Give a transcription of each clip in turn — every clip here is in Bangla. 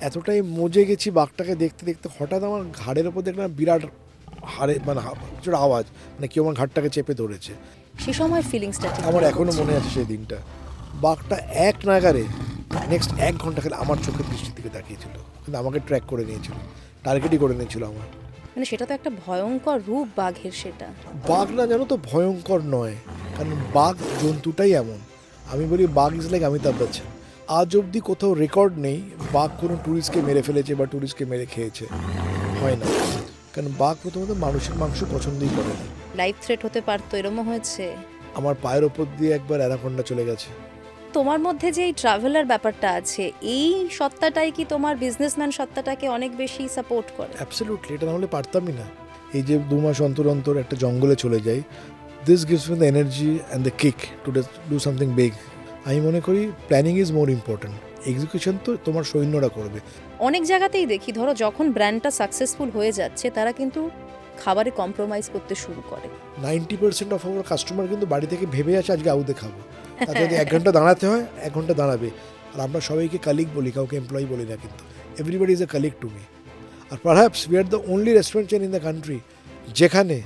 এতটাই মজে গেছি বাঘটাকে দেখতে দেখতে, হঠাৎ আমার ঘাড়ের ওপর দেখলাম বিরাট হাড়ে মানে কিছুটা আওয়াজ, মানে কেউ আমার ঘাড়টাকে চেপে ধরেছে। সে সময় ফিলিংসটা ঠিক আমার কেমন এখনো ছিল? মনে আছে সেই দিনটা। বাঘটা এক নাগারে নেক্সট 1 ঘন্টা খেলে আমার চোখের দৃষ্টির দিকে তাকিয়েছিল, কিন্তু আমাকে ট্র্যাক করে নিয়েছিল, টার্গেটই করে নিয়েছিল আমার। মানে সেটা তো একটা ভয়ঙ্কর রূপ বাঘের সেটা। বাঘ না জানো তো ভয়ঙ্কর নয়, কারণ বাঘ জন্তুটাই এমন। আমি বলি বাঘ ইজ লাইক অমিতাভ বচ্চন। আজ অবধি কোথাও রেকর্ড নেই বাঘ কোনো ট্যুরিস্টকে মেরে ফেলেছে বা ট্যুরিস্টকে মেরে খেয়েছে, হয় না। কারণ বাঘ প্রথমত মানুষের মাংস পছন্দই করে না। লাইফ থ্রেট হতে পারতো, এরমও হয়েছে? আমার পায়ের ওপর দিয়ে একবার অ্যানাকোন্ডা চলে গেছে। তোমার মধ্যে যে এই ট্রাভেলার ব্যাপারটা আছে, এই সত্তাটাই কি তোমার বিজনেসম্যান সত্তাটাকে অনেক বেশি সাপোর্ট করে? অ্যাবসলিউটলি, এটা না হলে পারতামই না। এই যে 2 মাস অন্তর অন্তর একটা জঙ্গলে চলে যাই, this gives me the energy and the kick to do something big. আমি মনে করি planning is more important, execution তো তোমার সৈন্যরা করবে। অনেক জায়গাতেই দেখি, ধরো যখন ব্র্যান্ডটা সাকসেসফুল হয়ে যাচ্ছে তারা কিন্তু খাবারে কম্প্রোমাইজ করতে শুরু করে। 90% অফ আমার কাস্টমার কিন্তু বাড়ি থেকে ভেবে আছে আজকে আউদে খাবো, তাতে যদি 1 ঘন্টা দাঁড়াতে হয় 1 ঘন্টা দাঁড়াবে। আর আমরা সবাইকে কালিগ বলি, কাউকে এমপ্লয়ি বলি না, কিন্তু everybody is a colleague to me. আর perhaps we are the only restaurant chain in the country যেখানে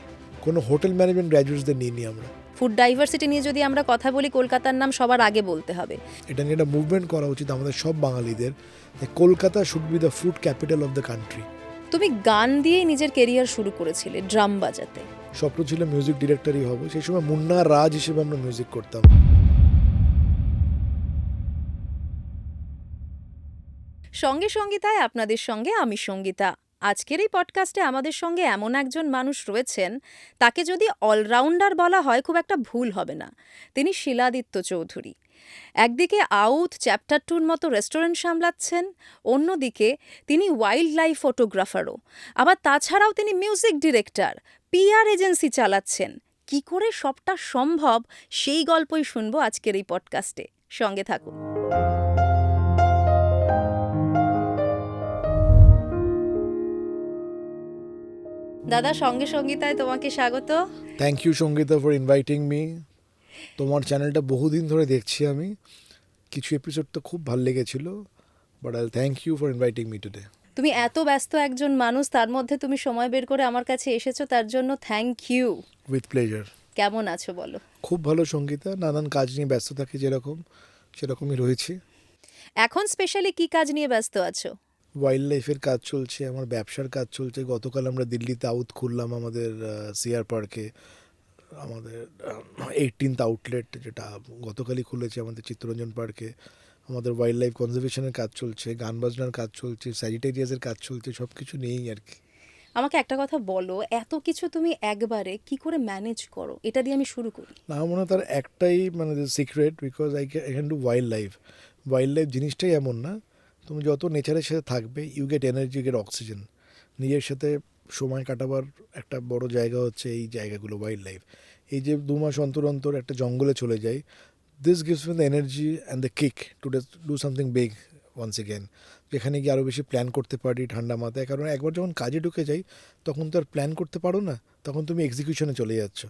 কোনো হোটেল ম্যানেজমেন্ট গ্র্যাজুয়েটসদের নিয়ে নিই আমরা। ফুড ডাইভার্সিটি নিয়ে যদি আমরা কথা বলি, কলকাতার নাম সবার আগে বলতে হবে। এটা নিয়ে একটা মুভমেন্ট করা উচিত আমাদের সব বাঙালিদের, যে Kolkata should be the food capital of the country. তুমি গান দিয়েই নিজের কেরিয়ার শুরু করেছিলে, ড্রাম বাজাতে। স্বপ্ন ছিল মিউজিক ডিরেক্টরই হব। সেই সময় মুন্না রাজ হিসেবে আমরা মিউজিক করতাম। সঙ্গে সঙ্গীতায় আপনাদের সঙ্গে আমি সঙ্গীতা। আজকের এই পডকাস্টে আমাদের সঙ্গে এমন একজন মানুষ রয়েছেন, তাকে যদি অলরাউন্ডার বলা হয় খুব একটা ভুল হবে না। তিনি শিলাদিত্য চৌধুরী। একদিকে আউথ চ্যাপ্টার 2-র মতো রেস্টুরেন্ট সামলাচ্ছেন, অন্যদিকে তিনি ওয়াইল্ড লাইফ ফটোগ্রাফারও। আবার তাছাড়াও তিনি মিউজিক ডিরেক্টর, পিআর এজেন্সি চালাচ্ছেন। কি করে সবটা সম্ভব, সেই গল্পই শুনবো আজকের এই পডকাস্টে। সঙ্গে থাকুন। দাদা, সঙ্গে সঙ্গীতায় তোমাকে স্বাগত। Thank you Sangeeta for inviting me. তোমার চ্যানেলটা বহুদিন ধরে দেখছি আমি, কিছু এপিসোড তো খুব ভালো লেগেছিল, but I thank you for inviting me today. তুমি এত ব্যস্ত একজন মানুষ, তার মধ্যে তুমি সময় বের করে আমার কাছে এসেছো, তার জন্য থ্যাংক ইউ। With pleasure. কেমন আছো বলো? খুব ভালো সঙ্গীতা, নানান কাজ নিয়ে ব্যস্ত থাকি যেরকম, সেরকমই রয়েছি। এখন স্পেশালি কি কাজ নিয়ে ব্যস্ত আছো? ওয়াইল্ড লাইফের কাজ চলছে, আমার ব্যবসার কাজ চলছে। গতকাল আমরা দিল্লিতে আউট খুললাম আমাদের সিআর পার্কে, আমাদের 18th আউটলেট, যেটা গতকালই খুলেছে আমাদের চিত্তরঞ্জন পার্কে। আমাদের ওয়াইল্ড লাইফ কনজারভেশনের কাজ চলছে, গান বাজনার কাজ চলছে, স্যাজিটেরিয়াসের কাজ চলছে, সব কিছু নিয়েই আর কি। আমাকে একটা কথা বলো, এত কিছু তুমি একবারে কি করে ম্যানেজ করো? এটা দিয়ে আমি শুরু করি। না, মনে হয় তার একটাই মানে secret, because I can do wild life. Wild life জিনিসটাই এমন না, তুমি যত নেচারের সাথে থাকবে you get energy, get oxygen. নিজের সাথে সময় কাটাবার একটা বড় জায়গা হচ্ছে এই জায়গাগুলো, ওয়াইল্ড লাইফ। এই যে 2 মাস অন্তর অন্তর একটা জঙ্গলে চলে যাই, this gives me the energy and the kick to do something big once again. যেখানে গিয়ে আরও বেশি প্ল্যান করতে পারি ঠান্ডা মাথায়, কারণ একবার যখন কাজে ঢুকে যাই তখন তো আর প্ল্যান করতে পারো না, তখন তুমি এক্সিকিউশনে চলে যাচ্ছ।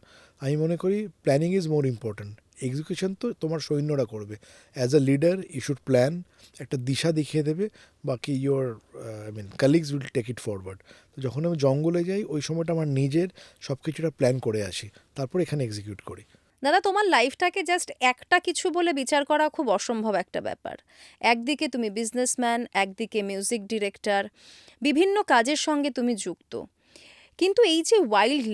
আমি মনে করি planning is more important, execution তো তোমার সৈন্যরা করবে। As a leader you should plan, একটা দিশা দেখিয়ে দেবে, বাকি your colleagues will take it forward. তো যখন আমি জঙ্গলে যাই ওই সময়টা আমার নিজের সব কিছুটা প্ল্যান করে আসি, তারপর এখানে এক্সিকিউট করি। দাদা, তোমার লাইফটাকে জাস্ট একটা কিছু বলে বিচার করা খুব অসম্ভব একটা ব্যাপার। একদিকে তুমি বিজনেসম্যান, একদিকে মিউজিক ডিরেক্টর, বিভিন্ন কাজের সঙ্গে তুমি যুক্ত। কিন্তু এই যে ওয়াইল্ড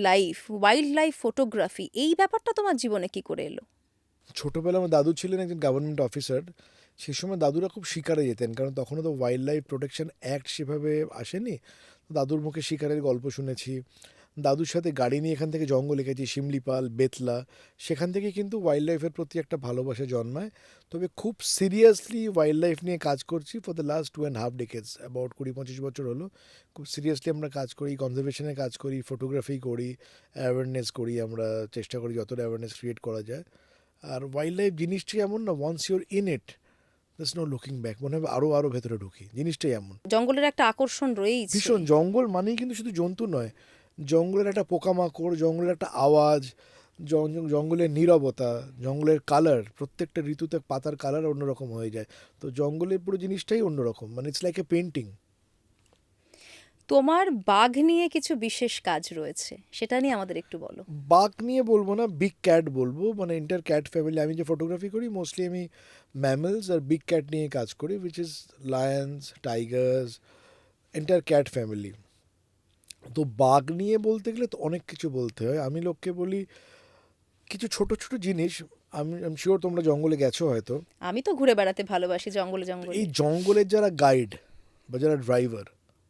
লাইফ ফটোগ্রাফি, এই ব্যাপারটা তোমার জীবনে কি করে এলো? ছোটোবেলা আমার দাদু ছিলেন একজন গভর্নমেন্ট অফিসার। সেই সময় দাদুরা খুব শিকারে যেতেন, কারণ তখনও তো ওয়াইল্ড লাইফ প্রোটেকশন অ্যাক্ট সেভাবে আসেনি। দাদুর মুখে শিকারের গল্প শুনেছি, দাদুর সাথে গাড়ি নিয়ে এখান থেকে জঙ্গল গেছি, শিমলিপাল, বেতলা। সেখান থেকে কিন্তু ওয়াইল্ড লাইফের প্রতি একটা ভালোবাসা জন্মায়। তবে খুব সিরিয়াসলি ওয়াইল্ড লাইফ নিয়ে কাজ করছি for the last 2.5 decades, about 20-25 বছর হলো। খুব সিরিয়াসলি আমরা কাজ করি, কনজারভেশনের কাজ করি, ফটোগ্রাফি করি, অ্যাওয়ারনেস করি। আমরা চেষ্টা করি যতটা অ্যাওয়ারনেস ক্রিয়েট করা যায়। আর ওয়াইল্ড লাইফ জিনিসটাই এমন না, once you're in it that's no looking back, মনে হবে আরও আরও ভেতরে ঢুকি। জিনিসটাই এমন জঙ্গলের একটা আকর্ষণ রয়েছে। ভীষণ। জঙ্গল মানেই কিন্তু শুধু জন্তু নয়, জঙ্গলের একটা পোকামাকড়, জঙ্গলের একটা আওয়াজ, জঙ্গলের নীরবতা, জঙ্গলের কালার, প্রত্যেকটা ঋতুতে পাতার কালার অন্যরকম হয়ে যায়। তো জঙ্গলের পুরো জিনিসটাই অন্যরকম, মানে ইটস লাইক এ পেন্টিং। তোমার বাঘ নিয়ে কিছু বিশেষ কাজ রয়েছে, সেটা নিয়ে আমাদের একটু বলো। বাঘ নিয়ে বলবো না, বিগ ক্যাট বলবো, মানে ইন্টার ক্যাট ফ্যামিলি। আমি যে ফটোগ্রাফি করি মোস্টলি আমি ম্যামেলস আর বিগ ক্যাট নিয়ে কাজ করি, which is Lions, Tigers, enter cat family. তো বাঘ নিয়ে বলতে গেলে তো অনেক কিছু বলতে হয়। আমি লোককে বলি কিছু ছোট ছোট জিনিস। আমি শিওর তোমরা জঙ্গলে গেছো হয়তো। আমি তো ঘুরে বেড়াতে ভালোবাসি জঙ্গলে তো জঙ্গলে। এই জঙ্গলের যারা গাইড বা যারা ড্রাইভার,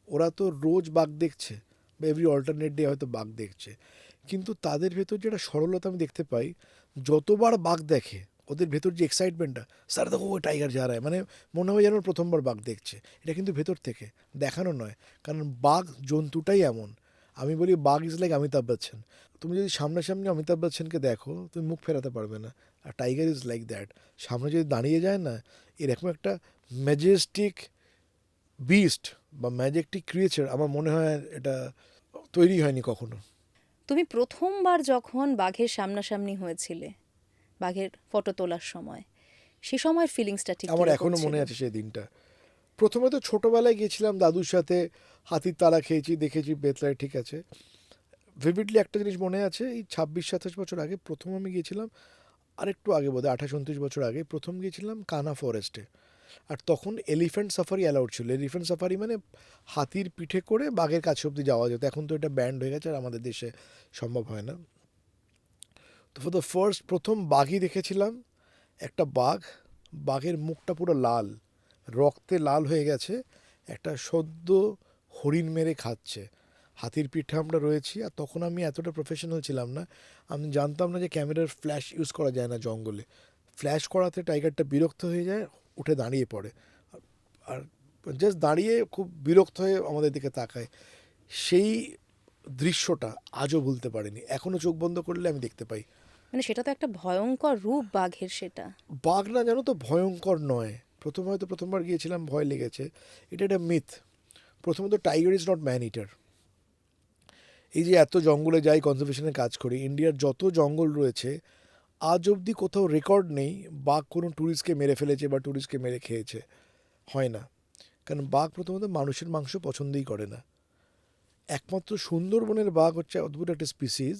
ওরা তো রোজ বাঘ দেখছে বা এভরি অল্টারনেট ডে হয়তো বাঘ দেখছে, কিন্তু তাদের ভেতর যেটা সরলতা আমি দেখতে পাই, যতবার বাঘ দেখে ওদের ভেতর যে এক্সাইটমেন্টটা, স্যার দেখো ও টাইগার যা রায়, মানে মনে হয় যেন ওরা প্রথমবার বাঘ দেখছে। এটা কিন্তু ভেতর থেকে, দেখানো নয়। কারণ বাঘ জন্তুটাই এমন। আমি বলি বাঘ ইজ লাইক অমিতাভ বচ্চন। তুমি যদি সামনাসামনি অমিতাভ বচ্চনকে দেখো তুমি মুখ ফেরাতে পারবে না। আর টাইগার ইজ লাইক দ্যাট। সামনে যদি দাঁড়িয়ে যায় না, এরকম একটা ম্যাজেস্টিক বিস্ট বা ম্যাজেস্টিক ক্রিয়েচার আমার মনে হয় এটা তৈরি হয়নি কখনো। তুমি প্রথমবার যখন বাঘের সামনাসামনি হয়েছিলে, বাঘের ফটো তোলার সময়, সে সময়ের ফিলিংসটা ঠিক আমার কিরকম এখনো ছিল? মনে আছে সেই দিনটা। প্রথমে তো ছোটোবেলায় গেছিলাম দাদুর সাথে, হাতির তাড়া খেয়েছি, দেখেছি বেতলায়, ঠিক আছে। ভিভিডলি একটা জিনিস মনে আছে, এই 26-27 বছর আগে প্রথম আমি গিয়েছিলাম, আরেকটু আগে বোধহয় 28-29 বছর আগে প্রথম গিয়েছিলাম কানা ফরেস্টে। আর তখন এলিফ্যান্ট সাফারি অ্যালাউড ছিল। এলিফ্যান্ট সাফারি মানে হাতির পিঠে করে বাঘের কাছে অব্দি যাওয়া যেত। এখন তো এটা ব্যান্ড হয়ে গেছে আর আমাদের দেশে সম্ভব হয় না। তো ফর দ্য ফার্স্ট প্রথম বাঘই দেখেছিলাম। একটা বাঘ, বাঘের মুখটা পুরো লাল, রক্তে লাল হয়ে গেছে, একটা সদ্য হরিণ মেরে খাচ্ছে। হাতির পিঠে আমরা রয়েছি, আর তখন আমি এতটা প্রফেশনাল ছিলাম না। আমি জানতাম না যে ক্যামেরার ফ্ল্যাশ ইউজ করা যায় না জঙ্গলে। ফ্ল্যাশ করাতে টাইগারটা বিরক্ত হয়ে যায়, উঠে দাঁড়িয়ে পড়ে। আর জাস্ট দাঁড়িয়ে খুব বিরক্ত হয়ে আমাদের দিকে তাকায়। সেই দৃশ্যটা আজও ভুলতে পারিনি, এখনও চোখ বন্ধ করলে আমি দেখতে পাই। মানে সেটা তো একটা ভয়ঙ্কর রূপ বাঘের, সেটা। বাঘ না জানো তো ভয়ঙ্কর নয়। হয়তো প্রথমবার গিয়েছিলাম ভয় লেগেছে, এটা একটা মিথ। প্রথমত টাইগার ইজ নট ম্যান ইটার। এই যে এত জঙ্গলে যাই, কনজারভেশনের কাজ করি, ইন্ডিয়ার যত জঙ্গল রয়েছে আজ অবধি কোথাও রেকর্ড নেই বাঘ কোনো ট্যুরিস্টকে মেরে ফেলেছে বা ট্যুরিস্টকে মেরে খেয়েছে। হয় না। কারণ বাঘ প্রথমত মানুষের মাংস পছন্দই করে না। একমাত্র সুন্দরবনের বাঘ হচ্ছে অদ্ভুত একটা স্পিসিস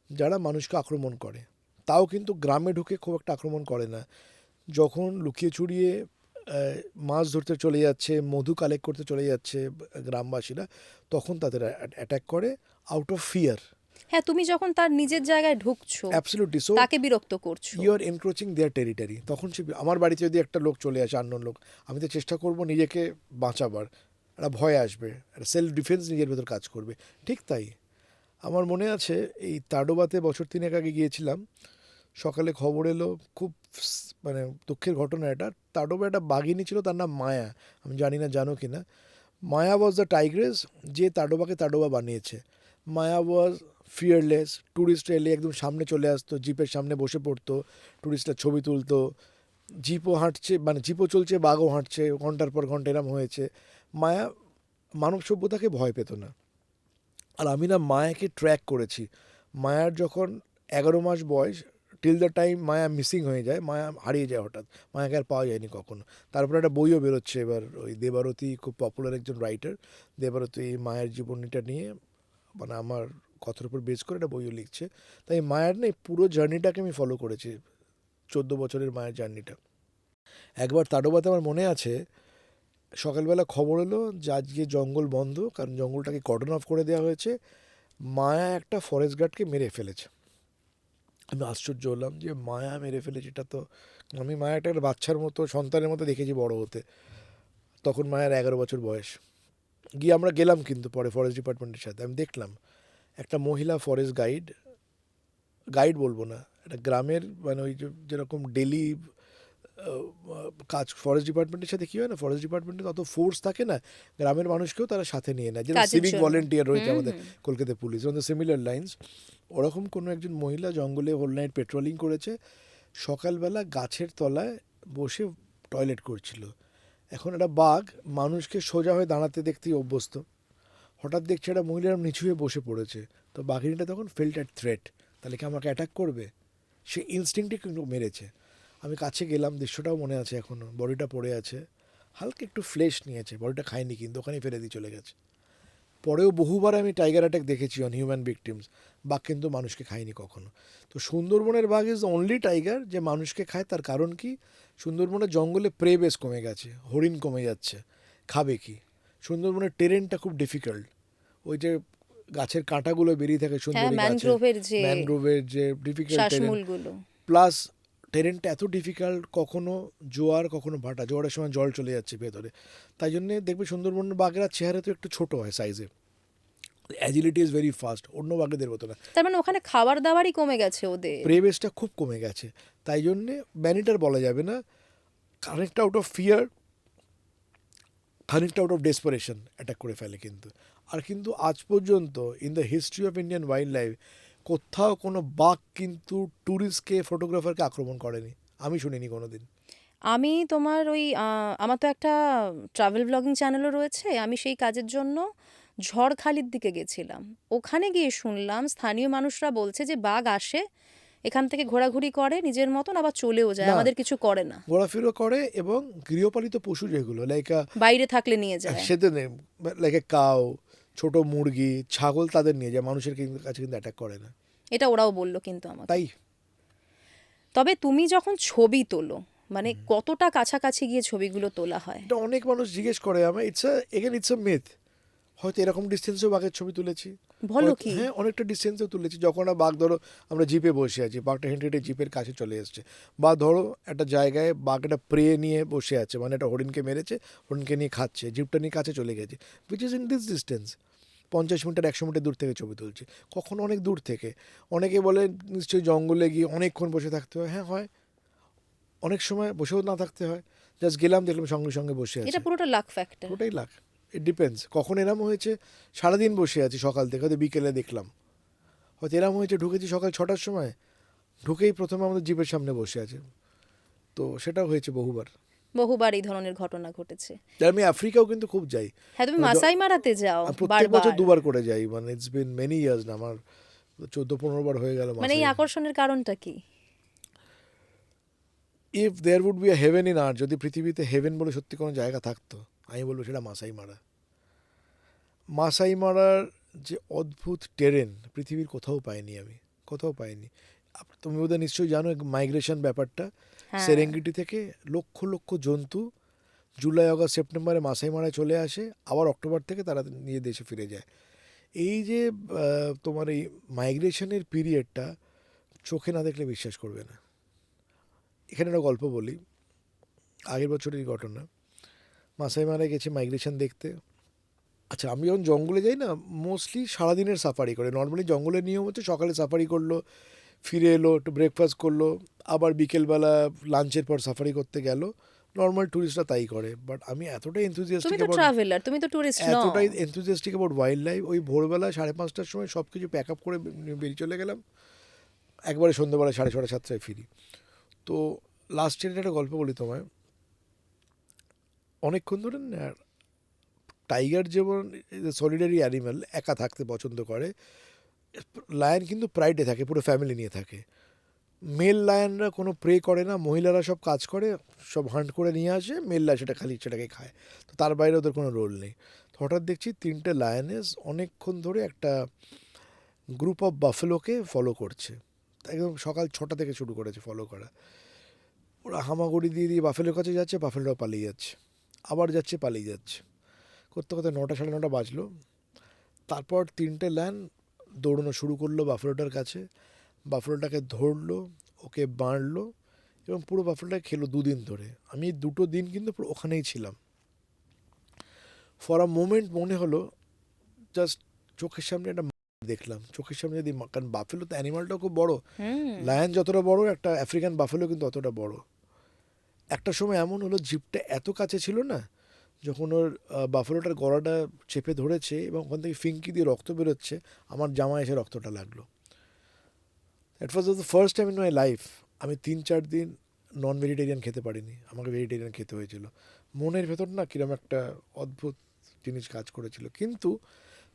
যারা মানুষকে আক্রমণ করে। তাও কিন্তু গ্রামে ঢুকে খুব একটা আক্রমণ করে না। যখন লুকিয়ে চুরিয়ে মাছ ধরতে চলে যাচ্ছে, মধু কালেক্ট করতে চলে যাচ্ছে গ্রামবাসীরা, তখন তাদের অ্যাটাক করে আউট অফ ফিয়ার। হ্যাঁ, তুমি যখন তার নিজের জায়গায় ঢুকছো, অ্যাবসলিউটলি। সো তাকে বিরক্ত করছো। You are encroaching their territory. তখন সে, আমার বাড়িতে যদি একটা লোক চলে আসে, আননোন লোক, আমি তো চেষ্টা করব নিজেকে বাঁচাবার। একটা ভয় আসবে, একটা সেলফ ডিফেন্স নিজের ভেতর কাজ করবে। ঠিক তাই আমার মনে আছে এই তাডোবাতে বছর 3 আগে গিয়েছিলাম। সকালে খবর এলো, খুব মানে দুঃখের ঘটনা এটা। তাডোবা একটা বাঘিনী ছিল, তার নাম মায়া। আমি জানি না জানো কি না। মায়া ওয়াজ দ্য টাইগ্রেস যে তাডোবাকে তাডোবা বানিয়েছে। মায়া ওয়াজ ফিয়ারলেস। ট্যুরিস্ট এলে একদম সামনে চলে আসতো, জিপের সামনে বসে পড়তো, ট্যুরিস্টরা ছবি তুলতো। জিপও হাঁটছে, মানে জিপও চলছে, বাঘও হাঁটছে, ঘন্টার পর ঘন্টা এরম হয়েছে। মায়া মানব সভ্যতাকে ভয় পেত না। আর আমি না মায়াকে ট্র্যাক করেছি। মায়ার যখন 11 মাস বয়স, till the time Maya missing হয়ে যায়, মায়া হারিয়ে যায় হঠাৎ, মায়াকে আর পাওয়া যায়নি কখনো। তারপরে একটা বইও বেরোচ্ছে এবার, ওই দেবারতী, খুব পপুলার একজন রাইটার, দেবারতী মায়ের জীবনীটা নিয়ে, মানে আমার কথার উপর বেস করে একটা বইও লিখছে। তাই মায়ের না এই পুরো জার্নিটাকে আমি ফলো করেছি, 14 বছরের মায়ের জার্নিটা। একবার তাডোবাতে আমার মনে আছে, সকালবেলা খবর এলো যে আজকে জঙ্গল বন্ধ, কারণ জঙ্গলটাকে কর্ডন অফ করে দেওয়া হয়েছে। মায়া একটা ফরেস্ট গার্ডকে মেরে ফেলেছে। আমি আশ্চর্য হলাম যে মায়া মেরে ফেলেছে। এটা তো আমি মায়াটা একটা বাচ্চার মতো, সন্তানের মতো দেখেছি বড় হতে। তখন মায়ের 11 বছর বয়স। গিয়ে আমরা গেলাম কিন্তু পরে ফরেস্ট ডিপার্টমেন্টের সাথে। আমি দেখলাম একটা মহিলা ফরেস্ট গাইড, গাইড বলবো না, একটা গ্রামের, মানে ওই যেরকম ডেলি কাজ ফরেস্ট ডিপার্টমেন্টের সাথে কী হয় না, ফরেস্ট ডিপার্টমেন্টে তত ফোর্স থাকে না, গ্রামের মানুষকেও তারা সাথে নিয়ে নেয়, যেরকম কাজের সিভিক জন্য। ভলেন্টিয়ার রয়েছে হুম আমাদের হুম। Kolkata police, on the similar lines. ওরকম কোনো একজন মহিলা জঙ্গলে হোল নাইট পেট্রোলিং করেছে, সকালবেলা গাছের তলায় বসে টয়লেট করছিল। এখন একটা বাঘ মানুষকে সোজা হয়ে দাঁড়াতে দেখতেই অভ্যস্ত, হঠাৎ দেখছে একটা মহিলার নিচু হয়ে বসে পড়েছে। তো বাঘিনীটা তখন ফেল্ট অ্যাট থ্রেট, তাহলে কি আমাকে অ্যাটাক করবে? সে ইনস্টিংক্টে কিন্তু মেরেছে। আমি কাছে গেলাম, দৃশ্যটাও মনে আছে এখনও, বডিটা পড়ে আছে, হালকা একটু ফ্লেশ নিয়েছে, বডিটা খায়নি কিন্তু, ওখানেই ফেলে দিয়ে চলে গেছে। পরেও বহুবার আমি টাইগার অ্যাটাক দেখেছি অন হিউম্যান ভিকটিমস, বাঘ কিন্তু মানুষকে খায়নি কখনো। তো সুন্দরবনের বাঘ ইজ দ্য অনলি টাইগার যে মানুষকে খায়। তার কারণ কি? সুন্দরবনের জঙ্গলে প্রে বেস কমে গেছে, হরিণ কমে যাচ্ছে, খাবে কি? সুন্দরবনের টেরেনটা খুব ডিফিকাল্ট, ওই যে গাছের কাঁটাগুলো বেরিয়ে থাকে হ্যাঁ, সুন্দরী গাছে, ম্যানগ্রোভের যে ম্যানগ্রোভের যে ডিফিকাল্ট টেরেন, শ্বাসমূলগুলো। প্লাস টেরেনটা এত ডিফিকাল্ট, কখনো জোয়ার কখনো ভাটা, জোয়ারের সময় জল চলে যাচ্ছে ভেতরে। তাই জন্যে দেখবে সুন্দরবনের বাঘেরা চেহারা তো একটু ছোটো হয় সাইজে, অ্যাজিলিটি ইজ ভেরি ফাস্ট, অন্য বাঘেদের মতো না। তার মানে ওখানে খাবার দাবারই কমে গেছে ওদের। প্রেবেসটা খুব কমে গেছে, তাই জন্যে ব্যানিটার বলা যাবে না, খানিকটা আউট অফ ফিয়ার, খানিকটা আউট অফ ডেসপারেশন অ্যাটাক করে ফেলে কিন্তু। আর কিন্তু আজ পর্যন্ত in the history of Indian wild life কোথাও কোনো বাঘ কিন্তু ট্যুরিস্টকে, ফটোগ্রাফারকে আক্রমণ করেনি, আমি শুনিনি কোনো দিন। আমি তোমার ওই আমার তো একটা ট্রাভেল ব্লগিং চ্যানেলও রয়েছে, আমি সেই কাজের জন্য ঝড়খালির দিকে গেছিলাম। ওখানে গিয়ে শুনলাম স্থানীয় মানুষরা বলছে যে বাঘ আসে, এখান থেকে ঘোরাঘুরি করে নিজের মতন, আবার চলেও যায়, না, আমাদের কিছু করে না। ঘোরাফেরা করে, এবং গৃহপালিত পশু যেগুলো লাইক বাইরে থাকলে নিয়ে যায়। সেতে লাইক কাউ, ছোট মুরগি, ছাগল, তাদের নিয়ে যায়, মানুষের কাছে কিন্তু অ্যাটাক করে না। এটা ওরাও বললো কিন্তু আমাকে। তাই তবে তুমি যখন ছবি তোলো, মানে কতটা কাছাকাছি গিয়ে ছবিগুলো তোলা হয়? এটা অনেক মানুষ জিজ্ঞেস করে আমার, ইটস আ মিথ। হয়তো এরকম ডিস্টেন্সেও বাঘের ছবি তুলেছি, বলো কি? হ্যাঁ অনেকটা ডিস্টেন্সেও তুলেছি। যখন বাঘ, ধরো আমরা জিপে বসে আছি, বাঘটা হেঁটে হেঁটে জিপের কাছে চলে এসছে, বা ধরো একটা জায়গায় বাঘ একটা প্রে নিয়ে বসে আছে, মানে একটা হরিণকে মেরেছে, হরিণকে নিয়ে খাচ্ছে, জিপটা নিয়ে কাছে চলে গেছে, which is in this distance, 50 metre 100 metre দূর থেকে ছবি তুলছি, কখনো অনেক দূর থেকে। অনেকে বলে নিশ্চয়ই জঙ্গলে গিয়ে অনেকক্ষণ বসে থাকতে হয়, হ্যাঁ হয়, অনেক সময় বসেও না থাকতে হয়, জাস্ট গেলাম, দেখলাম সঙ্গে সঙ্গে বসে আছে। এটা পুরোটা লাক ফ্যাক্টর। ওটাই লাখ, ইট ডিপেন্ডস। কখন এরম হয়েছে সারাদিন বসে আছি, সকাল থেকে হয়তো বিকেলে দেখলাম, হয়তো এরম হয়েছে ঢুকেছি সকাল 6টার সময়, ঢুকেই প্রথমে আমাদের জিপের সামনে বসে আছে। তো সেটাও হয়েছে বহুবার। বহুবার এই ধরনের ঘটনা ঘটেছে। আর আমি আফ্রিকাও কিন্তু খুব যাই, হ্যাঁ, তুমি মাসাই মারাতে যাও আর প্রত্যেক বছর বারবার। 2বার করে যাই, মানে ইটস বিন মেনি ইয়ার্স না, আমার 14-15 বার হয়ে গেল মানে এই মাসে। আকর্ষণের কারণটা কি? If there would be a heaven in earth, যদি পৃথিবীতে হেভেন বলে সত্যি কোনো জায়গা থাকতো, আমি বলবো সেটা মাসাই মারা। মাসাই মারার যে অদ্ভুত টেরেন পৃথিবীর কোথাও পাইনি আমি, কোথাও পাইনি। তুমি বোধহয় নিশ্চয়ই জানো মাইগ্রেশন ব্যাপারটা, হ্যাঁ, সেরেঙ্গিটি থেকে লক্ষ লক্ষ জন্তু জুলাই আগস্ট সেপ্টেম্বরে মাসাই মারায় চলে আসে, আবার অক্টোবর থেকে তারা নিয়ে দেশে ফিরে যায়। এই যে তোমার এই মাইগ্রেশনের পিরিয়ডটা চোখে না দেখলে বিশ্বাস করবে না। এখানে একটা গল্প বলি, আগের বছরের ঘটনা। মাসাই মারায় গেছি মাইগ্রেশন দেখতে। আচ্ছা, আমি যখন জঙ্গলে যাই না, মোস্টলি সারাদিনের সাফারি করে। নর্মালি জঙ্গলের নিয়ম হচ্ছে সকালে সাফারি করলো, ফিরে এলো, একটু ব্রেকফাস্ট করলো, আবার বিকেলবেলা লাঞ্চের পর সাফারি করতে গেল। নর্মাল ট্যুরিস্টরা তাই করে, বাট আমি এতটাই তুমি এনথুজিয়াস্টিক তো ট্রাভেলার, তুমি তো টুরিস্ট নও। এতটাই এনথুজিয়াস্টিক অ্যাবাউট ওয়াইল্ড লাইফ, ওই ভোরবেলা 5:30টার সময় সব কিছু প্যাক আপ করে বেরিয়ে চলে গেলাম, একবারে সন্ধ্যেবেলা 6:30-7টায় ফিরি। তো লাস্টের একটা গল্প বলি তোমায়। অনেকক্ষণ ধরে না, টাইগার যেমন সলিডারি অ্যানিম্যাল, একা থাকতে পছন্দ করে, লায়ন কিন্তু প্রাইডে থাকে, পুরো ফ্যামিলি নিয়ে থাকে। মেল লায়নরা কোনো প্রে করে না, মহিলারা সব কাজ করে, সব হান্ট করে নিয়ে আসে, মেল লায়ন সেটা খালি সেটাকে খায়, তো তার বাইরে ওদের কোনো রোল নেই। তো হঠাৎ দেখছি 3টে লায়নেস অনেকক্ষণ ধরে একটা গ্রুপ অফ বাফেলোকে ফলো করছে, একদম সকাল 6টা থেকে শুরু করেছে ফলো করা। ওরা হামাগুড়ি দিয়ে দিয়ে বাফেলোর কাছে যাচ্ছে, বাফেলোরা পালিয়ে যাচ্ছে, আবার যাচ্ছে, পালিয়ে যাচ্ছে, করতে করতে 9টা 9:30 বাজলো। তারপর 3টে লায়ন দৌড়ানো শুরু করলো বাফেলোটার কাছে, বাফেলোটাকে ধরলো, ওকে বাঁধলো, এবং পুরো বাফেলোটাকে খেলো 2 দিন ধরে। আমি 2টো দিন কিন্তু পুরো ওখানেই ছিলাম। ফর আ মোমেন্ট মনে হলো জাস্ট চোখের সামনে একটা দেখলাম, চোখের সামনে যদি, কারণ বাফেলো তো অ্যানিমালটাও খুব বড়, লায়ন যতটা বড়, একটা আফ্রিকান বাফেলো কিন্তু অতটা বড়। একটা সময় এমন হলো জিপটা এত কাছে ছিল না, যখন ওর বাফেলোটার গলাটা চেপে ধরেছে এবং ওখান থেকে ফিঙ্কি দিয়ে রক্ত বেরোচ্ছে, আমার জামায় এসে রক্তটা লাগলো। That was the first time in my life আমি 3-4 দিন নন ভেজিটেরিয়ান খেতে পারিনি, আমাকে ভেজিটেরিয়ান খেতে হয়েছিল। মনের ভেতর না কীরকম একটা অদ্ভুত জিনিস কাজ করেছিল। কিন্তু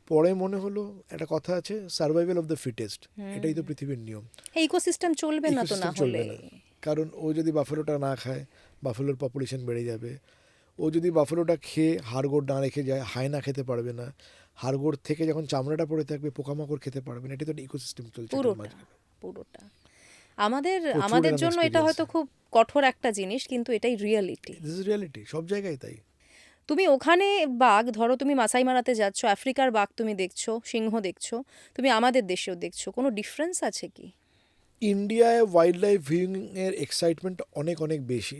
পরে মনে হলো একটা কথা আছে, সার্ভাইভাল অফ দ্য ফিটেস্ট, এটাই তো পৃথিবীর নিয়ম। এই ইকোসিস্টেম চলবে না তো না Ecosystem চলবে হলে। না। কারণ ও যদি বাফেলোটা না খায়, বাফেলোর পপুলেশন বেড়ে যাবে। ও যদি বাফেলোটা খেয়ে হাড়গোড় না রেখে যায়, হায়না খেতে পারবে না। হাড়গোড় থেকে যখন চামড়াটা পড়ে থাকবে, পোকামাকড় খেতে পারবে না। এটা তো ইকোসিস্টেম চলছে এটার পুরোটা মাঝখানে। পুরোটা আমাদের প্রচুর আমাদের এরকম জন্য এটা experience। হয়তো খুব কঠোর একটা জিনিস, কিন্তু এটাই রিয়েলিটি। দিস ইজ রিয়ালিটি, সব জায়গায় তাই। তুমি ওখানে বাঘ, ধরো তুমি মাসাই মারাতে যাচ্ছ, আফ্রিকার বাঘ তুমি দেখছো, সিংহ দেখছো, তুমি আমাদের দেশেও দেখছো, কোনো ডিফারেন্স আছে কি? ইন্ডিয়ায় ওয়াইল্ড লাইফ ভিউইং এর এক্সাইটমেন্ট অনেক অনেক বেশি।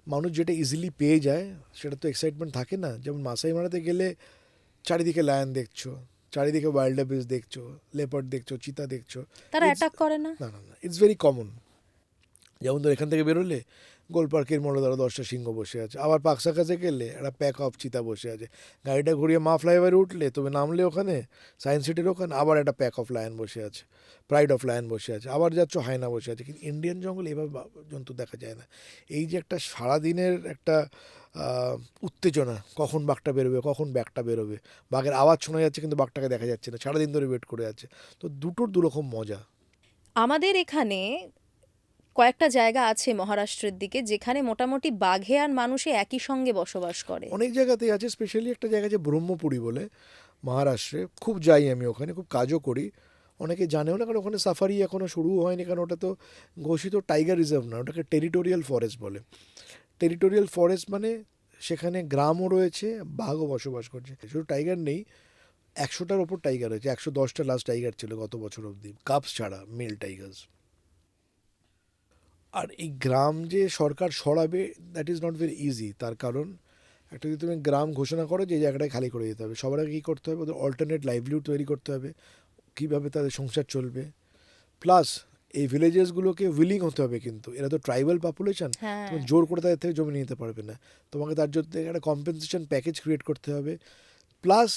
মানুষ যেটা ইজিলি পেয়ে যায় সেটা তো এক্সাইটমেন্ট থাকে না। যেমন মাসাই মারাতে গেলে চারিদিকে লায়ন দেখছো, চারিদিকে ওয়াইল্ড বিস দেখছো, লেপার্ড দেখছো, চিতা দেখছো। তারা It's- অ্যাটাক করে না? না না না, ইটস ভেরি কমন। যেমন ধর এখান থেকে বেরোলে গোল পার্কের মোড়ে ধরো 10টা সিংহ বসে আছে, আবার পাকসা কাছে গেলে একটা প্যাক অফ চিতা বসে আছে, গাড়িটা ঘুরিয়ে মা ফ্লাইওভারে উঠলে তুমি নামলে ওখানে সায়েন্স সিটির ওখানে আবার একটা প্যাক অফ লায়ন বসে আছে, প্রাইড অফ লায়ন বসে আছে, আবার যাচ্ছ হায়না বসে আছে। কিন্তু ইন্ডিয়ান জঙ্গলে এভাবে জন্তু দেখা যায় না। এই যে একটা সারাদিনের একটা উত্তেজনা, কখন বাঘটা বেরোবে, কখন ব্যাগটা বেরোবে, বাঘের আওয়াজ শোনা যাচ্ছে কিন্তু বাঘটাকে দেখা যাচ্ছে না, সারাদিন ধরে ওয়েট করে আছে। তো দুটোর দুরকম মজা। আমাদের এখানে কয়েকটা জায়গা আছে মহারাষ্ট্রের দিকে যেখানে মোটামুটি বাঘে আর মানুষে একই সঙ্গে বসবাস করে। অনেক জায়গাতেই আছে, স্পেশালি একটা জায়গা আছে ব্রহ্মপুরী বলে, মহারাষ্ট্রে। খুব যাই আমি ওখানে, খুব কাজও করি। অনেকে জানেও না, কারণ ওখানে সাফারি এখনও শুরু হয়নি, কারণ ওটা তো ঘোষিত টাইগার রিজার্ভ না, ওটাকে টেরিটোরিয়াল ফরেস্ট বলে। টেরিটোরিয়াল ফরেস্ট মানে সেখানে গ্রামও রয়েছে, বাঘও বসবাস করছে। শুধু টাইগার নেই, 100টার ওপর টাইগার হয়েছে, 110টা লাস্ট টাইগার ছিল গত বছর অবধি, কাপস ছাড়া, মেল টাইগার্স। আর এই গ্রাম যে সরকার সরাবে, that is not very easy. তার কারণ একটা যদি তুমি গ্রাম ঘোষণা করো যে এই জায়গাটায় খালি করে দিতে হবে, সবার আগে কী করতে হবে, ওদের অল্টারনেট লাইভলিহুড তৈরি করতে হবে, কীভাবে তাদের সংসার চলবে। প্লাস এই ভিলেজেসগুলোকে উইলিং হতে হবে, কিন্তু এরা তো ট্রাইবাল পপুলেশন, হ্যাঁ, তুমি জোর করে তাদের থেকে জমি নিতে পারবে না। তোমাকে তার জন্য একটা কম্পেনসেশন প্যাকেজ ক্রিয়েট করতে হবে। প্লাস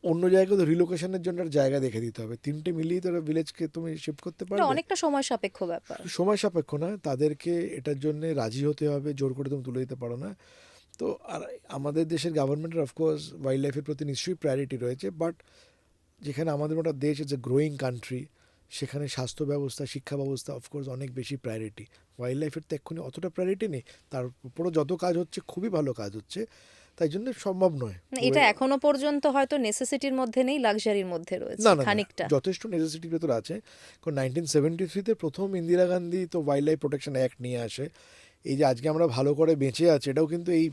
অন্য জায়গায় তো রিলোকেশনের জন্য একটা জায়গা দেখে দিতে হবে। তিনটে মিলিয়ে তো ভিলেজকে তুমি শিফট করতে এটা পারবে। অনেকটা সময় সাপেক্ষ ব্যাপার। সময় সাপেক্ষ না, তাদেরকে এটার জন্য রাজি হতে হবে, জোর করে তুমি তুলে দিতে পারো না। তো আর আমাদের দেশের গভর্নমেন্টের অফকোর্স ওয়াইল্ড লাইফের প্রতি নিশ্চয়ই প্রায়োরিটি রয়েছে, বাট যেখানে আমাদের মতো দেশ ইজ এ গ্রোয়িং কান্ট্রি, সেখানে স্বাস্থ্য ব্যবস্থা, শিক্ষা ব্যবস্থা অফকোর্স অনেক বেশি প্রায়োরিটি। ওয়াইল্ড লাইফের তো এক্ষুনি অতটা প্রায়োরিটি নেই, তার উপরও যত কাজ হচ্ছে খুবই ভালো কাজ হচ্ছে, তাই জন্য সম্ভব নয়। না, এটা এখনো পর্যন্ত হয়তো নেসেসিটির মধ্যে নেই, লাক্সারির মধ্যে রয়েছে না না না, খানিকটা। যথেষ্ট নেসেসিটির ভেতর আছে। কারণ 1973-তে প্রথম ইন্দিরা গান্ধী তো ওয়াইল্ড লাইফ প্রোটেকশন অ্যাক্ট নিয়ে আসে। এই যে আজকে আমরা ভালো করে বেঁচে আছি, এটাও কিন্তু এই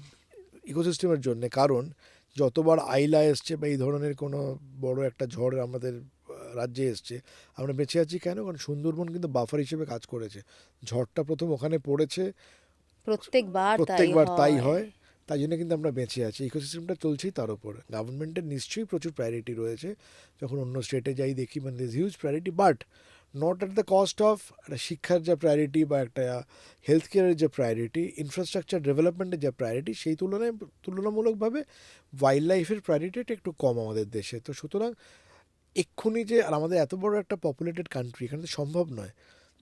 ইকোসিস্টেমের জন্য। কারণ যতবার আইলা এসছে বা এই ধরনের কোনো বড় একটা ঝড় আমাদের রাজ্যে এসছে, আমরা বেঁচে আছি কেন? কারণ সুন্দরবন কিন্তু বাফার হিসেবে কাজ করেছে। ঝড়টা প্রথম ওখানে পড়েছে, প্রত্যেকবার তাই হয়, তাই জন্য কিন্তু আমরা বেঁচে আছি। ইকোসিস্টেমটা চলছেই তার উপর। গভর্নমেন্টের নিশ্চয়ই প্রচুর প্রায়োরিটি রয়েছে, যখন অন্য স্টেটে যাই দেখি, মানে huge priority, but not at the cost of একটা শিক্ষার যা প্রায়োরিটি বা একটা হেলথ কেয়ারের যে প্রায়োরিটি, ইনফ্রাস্ট্রাকচার ডেভেলপমেন্টের যে প্রায়োরিটি, সেই তুলনামূলকভাবে ওয়াইল্ড লাইফের প্রায়োরিটিটা একটু কম আমাদের দেশে। তো সুতরাং এক্ষুনি যে, আর আমাদের এত বড় একটা পপুলেটেড কান্ট্রি, এখানে তো সম্ভব নয়।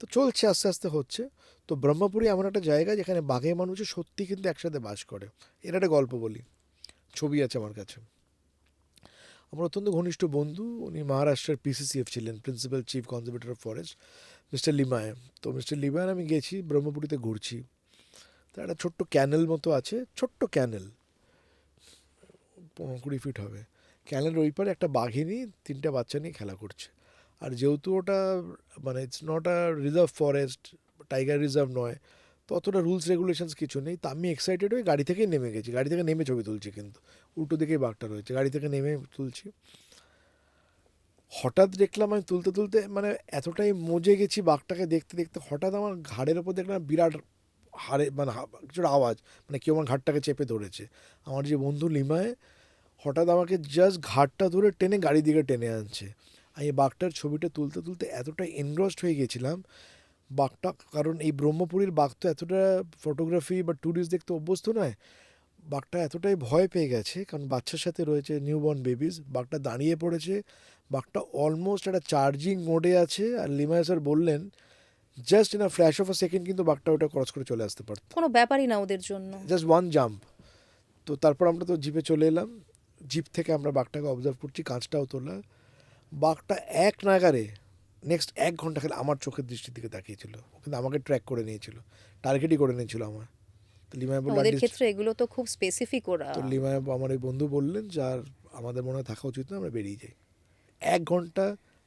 তো চলছে, আস্তে আস্তে হচ্ছে। তো ব্রহ্মপুরী এমন একটা জায়গা যেখানে বাঘে মানুষে সত্যি কিন্তু একসাথে বাস করে। এর একটা গল্প বলি, ছবি আছে আমার কাছে। আমার অত্যন্ত ঘনিষ্ঠ বন্ধু, উনি মহারাষ্ট্রের পিসিসিএফ ছিলেন, principal chief conservator of forest, mister Limaye. তো মিস্টার লিমায় আমি গেছি, ব্রহ্মপুরীতে ঘুরছি। তো একটা ছোট্ট ক্যানেল মতো আছে, ছোট্ট ক্যানেল, 15-20 ফিট হবে। ক্যানেলের ওই পারে একটা বাঘিনী 3টে বাচ্চা নিয়ে খেলা করছে। আর যেহেতু ওটা মানে it's not a reserve forest, tiger reserve নয়, তো অতটা রুলস রেগুলেশনস কিছু নেই। তো আমি এক্সাইটেড হয়ে গাড়ি থেকেই নেমে গেছি, গাড়ি থেকে নেমে ছবি তুলছি, কিন্তু উল্টো দিকেই বাঘটা রয়েছে, গাড়ি থেকে নেমে তুলছি। হঠাৎ দেখলাম আমি তুলতে তুলতে মানে এতটাই মজে গেছি বাঘটাকে দেখতে দেখতে, হঠাৎ আমার ঘাড়ের ওপর দেখলাম বিরাট হাড়ে মানে কিছুটা আওয়াজ, মানে কেউ আমার ঘাটটাকে চেপে ধরেছে। আমার যে বন্ধু লিমায় হঠাৎ আমাকে জাস্ট ঘাটটা ধরে টেনে গাড়ি দিকে টেনে আনছে। আমি বাঘটার ছবিটা তুলতে তুলতে এতটা এনগ্রসড হয়ে গেছিলাম বাঘটা, কারণ এই ব্রহ্মপুরীর বাঘ তো এতটা ফটোগ্রাফি বা ট্যুরিস্ট দেখতে অভ্যস্ত নয়। বাঘটা এতটাই ভয় পেয়ে গেছে, কারণ বাচ্চার সাথে রয়েছে নিউবর্ন বেবিজ। বাঘটা দাঁড়িয়ে পড়েছে, বাঘটা অলমোস্ট একটা চার্জিং মোডে আছে। আর লিমায় স্যার বললেন just in a flash of a second কিন্তু বাঘটা ওটা ক্রস করে চলে আসতে পারত, কোনো ব্যাপারই না ওদের জন্য। Just one jump. তো তারপর আমরা তো জিপে চলে এলাম, জিপ থেকে আমরা বাঘটাকে অবজার্ভ করছি, কাঁচটাও তোলা। বাঘটা এক নাগারে নেক্সট 1 ঘন্টা খালি আমার চোখের দৃষ্টির দিকে তাকিয়েছিল, কিন্তু আমাকে ট্র্যাক করে নিয়েছিল, টার্গেটই করে নিয়েছিল আমার। তো লিমায় বললো ওদের ক্ষেত্রে এগুলো তো খুব স্পেসিফিক ওরা। তো লিমায় আমার ওই বন্ধু বললেন যে আর আমাদের মনে হয় থাকা উচিত না, আমরা বেরিয়ে যাই। 1 ঘন্টা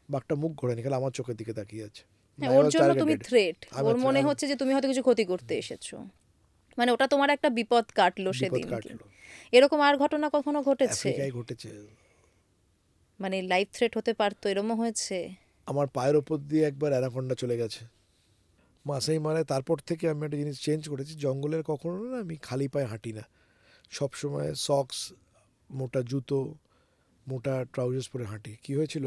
বাঘটা মুখ ঘোরেনি, খালি আমার চোখের দিকে তাকিয়ে আছে। হ্যাঁ, I ওর was জন্য তুমি targeted. থ্রেট, আমি ওর মনে আমি হচ্ছে যে তুমি হয়তো কিছু ক্ষতি করতে এসেছো, মানে ওটা তোমার একটা বিপদ কাটলো বিপদ সেদিন। কাটলো। এরকম আর ঘটনা কখনো ঘটেছে? আফ্রিকায় ঘটেছে। মানে লাইফ থ্রেট হতে পারতো, এরমও হয়েছে? আমার পায়ের ওপর দিয়ে একবার অ্যানাকোন্ডা চলে গেছে মাসাই মারায়। তারপর থেকে আমি একটা জিনিস চেঞ্জ করেছি, জঙ্গলের কখনো না আমি খালি পায়ে হাঁটি না, সবসময় সক্স, মোটা জুতো, মোটা ট্রাউজার্স পরে হাঁটি। কী হয়েছিল,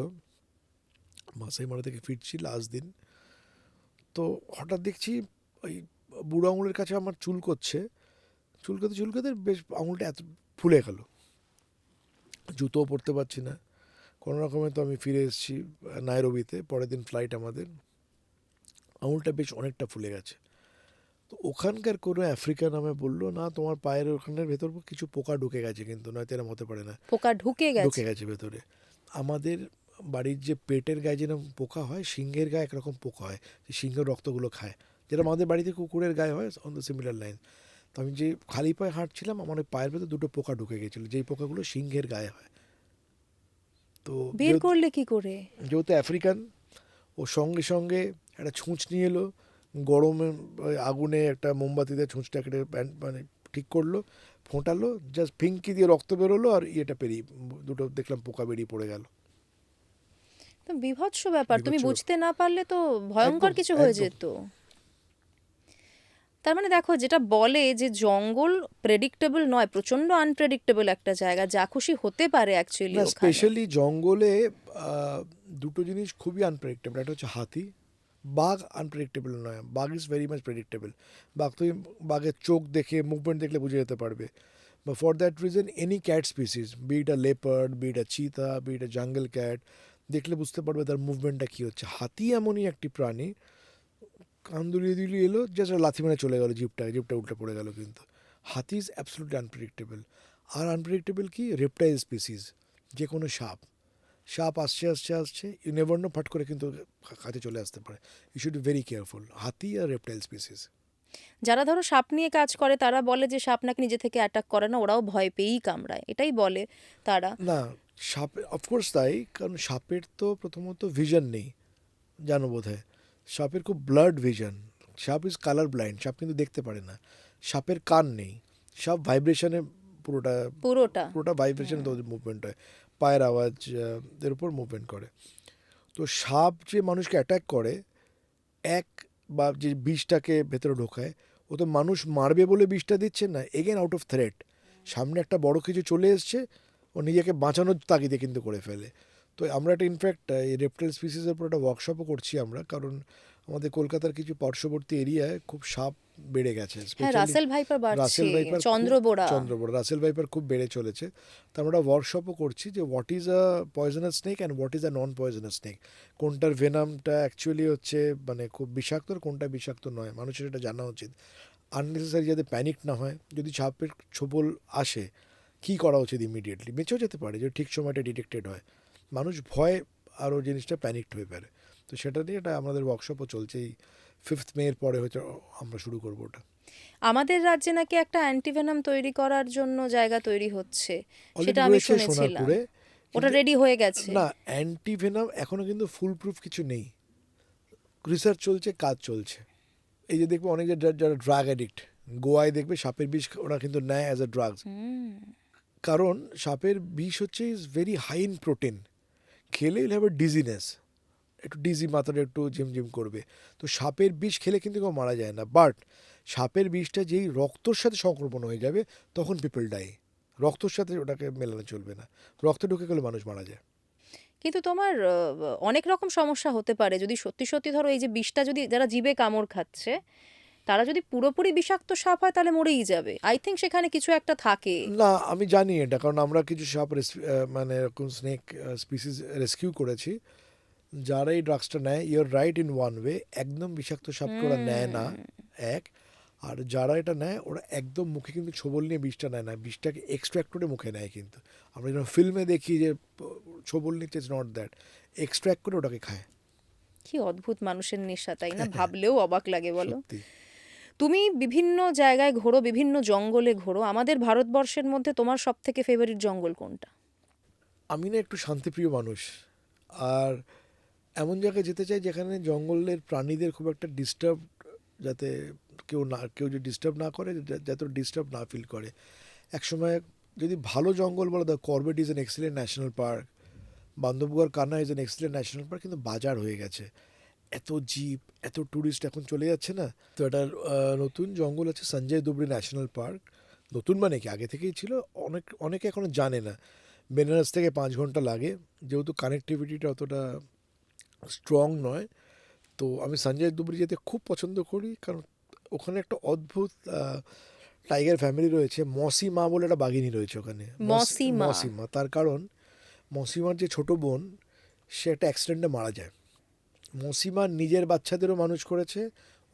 মাসাই মারা থেকে ফিরছি লাস্ট দিন, তো হঠাৎ দেখছি ওই বুড়ো আঙুলের কাছে আমার চুলকোতে চুলকোতে বেশ আঙুলটা এত ফুলে গেল, জুতোও পরতে পারছি না কোনো রকমে। তো আমি ফিরে এসেছি নাইরোবিতে, পরের দিন ফ্লাইট আমাদের, আঙুলটা বেশ অনেকটা ফুলে গেছে। তো ওখানকার কোনো আফ্রিকা নামে বললো, না তোমার পায়ের ওখানের ভেতর কিছু পোকা ঢুকে গেছে, কিন্তু নয়তো এরম হতে পারে না, পোকা ঢুকে ঢুকে গেছে? গেছে ভেতরে। আমাদের বাড়ির যে পেটের গায়ে যেরকম পোকা হয়, সিংহের গায়ে একরকম পোকা হয়, যে সিংহের রক্তগুলো খায়, যেটা আমাদের বাড়িতে কুকুরের গায়ে হয়, অন দ্য সিমিলার লাইন। তো আমি যে খালি পায়ে হাঁটছিলাম, আমার ওই পায়ের ভেতর 2টো পোকা ঢুকে গেছিলো, যেই পোকাগুলো সিংহের গায়ে হয়। তো বের করলে কি করে? যেহেতু আফ্রিকান, ও সঙ্গে সঙ্গে একটা ছুঁচ নিয়ে এলো, গরমে ওই আগুনে একটা মোমবাতিতে ছুঁচটাকে মানে ঠিক করলো, ফোঁটালো, জাস্ট ফিঙ্কি দিয়ে রক্ত বেরোলো, আর ইয়েটা পেরিয়ে 2টো দেখলাম পোকা বেরিয়ে পড়ে গেল। তো বিভৎস ব্যাপার, তুমি বিভৎস বুঝতে না পারলে তো ভয়ঙ্কর একদম, কিছু হয়ে একদম। যেত। তার মানে দেখো, যেটা বলে যে জঙ্গল প্রেডিক্টেবল নয়, প্রচন্ড আনপ্রেডিক্টেবল একটা জায়গা, যা খুশি হতে পারে অ্যাকচুয়ালি না, ওখানে। স্পেশালি জঙ্গলে 2টো জিনিস খুবই আনপ্রেডিক্টেবল। একটা হচ্ছে হাতি, বাঘ আনপ্রেডিক্টেবল নয়, বাঘ ইজ ভেরি মাচ প্রেডিক্টেবল। তুমি বাঘের চোখ দেখে, মুভমেন্ট দেখলে বুঝে যেতে পারবে। বা for that reason any cat species, be it a leopard, be it a cheetah, be it a jungle cat, দেখলে বুঝতে পারবে তার মুভমেন্টটা কী হচ্ছে। হাতি এমনই একটি প্রাণী, কান দুলিয়ে দুলিয়ে এলো, জাস্ট লাথি মেরে চলে গেলো, জিপটা উল্টে পড়ে গেল। কিন্তু হাতি ইজ অ্যাবসলিউটলি আনপ্রেডিক্টেবল। আর আনপ্রেডিক্টেবল কি, রেপটাইল স্পিসিস, যে কোনো সাপ আসছে আসছে আসছে, ইউ নেভার নো, ফাট করে কিন্তু কাছে চলে আসতে পারে। You should be very careful, হাতি আর রেপটাইল স্পিসিস। যারা ধরো সাপ নিয়ে কাজ করে তারা বলে যে সাপ নাকি নিজে থেকে অ্যাটাক করে না, ওরাও ভয় পেয়েই কামড়ায়, এটাই বলে তারা। না, সাপের অফকোর্স তাই, কারণ সাপের তো প্রথমত ভিশন নেই, জানো বোধ হয়। সাপের খুব ব্লাড ভিশন, সাপ ইজ কালার ব্লাইন্ড, সাপ কিন্তু দেখতে পারে না। সাপের কান নেই, সাপ ভাইব্রেশনে পুরোটা পুরোটা। পুরোটা ভাইব্রেশনে তো মুভমেন্ট হয়, পায়ের আওয়াজ এর উপর মুভমেন্ট করে। তো সাপ যে মানুষকে অ্যাটাক করে, এক বা যে বিষটাকে ভেতরে ঢোকায়, ও তো মানুষ মারবে বলে বিষটা দিচ্ছে না, এগেন আউট অফ থ্রেট, সামনে একটা বড় কিছু চলে এসছে, ও নিজেকে বাঁচানোর তাগিদে কিন্তু করে ফেলে। তো আমরা একটা ইনফ্যাক্ট এই রেপটাইল স্পিসিসের উপর একটা ওয়ার্কশপও করছি আমরা, কারণ আমাদের কলকাতার কিছু পার্শ্ববর্তী এরিয়ায় খুব সাপ বেড়ে গেছে, হ্যাঁ, স্পেশালি রাসেল ভাইপার বাড়ছে, রাসেল ভাইপার, চন্দ্রবোড়া। রাসেল ভাইপার খুব বেড়ে চলেছে। তো আমরা ওয়ার্কশপও করছি যে what is a poisonous snake and what is a non poisonous snake, কোনটার ভেনামটা অ্যাকচুয়ালি হচ্ছে মানে খুব বিষাক্ত, আর কোনটা বিষাক্ত নয়, মানুষের এটা জানা উচিত। আননেসেসারি যাতে প্যানিক না হয়, যদি সাপের ছোবল আসে কী করা উচিত, ইমিডিয়েটলি বেঁচেও যেতে পারে যদি ঠিক সময়টা ডিটেক্টেড হয়। মানুষ ভয় আরও জিনিসটা প্যানিকড হয়ে পারে। তো সেটা নিয়ে এটা আমাদের ওয়ার্কশপও চলছে, এই 5th মের পরে হয়তো আমরা শুরু করবো ওটা। আমাদের রাজ্যে নাকি একটা অ্যান্টিভেনাম তৈরি করার জন্য জায়গা তৈরি হচ্ছে, সেটা অলরেডি আমি রয়েছে শুনেছিলাম। সোনারপুরে, ওটা রেডি হয়ে গেছে? না, অ্যান্টিভেনাম এখনও কিন্তু ফুল প্রুফ কিছু নেই, রিসার্চ চলছে, কাজ চলছে। এই যে দেখবে অনেক যারা ড্রাগ অ্যাডিক্ট, গোয়ায় দেখবে সাপের বিষ ওরা কিন্তু নেয় অ্যাজ আ ড্রাগস, কারণ সাপের বিষ হচ্ছে is very high in protein, খেলে ইউল হ্যাভ এ ডিজিনেস, একটু ডিজি, মাথাটা একটু ঝিমঝিম করবে। তো সাপের বিষ খেলে কিন্তু কেউ মারা যায় না, বাট সাপের বিষটা যেই রক্তর সাথে সংক্রমণ হয়ে যাবে তখন পিপল ডাই, রক্তর সাথে ওটাকে মেলানো চলবে না, রক্তে ঢুকে গেলে মানুষ মারা যায়। কিন্তু তোমার অনেক রকম সমস্যা হতে পারে যদি সত্যি সত্যি ধরো এই যে বিষটা যদি যারা জিভে কামড় খাচ্ছে তারা যদি পুরোপুরি বিষাক্ত সাপ হয় তাহলে মরেই যাবে। আই থিঙ্ক সেখানে কিছু একটা থাকে। না, আমি জানি এটা, কারণ আমরা কিছু সাপ মানে এরকম স্নেক স্পিসিস রেস্কিউ করেছি, যারা এই ড্রাগসটা নেয়, your right in one way, একদম বিষাক্ত সাপকে ওরা নেয় না, এক। আর যারা এটা নেয় ওরা একদম মুখে কিন্তু ছোবল নিয়ে বিষটা নেয় না, বিষটাকে এক্সট্র্যাক্ট করে মুখে নেয়। কিন্তু আমরা যখন ফিল্মে দেখি যে ছোবল নিচ্ছে, ইটস নট দ্যাট, এক্সট্র্যাক্ট করে ওটাকে খায়। কি অদ্ভুত মানুষের নেশা, তাই না? ভাবলেও অবাক লাগে, বলো। সত্যি। তুমি বিভিন্ন জায়গায় ঘোরো, বিভিন্ন জঙ্গলে ঘোরো। আমাদের ভারতবর্ষের মধ্যে তোমার সব থেকে ফেভারিট জঙ্গল কোনটা? আমি না একটু শান্তিপ্রিয় মানুষ, আর এমন জায়গায় যেতে চাই যেখানে জঙ্গলের প্রাণীদের খুব একটা ডিস্টার্ব, যাতে কেউ যে ডিস্টার্ব না করে, যাতে ডিস্টার্ব না ফিল করে। একসময় যদি ভালো জঙ্গল বলে, the Corbett is an excellent national park, Bandhavgarh Kanha is an excellent national park, কিন্তু বাজার হয়ে গেছে, এত জিপ, এত ট্যুরিস্ট এখন চলে যাচ্ছে না। তো এটার নতুন জঙ্গল আছে সঞ্জয় দুবরি ন্যাশনাল পার্ক। নতুন মানে কি, আগে থেকেই ছিল, অনেকে এখনও জানে না। বেনারস থেকে 5 ঘন্টা লাগে, যেহেতু কানেক্টিভিটিটা অতটা স্ট্রং নয়। তো আমি সঞ্জয় দুবরি যেতে খুব পছন্দ করি, কারণ ওখানে একটা অদ্ভুত টাইগার ফ্যামিলি রয়েছে। মসিমা বলে একটা বাঘিনী রয়েছে ওখানে। মসিমা? মসিমা, তার কারণ মসিমার যে ছোট বোন, সে একটা অ্যাক্সিডেন্টে মারা যায়। মসিমা নিজের বাচ্চাদেরও মানুষ করেছে,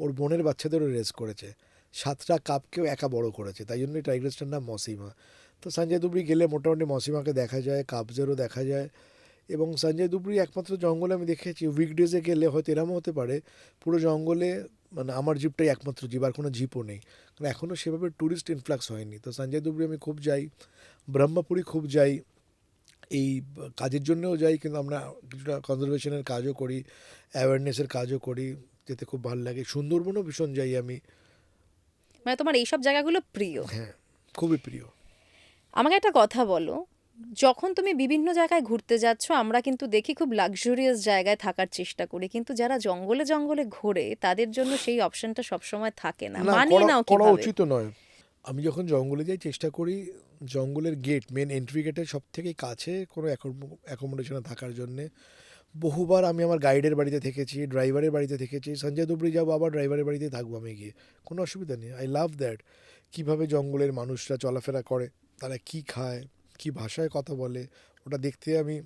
ওর বোনের বাচ্চাদেরও রেস করেছে, 7টা কাপকেও একা বড় করেছে, তাই জন্যই টাইগারসটার নাম মসিমা। তো সঞ্জয় দুবরি গেলে মোটামুটি মসিমাকে দেখা যায়, কাবজেরও দেখা যায়। এবং সঞ্জয় দুবরি একমাত্র জঙ্গলে আমি দেখেছি, উইকডেজে গেলে হয়তো এরমও হতে পারে পুরো জঙ্গলে মানে আমার জিপটাই একমাত্র জিপ, আর কোনো জিপও নেই, কারণ এখনও সেভাবে ট্যুরিস্ট ইনফ্লাক্স হয়নি। তো সঞ্জয় দুবরি আমি খুব যাই, ব্রহ্মপুরী খুব যাই, এই কাজের জন্যও যাই, কিন্তু আমরা কিছুটা কনজারভেশনের কাজও করি, অ্যাওয়ারনেসের কাজও করি, যেতে খুব ভালো লাগে। সুন্দরবনও ভীষণ যাই আমি। মানে তোমার এইসব জায়গাগুলো প্রিয়? হ্যাঁ, খুবই প্রিয়। আমাকে একটা কথা বলো, যখন তুমি বিভিন্ন জায়গায় ঘুরতে যাচ্ছ, আমরা কিন্তু দেখি খুব লাক্সারিয়াস জায়গায় থাকার চেষ্টা করি, কিন্তু যারা জঙ্গলে জঙ্গলে ঘোরে তাদের জন্য সেই অপশনটা সবসময় থাকে না। না, মানিয়ে নাও করা কিভাবে? উচিত নয়। আমি যখন জঙ্গলে যাই চেষ্টা করি জঙ্গলের গেট, মেন এন্ট্রি গেটের সব থেকে কাছে কোনো অ্যাকোমোডেশনে থাকার জন্যে। বহুবার আমি আমার গাইডের বাড়িতে থেকেছি, ড্রাইভারের বাড়িতে থেকেছি। সঞ্জয় দুবরি যাবো, আবার ড্রাইভারের বাড়িতে থাকবো আমি গিয়ে, কোনো অসুবিধা নেই। আই লাভ দ্যাট, কীভাবে জঙ্গলের মানুষরা চলাফেরা করে, তারা কি খায়, কি ভাষায় কথা বলে, ওটা দেখতে আমি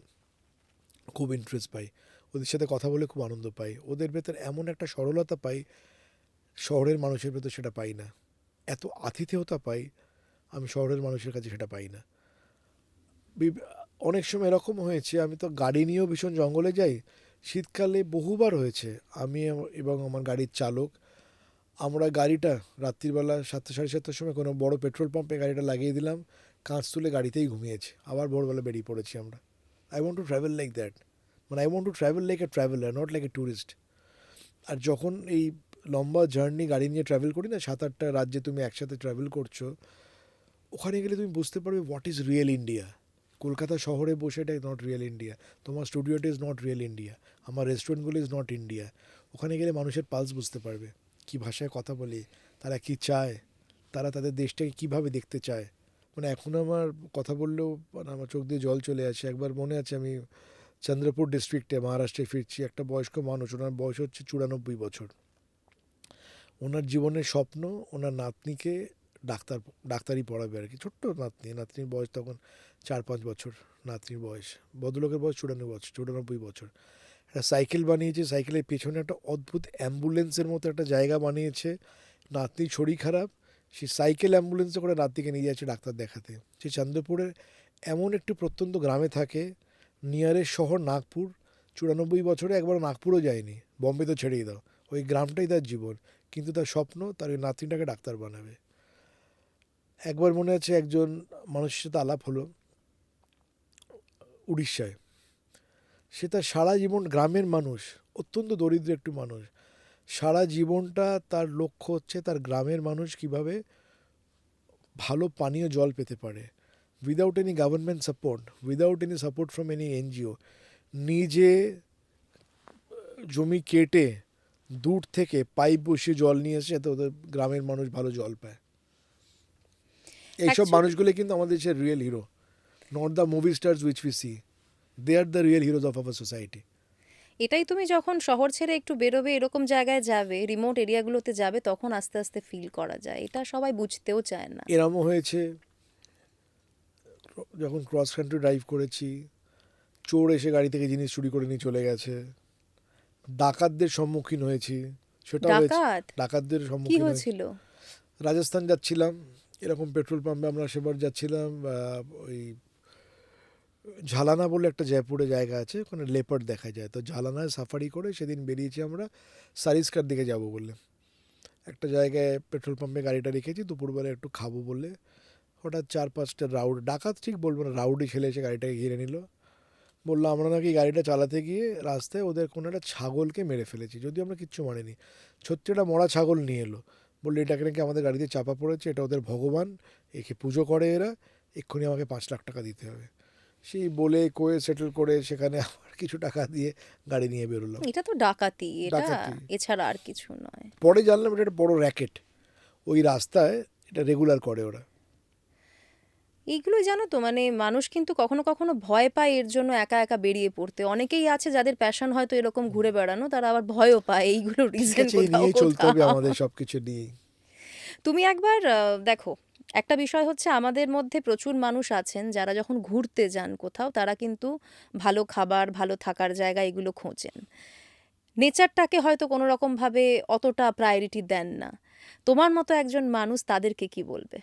খুব ইন্টারেস্ট পাই। ওদের সাথে কথা বলে খুব আনন্দ পাই। ওদের ভেতর এমন একটা সরলতা পাই, শহরের মানুষের ভেতর সেটা পাই না। এত আতিথেয়তা পাই, আমি শহরের মানুষের কাছে সেটা পাই না। বিব- অনেক সময় এরকম হয়েছে, আমি তো গাড়ি নিয়েও ভীষণ জঙ্গলে যাই। শীতকালে বহুবার হয়েছে, আমি এবং আমার গাড়ির চালক, আমরা গাড়িটা রাত্রিবেলা 7টা 7:30টার সময় কোনো বড় পেট্রোল পাম্পে গাড়িটা লাগিয়ে দিলাম, কাঁচ তুলে গাড়িতেই ঘুমিয়েছি, আবার ভোরবেলা বেরিয়ে পড়েছি আমরা। I want to travel like that, মানে I want to travel like a traveller, not like a tourist. আর যখন এই লম্বা জার্নি গাড়ি নিয়ে ট্রাভেল করি না, 7-8টা রাজ্যে তুমি একসাথে ট্রাভেল করছো, ওখানে গেলে তুমি বুঝতে পারবে what is real India. Kolkata শহরে বসে এটা নট রিয়েল ইন্ডিয়া, তোমার স্টুডিওটা ইজ নট রিয়েল ইন্ডিয়া, আমার রেস্টুরেন্টগুলো ইজ নট ইন্ডিয়া। ওখানে গেলে মানুষের পালস বুঝতে পারবে, কী ভাষায় কথা বলে, তারা কি চায়, তারা তাদের দেশটাকে কীভাবে দেখতে চায়। মানে এখন আমার কথা বললেও মানে আমার চোখ দিয়ে জল চলে আসে। একবার মনে আছে, আমি চন্দ্রপুর ডিস্ট্রিক্টে মহারাষ্ট্রে ফিরছি, একটা বয়স্ক মানুষ, ওনার বয়স হচ্ছে 94 বছর। ওনার জীবনের স্বপ্ন ওনার নাতনিকে ডাক্তারি পড়াবে আর কি। ছোট্ট নাতনির বয়স তখন 4-5 বছর, নাতনির বয়স। ভদ্রলোকের বয়স 94 বছর। একটা সাইকেল বানিয়েছে, সাইকেলের পেছনে একটা অদ্ভুত অ্যাম্বুলেন্সের মতো একটা জায়গা বানিয়েছে। নাতনির শরীর খারাপ, সে সাইকেল অ্যাম্বুলেন্সে করে নাতনিকে নিয়ে যাচ্ছে ডাক্তার দেখাতে। সে চন্দ্রপুরের এমন একটি প্রত্যন্ত গ্রামে থাকে, নিয়ারেস্ট শহর নাগপুর। 94 বছরে একবার নাগপুরও যায়নি, বম্বে তো ছেড়েই দাও, ওই গ্রামটাই তার জীবন। কিন্তু তার স্বপ্ন তার ওই নাতনিটাকে ডাক্তার বানাবে। একবার মনে আছে একজন মানুষের সাথে আলাপ হলো উড়িষ্যায়। সে তার সারা জীবন, গ্রামের মানুষ, অত্যন্ত দরিদ্র একটু মানুষ, সারা জীবনটা তার লক্ষ্য হচ্ছে তার গ্রামের মানুষ কিভাবে ভালো পানীয় জল পেতে পারে, without any government support, without any support from any NGO. নিজে জমি কেটে দূর থেকে পাইপ বসিয়ে জল নিয়ে এসে যাতে ওদের গ্রামের মানুষ ভালো জল পায়। এইসব Actually- মানুষগুলো কিন্তু আমাদের দেশের real hero, not the movie stars which we see. They are the real heroes of our society. এটাই, তুমি যখন শহর ছেড়ে একটু বেরোবে, এরকম জায়গায় যাবে, রিমোট এরিয়াগুলোতে যাবে, তখন আস্তে আস্তে ফিল করা যায়। এটা সবাই বুঝতেও চায় না। এরমও হয়েছে যখন ক্রস কান্ট্রি ড্রাইভ করেছি, চোর এসে গাড়ি থেকে জিনিস চুরি করে নিয়ে চলে গেছে, ডাকাতদের সম্মুখীন হয়েছি, সেটাও হয়েছে। ডাকাত? ডাকাতদের কি সম্মুখীন হয়েছি। হয়েছিল? রাজস্থান যাচ্ছিলাম, এরকম পেট্রোল পাম্পে আমরা সেবার যাচ্ছিলাম, ওই ঝালানা বলে একটা জয়পুরে জায়গা আছে, ওখানে লেপার্ড দেখা যায়, তো ঝালানায় সাফারি করে সেদিন বেরিয়েছি আমরা সারিস্কার দিকে যাব বলে। একটা জায়গায় পেট্রোল পাম্পে গাড়িটা রেখেছি, দুপুরবেলা একটু খাবো বলে হঠাৎ 4-5টা রাউড, ডাকাত ঠিক বলবো না, রাউডি ছেলে এসে গাড়িটাকে ঘিরে নিল। বললো আমরা নাকি গাড়িটা চালাতে গিয়ে রাস্তায় ওদের কোনো একটা ছাগলকে মেরে ফেলেছি, যদিও আমরা কিচ্ছু মানিনি। সত্যি একটা মরা ছাগল নিয়ে এলো, বললো এটাকে নাকি আমাদের গাড়িতে চাপা পড়েছে, এটা ওদের ভগবান, একে পুজো করে এরা, এক্ষুনি আমাকে 5 লাখ টাকা দিতে হবে। সেই বলে কয়ে সেটেল করে সেখানে আবার কিছু টাকা দিয়ে গাড়ি নিয়ে বেরোলাম। এটা তো ডাকাতি, এটা ডাকাতি। এছাড়া আর কিছু নয়। পরে জানলাম এটা একটা বড় র্যাকেট, ওই রাস্তায় এটা রেগুলার করে ওরা। এইগুলো জানো তো, মানে মানুষ কিন্তু কখনো কখনো ভয় পায় এর জন্য একা একা বেরিয়ে পড়তে। অনেকেই আছে যাদের প্যাশন হয়তো এরকম ঘুরে বেড়ানো, তারা আবার ভয়ও পায় এইগুলো ঠিক রিজন আছে, এই কোথাও নিয়েই চলতে হবে কোথাও। আমাদের, সব কিছু নিয়েই। তুমি একবার দেখো, একটা বিষয় হচ্ছে আমাদের মধ্যে প্রচুর মানুষ আছেন যারা যখন ঘুরতে যান কোথাও, তারা কিন্তু ভালো খাবার, ভালো থাকার জায়গা এগুলো খোঁজেন। নেচারটাকে হয়তো কোনো রকমভাবে অতটা প্রায়োরিটি দেন না। তোমার মতো একজন মানুষ তাদেরকে কি বলবে?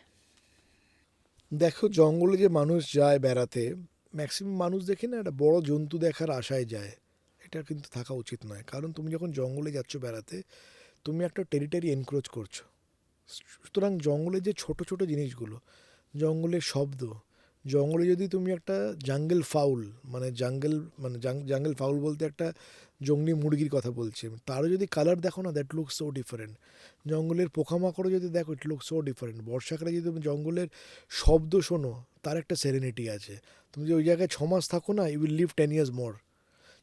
দেখো, জঙ্গলে যে মানুষ যায় বেড়াতে, ম্যাক্সিমাম মানুষ দেখি না একটা বড় জন্তু দেখার আশায় যায়। এটা কিন্তু থাকা উচিত নয়, কারণ তুমি যখন জঙ্গলে যাচ্ছ বেড়াতে, তুমি একটা টেরিটরি এনক্রোচ করছো। সুতরাং জঙ্গলের যে ছোট ছোট জিনিসগুলো, জঙ্গলের শব্দ, জঙ্গলে যদি তুমি একটা জাঙ্গল ফাউল, মানে জাঙ্গল ফাউল বলতে একটা জংলি মুরগির কথা বলছি, তারও যদি কালার দেখো না, দ্যাট লুক সো ডিফারেন্ট। জঙ্গলের পোকামাকড়ও যদি দেখো, ইট লুক সো ডিফারেন্ট। বর্ষাকালে যদি তুমি জঙ্গলের শব্দ শোনো, তার একটা সেরেনিটি আছে। তুমি যদি ওই জায়গায় 6 মাস থাকো না, ইউ উইল লিভ 10 years মোর।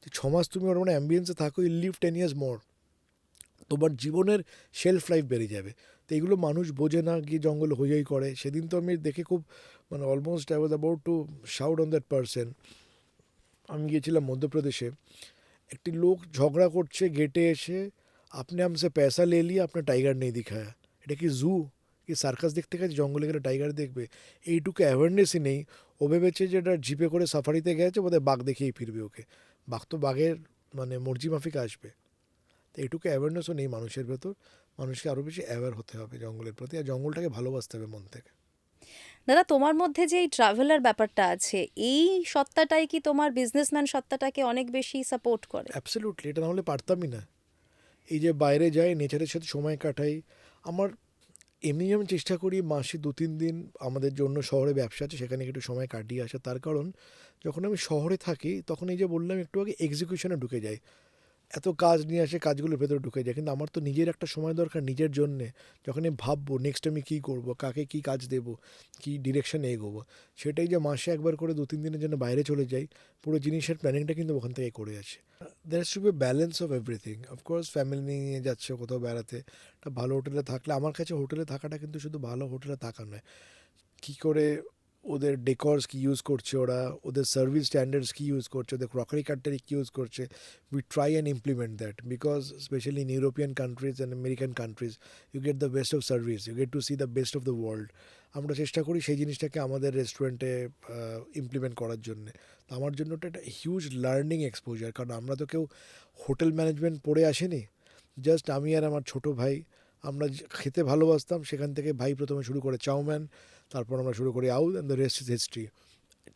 যে 6 মাস তুমি ওর মানে অ্যাম্বিয়েন্সে থাকো, ইউ লিভ 10 years মোর। তোমার জীবনের শেলফ লাইফ বেড়ে যাবে। তো এগুলো মানুষ বোঝে না, গিয়ে জঙ্গল হইই করে। সেদিন তো আমি দেখে খুব, মানে almost I was about to shout on that person. আমি গিয়েছিলাম মধ্যপ্রদেশে, একটি লোক ঝগড়া করছে গেটে এসে, আপনি हमसे पैसा ले लिया, आपने টাইগার নেই দিখায়া। এটা কি জু, কি সার্কাস দেখতে গেছে, জঙ্গলে গেলে টাইগার দেখবে? এইটুকু অ্যাওয়ারনেসই নেই। ও ভেবেছে যে এটা জিপে করে সাফারিতে গেছে, বোধহয় বাঘ দেখেই ফিরবে ওকে। বাঘ তো বাঘের মানে মর্জি মাফিক আসবে। তো এইটুকু অ্যাওয়ারনেসও নেই মানুষের ভেতর। মানুষকে আরও বেশি অ্যাওয়ার হতে হবে জঙ্গলের প্রতি, আর জঙ্গলটাকে ভালোবাসতে হবে মন থেকে। দাদা, তোমার মধ্যে যে এই ট্রাভেলার ব্যাপারটা আছে, এই সত্তাটাই কি তোমার বিজনেসম্যান সত্তাটাকে অনেক বেশি সাপোর্ট করে? অ্যাবসলিউটলি, এটা না হলে পারতামই না। এই যে বাইরে যাই, নেচারের সাথে সময় কাটাই, আমার এমনি আমি চেষ্টা করি মাসে 2-3 দিন আমাদের জন্য শহরে ব্যবসা আছে সেখানে একটু সময় কাটিয়ে আসা। তার কারণ যখন আমি শহরে থাকি, তখন এই যে বললাম একটু আগে, এক্সিকিউশনে ঢুকে যাই। এত কাজ নিয়ে আসে, কাজগুলোর ভেতরে ঢুকে যায়। কিন্তু আমার তো নিজের একটা সময় দরকার নিজের জন্যে। যখন আমি ভাববো নেক্সট আমি কী করবো, কাকে কী কাজ দেবো, কী ডিরেকশনে এগোবো, সেটাই যে মাসে একবার করে 2-3 দিনের জন্য বাইরে চলে যাই, পুরো জিনিসের প্ল্যানিংটা কিন্তু ওখান থেকে করে আসি। There should be balance of everything. Of course family নিয়ে যাচ্ছে কোথাও বেড়াতে, একটা ভালো হোটেলে থাকলে, আমার কাছে হোটেলে থাকাটা কিন্তু শুধু ভালো হোটেলে থাকা নয়, কী করে ওদের ডেকর্স কী ইউজ করছে ওরা, ওদের সার্ভিস স্ট্যান্ডার্ডস কী ইউজ করছে, ওদের ক্রকারি কাটটারি কী ইউজ করছে। We try and implement that, because specially in European countries and American countries you get the best of service, you get to see the best of the world. আমরা চেষ্টা করি সেই জিনিসটাকে আমাদের রেস্টুরেন্টে ইমপ্লিমেন্ট করার জন্যে। তো আমার জন্য ওটা একটা হিউজ লার্নিং এক্সপোজার, কারণ আমরা তো কেউ হোটেল ম্যানেজমেন্ট পড়ে আসেনি। জাস্ট আমি আর আমার ছোটো ভাই, আমরা খেতে ভালোবাসতাম, সেখান থেকে ভাই প্রথমে শুরু করে চাউম্যান, তারপর আমরা শুরু করি আউল, and the rest is history.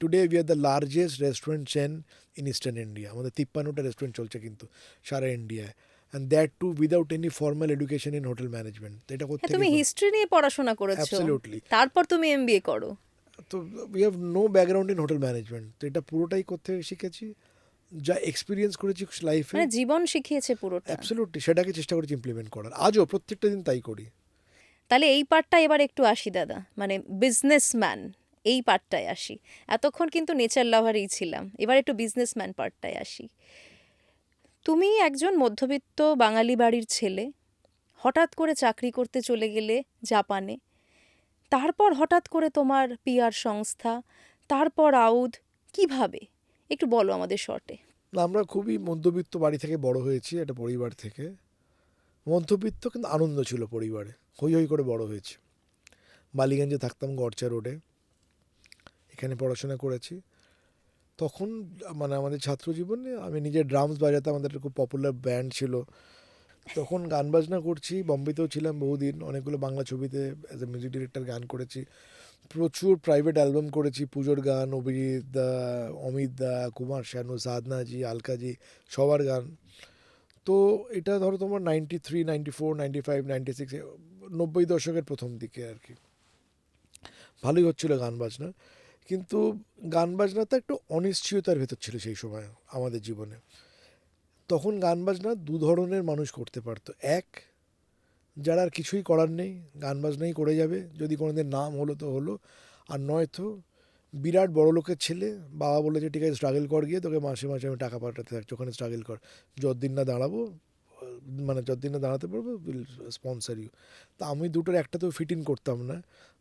Today we are the largest restaurant chain in eastern India. আমাদের 53টা রেস্টুরেন্ট চলছে কিন্তু সারা ইন্ডিয়ায়, and that too without any formal education in hotel management. তো এটা হ্যাঁ, কোথেকে? তুমি হিস্ট্রি নিয়ে পড়াশোনা করেছো, অ্যাবসলিউটলি। তারপর তুমি এমবিএ করো। তো we have no background in hotel management, তো এটা পুরোটাই করতে শিখেছি, যা এক্সপিরিয়েন্স করেছি লাইফে। মানে জীবন শিখিয়েছে পুরোটা। অ্যাবসলিউটলি, সেটাকে চেষ্টা করেছি ইমপ্লিমেন্ট করার, আজও প্রত্যেকটা দিন তাই করি। তাহলে এই পার্টটা এবার একটু আসি দাদা, মানে বিজনেসম্যান এই পার্টটায় আসি। এতক্ষণ কিন্তু নেচার লাভারই ছিলাম, এবার একটু বিজনেসম্যান পার্টটায় আসি। তুমি একজন মধ্যবিত্ত বাঙালি বাড়ির ছেলে, হঠাৎ করে চাকরি করতে চলে গেলে জাপানে, তারপর হঠাৎ করে তোমার পিআর সংস্থা, তারপর আউদ, কিভাবে একটু বলো আমাদের শর্টে। না, আমরা খুবই মধ্যবিত্ত বাড়ি থেকে বড় হয়েছি, একটা পরিবার থেকে। মধ্যবিত্ত কিন্তু আনন্দ ছিল পরিবারে, হই হই করে বড় হয়েছে। বালিগঞ্জে থাকতাম, গড়চা রোডে, এখানে পড়াশোনা করেছি। তখন মানে আমাদের ছাত্র জীবনে আমি নিজে ড্রামস বাজাতাম, আমাদের একটা খুব পপুলার ব্যান্ড ছিল। তখন গান বাজনা করছি, বম্বেতেও ছিলাম বহুদিন, অনেকগুলো বাংলা ছবিতে অ্যাজ এ মিউজিক ডিরেক্টর গান করেছি, প্রচুর প্রাইভেট অ্যালবাম করেছি, পুজোর গান, অভিজিৎ দা, অমিত দা, কুমার শানু, সাধনাজি, আলকাজি, সবার গান। তো এটা ধরো তোমার 93, 94, 95, 96, 90 দশকের প্রথম দিকে আর কি। ভালোই হচ্ছিল গান বাজনা, কিন্তু গান বাজনাতে একটু অনিশ্চয়তার ভেতর ছিল সেই সময় আমাদের জীবনে। তখন গান বাজনা দু ধরনের মানুষ করতে পারতো। এক, যারা আর কিছুই করার নেই, গান বাজনাই করে যাবে, যদি কোনোদিন নাম হলো তো হলো, আর নয়তো বিরাট বড় লোকের ছেলে, বাবা বলেছে ঠিক আছে স্ট্রাগল কর, গিয়ে তোকে মাসে মাসে আমি টাকা পাঠাতে থাকছি, ওখানে স্ট্রাগল কর, যতদিন না দাঁড়াবো, মানে যতদিন না দাঁড়াতে পারবো উইল স্পন্সার ইউ। তা আমি দুটোর একটাতেও ফিট ইন করতাম না।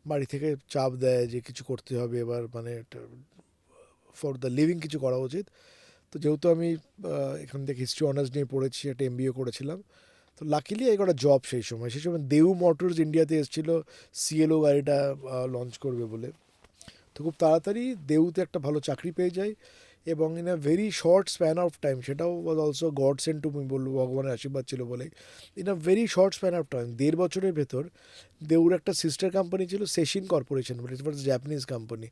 বাড়ি থেকে চাপ দেয় যে কিছু করতে হবে, এবার মানে ফর দ্য লিভিং কিছু করা উচিত। তো যেহেতু আমি এখান থেকে হিস্ট্রি অনার্স নিয়ে পড়েছি, একটা এমবিএ করেছিলাম, তো luckily I got a job. সেই সময় দেউ মোটরস ইন্ডিয়াতে এসেছিলো সিএলও গাড়িটা লঞ্চ করবে বলে। তো খুব তাড়াতাড়ি দেউতে একটা ভালো চাকরি পেয়ে যাই, এবং in a very short span of time, সেটাও was also God sent to me, বলবো ভগবানের আশীর্বাদ ছিল বলে, in a very short span of time 1.5 বছরের ভেতর দেউর একটা সিস্টার কোম্পানি ছিল সেশিন কর্পোরেশন বলে, ইট ওয়াজ জাপানিজ কোম্পানি,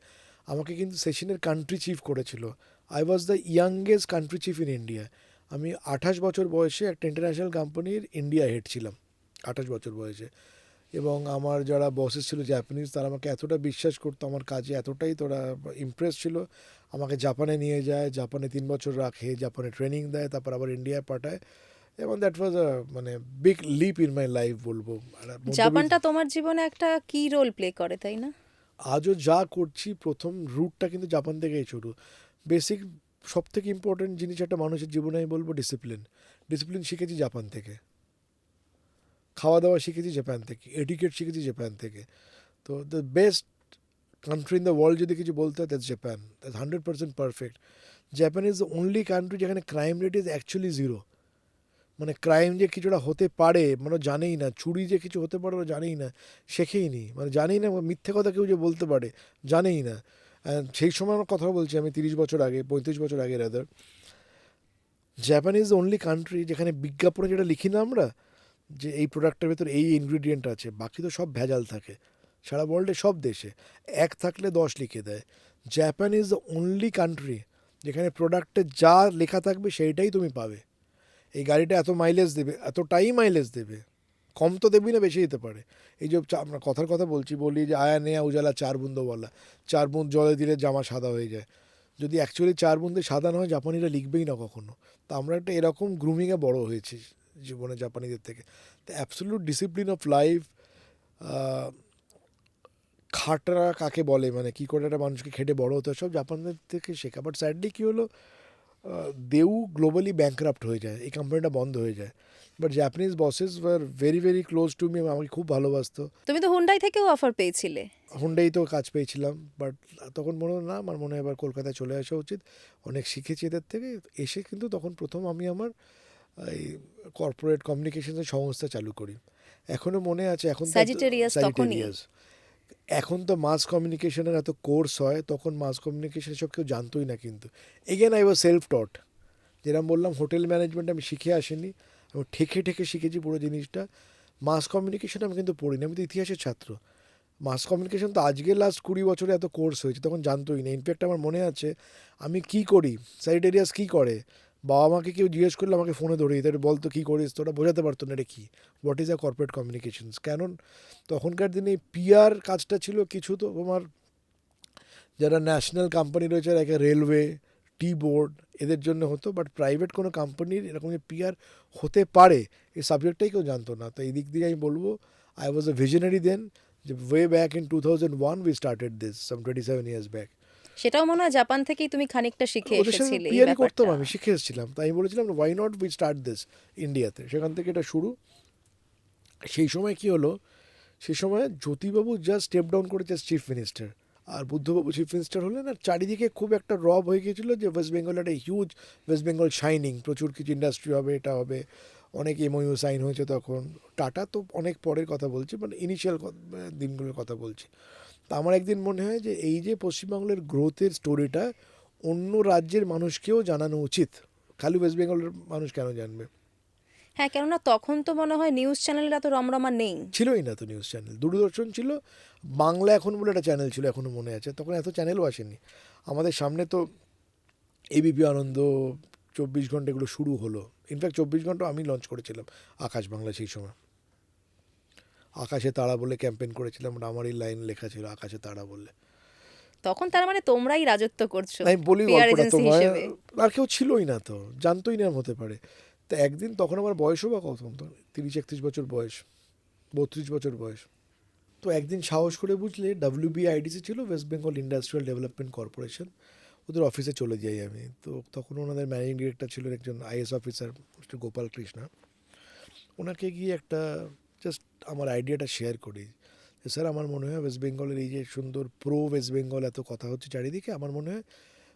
আমাকে কিন্তু সেশিনের কান্ট্রি চিফ করেছিল। I was the youngest country chief in India. আমি 28 বছর বয়সে একটা ইন্টারন্যাশনাল কোম্পানির ইন্ডিয়া হেড ছিলাম, 28 বছর বয়সে। এবং আমার যারা বসেস ছিল জাপানিজ, তারা আমাকে এতটা বিশ্বাস করতো, আমার কাজে এতটাই তোরা ইমপ্রেস ছিল, আমাকে জাপানে নিয়ে যায়, জাপানে 3 বছর রাখে, জাপানে ট্রেনিং দেয়, তারপর আবার ইন্ডিয়ায় পাঠায়। এবং দ্যাট ওয়াজ আ মানে big leap in my life বলবো। জাপানটা তোমার জীবনে একটা কি রোল প্লে করে, তাই না? আজও যা করছি প্রথম রুটটা কিন্তু জাপান থেকেই শুরু। বেসিক সব থেকে ইম্পর্টেন্ট জিনিস একটা মানুষের জীবনে আমি বলবো ডিসিপ্লিন। ডিসিপ্লিন শিখেছি জাপান থেকে, খাওয়া দাওয়া শিখেছি জাপান থেকে, এডুকেট শিখেছি জাপান থেকে। তো the best country in the world যদি কিছু বলতে হয়, that's Japan, that's 100% perfect. Japan is the only country যেখানে crime rate is actually zero. মানে ক্রাইম যে কিছুটা হতে পারে মানে জানেই না, চুরি যে কিছু হতে পারে ওরা জানেই না, শেখেই নি, মানে জানেই না, মিথ্যে কথা কেউ যে বলতে পারে জানেই না। সেই সময় আমার কথা বলছি আমি 30 বছর আগে, 35 বছর আগে rather. Japan is the only country যেখানে বিজ্ঞাপনে যেটা লিখি না আমরা, যে এই প্রোডাক্টের ভেতর এই ইনগ্রিডিয়েন্ট আছে, বাকি তো সব ভেজাল থাকে। সারা ওয়ার্ল্ডে সব দেশে এক থাকলে 10 লিখে দেয়। Japan is the only country যেখানে প্রোডাক্টে যা লেখা থাকবে সেইটাই তুমি পাবে। এই গাড়িটা এত মাইলেজ দেবে, এতটাই মাইলেজ দেবে, কম তো দেবই না, বেশি দিতে পারে। এই যে আমরা কথার কথা বলি যে আয়া নেয়া উজালা 4 বুন্দওয়ালা, 4 বুঁদ জলে দিলে জামা সাদা হয়ে যায়। যদি অ্যাকচুয়ালি 4 বুন্দে সাদা না হয়, জাপানিরা লিখবেই না কখনো। তো আমরা একটা এরকম গ্রুমিংয়ে বড় হয়েছি জীবনে জাপানিদের থেকে। তো অ্যাবসলিউট ডিসিপ্লিন অফ লাইফ, খাটা কাকে বলে, মানে কী করে একটা মানুষকে খেটে বড় হতে হয়, সব জাপানদের থেকে শেখা। বাট স্যাডলি কী হলো, দেউ গ্লোবালি ব্যাংক্রাফ্ট হয়ে যায়, এই কোম্পানিটা বন্ধ হয়ে যায়। But Japanese buses were very very close to me, আমাকে খুব ভালোবাসতো। তুমি তো হুন্ডাই থেকেও অফার পেয়েছিলে। হুন্ডাই তো কাজ পেয়েছিলাম, বাট তখন মনে হলো না, আমার মনে হয় এবার কলকাতায় চলে আসা উচিত, অনেক শিখেছি এদের থেকে। এসে কিন্তু তখন প্রথম আমি আমার এই কর্পোরেট কমিউনিকেশনের সংস্থা চালু করি। এখনও মনে আছে, এখন তো স্যাজিটেরিয়াস তখনই। স্যাজিটেরিয়াস। এখন তো মাস কমিউনিকেশনের এত কোর্স হয়, তখন মাস কমিউনিকেশন সব কেউ জানতোই না। কিন্তু এগেন আই ওয়াজ সেলফ টট। যেরকম বললাম হোটেল ম্যানেজমেন্ট আমি শিখে আসিনি, আমি ঠেকে ঠেকে শিখেছি পুরো জিনিসটা। মাস কমিউনিকেশন আমি কিন্তু পড়িনি, আমি তো ইতিহাসের ছাত্র। মাস কমিউনিকেশন তো আজকে লাস্ট 20 বছরে এত কোর্স হয়েছে, তখন জানতোই না। ইনফ্যাক্ট আমার মনে আছে আমি কী করি, স্যানিটেরিয়াস কী করে, বাবা মাকে কেউ জিজ্ঞেস করলে আমাকে ফোনে ধরিয়ে দিত, বলতো কী করিস, তোরা বোঝাতে পারতো না এটা কী, what is a corporate communications. কারণ তখনকার দিনে পিআর কাজটা ছিল কিছু তো তোমার যারা ন্যাশনাল কোম্পানি রয়েছে, একটা রেলওয়ে, টি বোর্ড, এদের জন্য হতো। বাট প্রাইভেট কোনো কোম্পানির এরকম যে পিআর হতে পারে এই সাবজেক্টটাই কেউ জানতো না। তো এই দিক দিয়ে আমি বলবো আই ওয়াজ এ ভিশনারি দেন, যে way back in 2001 we started this, some 27 years back. সেটাও মনে হয় জাপান থেকেই তুমি খানিকটা শিখে ওদের সাথে এসেছিলে এই পিআরই করতাম, ব্যাপারটা। আমি শিখে এসেছিলাম। তাই আমি বলেছিলাম why not we start this ইন্ডিয়াতে, সেখান থেকে এটা শুরু। সেই সময় কি হলো, সেই সময় জ্যোতিবাবু জাস্ট স্টেপ ডাউন করেছে চিফ মিনিস্টার, আর বুদ্ধবাবু চিফ মিনিস্টার হলেন। আর চারিদিকে খুব একটা রব হয়ে গিয়েছিলো যে ওয়েস্ট বেঙ্গল একটা হিউজ, ওয়েস্ট বেঙ্গল শাইনিং, প্রচুর কিছু ইন্ডাস্ট্রি হবে, এটা হবে, অনেক এমওইউ সাইন হয়েছে তখন। টাটা তো অনেক পরের কথা বলছি, মানে ইনিশিয়াল দিনগুলোর কথা বলছি। তা আমার একদিন মনে হয় যে এই যে পশ্চিমবাংলার গ্রোথের স্টোরিটা অন্য রাজ্যের মানুষকেও জানানো উচিত, খালি ওয়েস্ট বেঙ্গলের মানুষ কেন জানবে। হ্যাঁ, কেননা তখন তো মনে হয় নিউজ চ্যানেলটা তো রমরমা নেই। ছিলই না তো নিউজ চ্যানেল, দূরদর্শন ছিল, বাংলা এখন বলে একটা চ্যানেল ছিল, এখনও মনে আছে, তখন এত চ্যানেলও আসেনি আমাদের সামনে। তো এবিপি আনন্দ, 24 ঘন্টা, এগুলো শুরু হলো। ইনফ্যাক্ট 24 ঘন্টা আমি লঞ্চ করেছিলাম আকাশ বাংলা সেই সময়। আকাশে তারা বলে ক্যাম্পেইন করেছিলাম, আমারই লাইন লেখা ছিল আকাশে তারা বলে। তখন তার মানে তোমরাই রাজত্ব করছো আমি বলি পিআর গল্পটা এজেন্সি তোমায়, হিসেবে। আর কেউ ছিলই না তো, জানতোই না হতে পারে। তো একদিন, তখন আমার বয়সও বা কত, তো 30-31 বছর বয়স, 32 বছর বয়স। তো একদিন সাহস করে, বুঝলে, WBIDC ছিল, West Bengal industrial development corporation, ওদের অফিসে চলে যাই আমি। তো তখন ওনাদের ম্যানেজিং ডিরেক্টর ছিলেন একজন IAS officer, mister Gopal Krishna. ওনাকে গিয়ে একটা জাস্ট আমার আইডিয়াটা শেয়ার করি যে, স্যার, আমার মনে হয় ওয়েস্ট বেঙ্গলের এই যে সুন্দর প্রো ওয়েস্ট বেঙ্গল এত কথা হচ্ছে চারিদিকে, আমার মনে হয়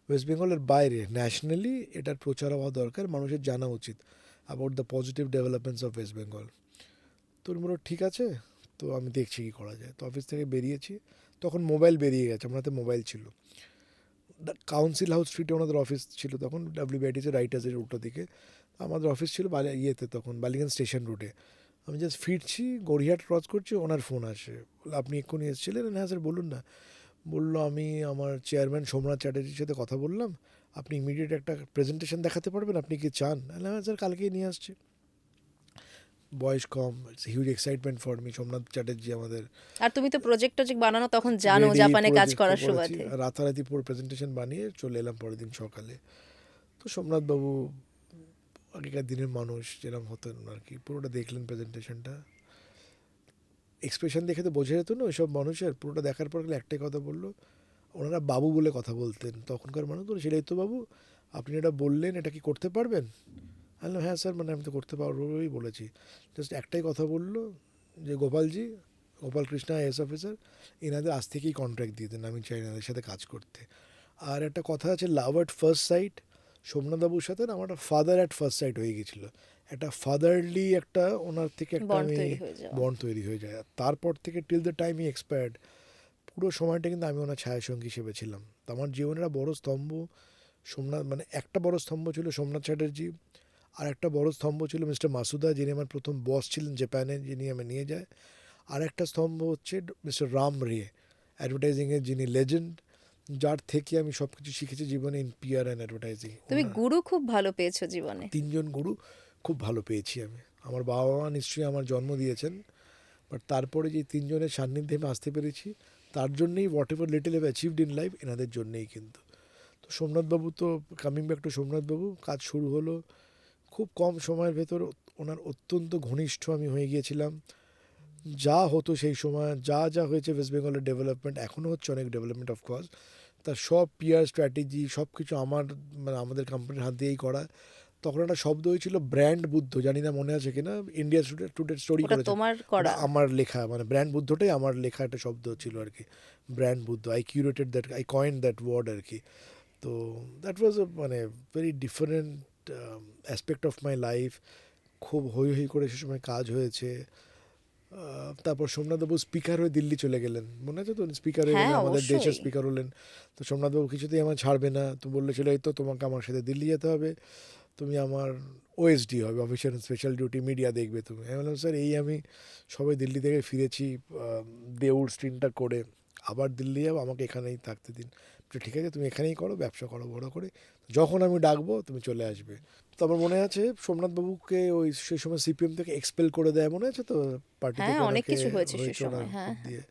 ওয়েস্ট বেঙ্গলের বাইরে ন্যাশনালি এটার প্রচার হওয়া দরকার, মানুষের জানা উচিত about the positive developments of West Bengal. তো উনি বলল, ঠিক আছে, তো আমি দেখছি কী করা যায়। তো অফিস থেকে বেরিয়েছি, তখন মোবাইল বেরিয়ে গেছে, আমার হাতে মোবাইল ছিল। কাউন্সিল হাউস স্ট্রিটে ওনাদের অফিস ছিল তখন, WBIDC রাইটার্সের উল্টো দিকে। আমাদের অফিস ছিল ইয়েতে, তখন বালিগঞ্জ স্টেশন রোডে। আমি জাস্ট ফিরছি, গড়িয়াহাট ক্রস করছি, ওনার ফোন আসে, বললো, আপনি এক্ষুনি এসেছিলেন? হ্যাঁ স্যার, বলুন না। বললো, আমি আমার চেয়ারম্যান সোমনাথ চ্যাটার্জির সাথে কথা বললাম, আপনি ইমিডিয়েট একটা প্রেজেন্টেশন দেখাতে পারবেন, আপনি কি চান? হ্যাঁ স্যার, কালকেই নিয়ে আসছি। বয়স কম, huge excitement for me. Somnath Chatterjee আমাদের আর তুমি তো প্রজেক্ট বানানো তখন জানো, রেডি, জাপানে কাজ পুরো করার করেছি, সুবাদে। রাতারাতি পুরো প্রেজেন্টেশন বানিয়ে চলে এলাম পরের দিন সকালে। তো সোমনাথবাবু আগেকার দিনের মানুষ যেরকম হতেন আর কি, পুরোটা দেখলেন প্রেজেন্টেশনটা। এক্সপ্রেশন দেখে তো বোঝা যেত না ওইসব মানুষের। পুরোটা দেখার পর একটাই কথা বললো, ওনারা বাবু বলে কথা বলতেন তখনকার মানুষ, তো সেটাই তো বাবু, আপনি এটা বললেন, এটা কি করতে পারবেন? আমি বললাম, হ্যাঁ স্যার, মানে আমি তো করতে পারবোই বলেছি। জাস্ট একটাই কথা বললো যে, গোপালজি, গোপাল কৃষ্ণা আইএস অফিসার, এনাদের আজ থেকেই কন্ট্রাক্ট দিয়ে দেন, আমি চাই এনাদের সাথে কাজ করতে। আর একটা কথা আছে, লাভ অ্যাট ফার্স্ট সাইট। সোমনাথবাবুর সাথে না আমার একটা ফাদার অ্যাট ফার্স্ট সাইট হয়ে গেছিলো। একটা ফাদারলি একটা ওনার থেকে একটা বন্ড আমি তৈরি হয়ে যাওয়া। বন্ড তৈরি হয়ে যায়। আর তারপর থেকে till the time E expired, পুরো সময়টা কিন্তু আমি ওনার ছায়াসঙ্গী হিসেবে ছিলাম। তো আমার জীবনের একটা বড় স্তম্ভ সোমনাথ, মানে একটা বড় স্তম্ভ ছিল সোমনাথ চ্যাটার্জি, আর একটা বড় স্তম্ভ ছিল মিস্টার মাসুদা, যিনি আমার প্রথম বস ছিলেন জাপানে, যিনি আমি নিয়ে যায়। আর একটা স্তম্ভ হচ্ছে মিস্টার রাম রে, অ্যাডভার্টাইজিংয়ের যিনি লেজেন্ড, যার থেকে আমি সব কিছু শিখেছি জীবনে ইন পিআর অ্যান্ড অ্যাডভার্টাইজিং। তুমি গুরু খুব ভালো পেয়েছো জীবনে। 3জন গুরু খুব ভালো পেয়েছি আমি। আমার বাবা মা নিশ্চয়ই আমার জন্ম দিয়েছেন, বাট তারপরে যে 3জনের সান্নিধ্যে আমি আসতে পেরেছি, তার জন্যই what ever little have achieved in life, এনাদের জন্যেই কিন্তু। তো সোমনাথবাবু, তো কামিং ব্যাক টু সোমনাথবাবু, কাজ শুরু হলো খুব কম সময়ের ভেতর, ওনার অত্যন্ত ঘনিষ্ঠ আমি হয়ে গিয়েছিলাম। যা হতো সেই সময়, যা যা হয়েছে ওয়েস্ট বেঙ্গলের ডেভেলপমেন্ট, এখনও হচ্ছে অনেক ডেভেলপমেন্ট অফকোর্স, তার সব পিআর স্ট্র্যাটেজি সব কিছু আমার, মানে আমাদের কোম্পানির হাত দিয়েই করা। তখন একটা শব্দ হয়েছিল ব্র্যান্ড বুদ্ধ, জানি না মনে আছে কিনা, ইন্ডিয়া টুডে স্টোরি ওটা করেছে। তোমার ওটা করা? আমার লেখা, মানে ব্র্যান্ড বুদ্ধটাই আমার লেখা একটা শব্দ ছিল আর কি, brand Buddha. I curated that, I coined that word আর কি। তো দ্যাট ওয়াজ মানে very different aspect of my life. খুব হই হই করে সে সময় কাজ হয়েছে। তারপর সোমনাথবাবু স্পিকার হয়ে দিল্লি চলে গেলেন, মনে আছে তো? স্পিকার হয়ে হ্যাঁ, গেলেন, আমাদের দেশের অবশ্যই। স্পিকার হলেন। তো সোমনাথবাবু কিছুতেই আমার ছাড়বে না, তো বললে ছিল, এই তো তোমাকে আমার সাথে দিল্লি যেতে হবে, তুমি আমার ওএসডি হবে, অফিসিয়াল স্পেশাল ডিউটি, মিডিয়া দেখবে তুমি। আমি বললাম, স্যার, এই আমি সবাই দিল্লি থেকে ফিরেছি দেউড় স্ট্রিনটা করে, আবার দিল্লি যাবো, আমাকে এখানেই থাকতে দিন। ঠিক আছে, তুমি এখানেই করো, ব্যবসা করো বড় করে, যখন আমি ডাকবো তুমি চলে আসবে। তো আমার মনে আছে সোমনাথবাবুকে ওই সেই সময় সিপিএম থেকে এক্সপেল করে দেয়, মনে আছে তো? পার্টি হ্যাঁ, থেকে অনেক ওনাকে কিছু হয়েছে সে হয়েছে ওনার সময়। হ্যাঁ, হ্যাঁ। দিয়ে,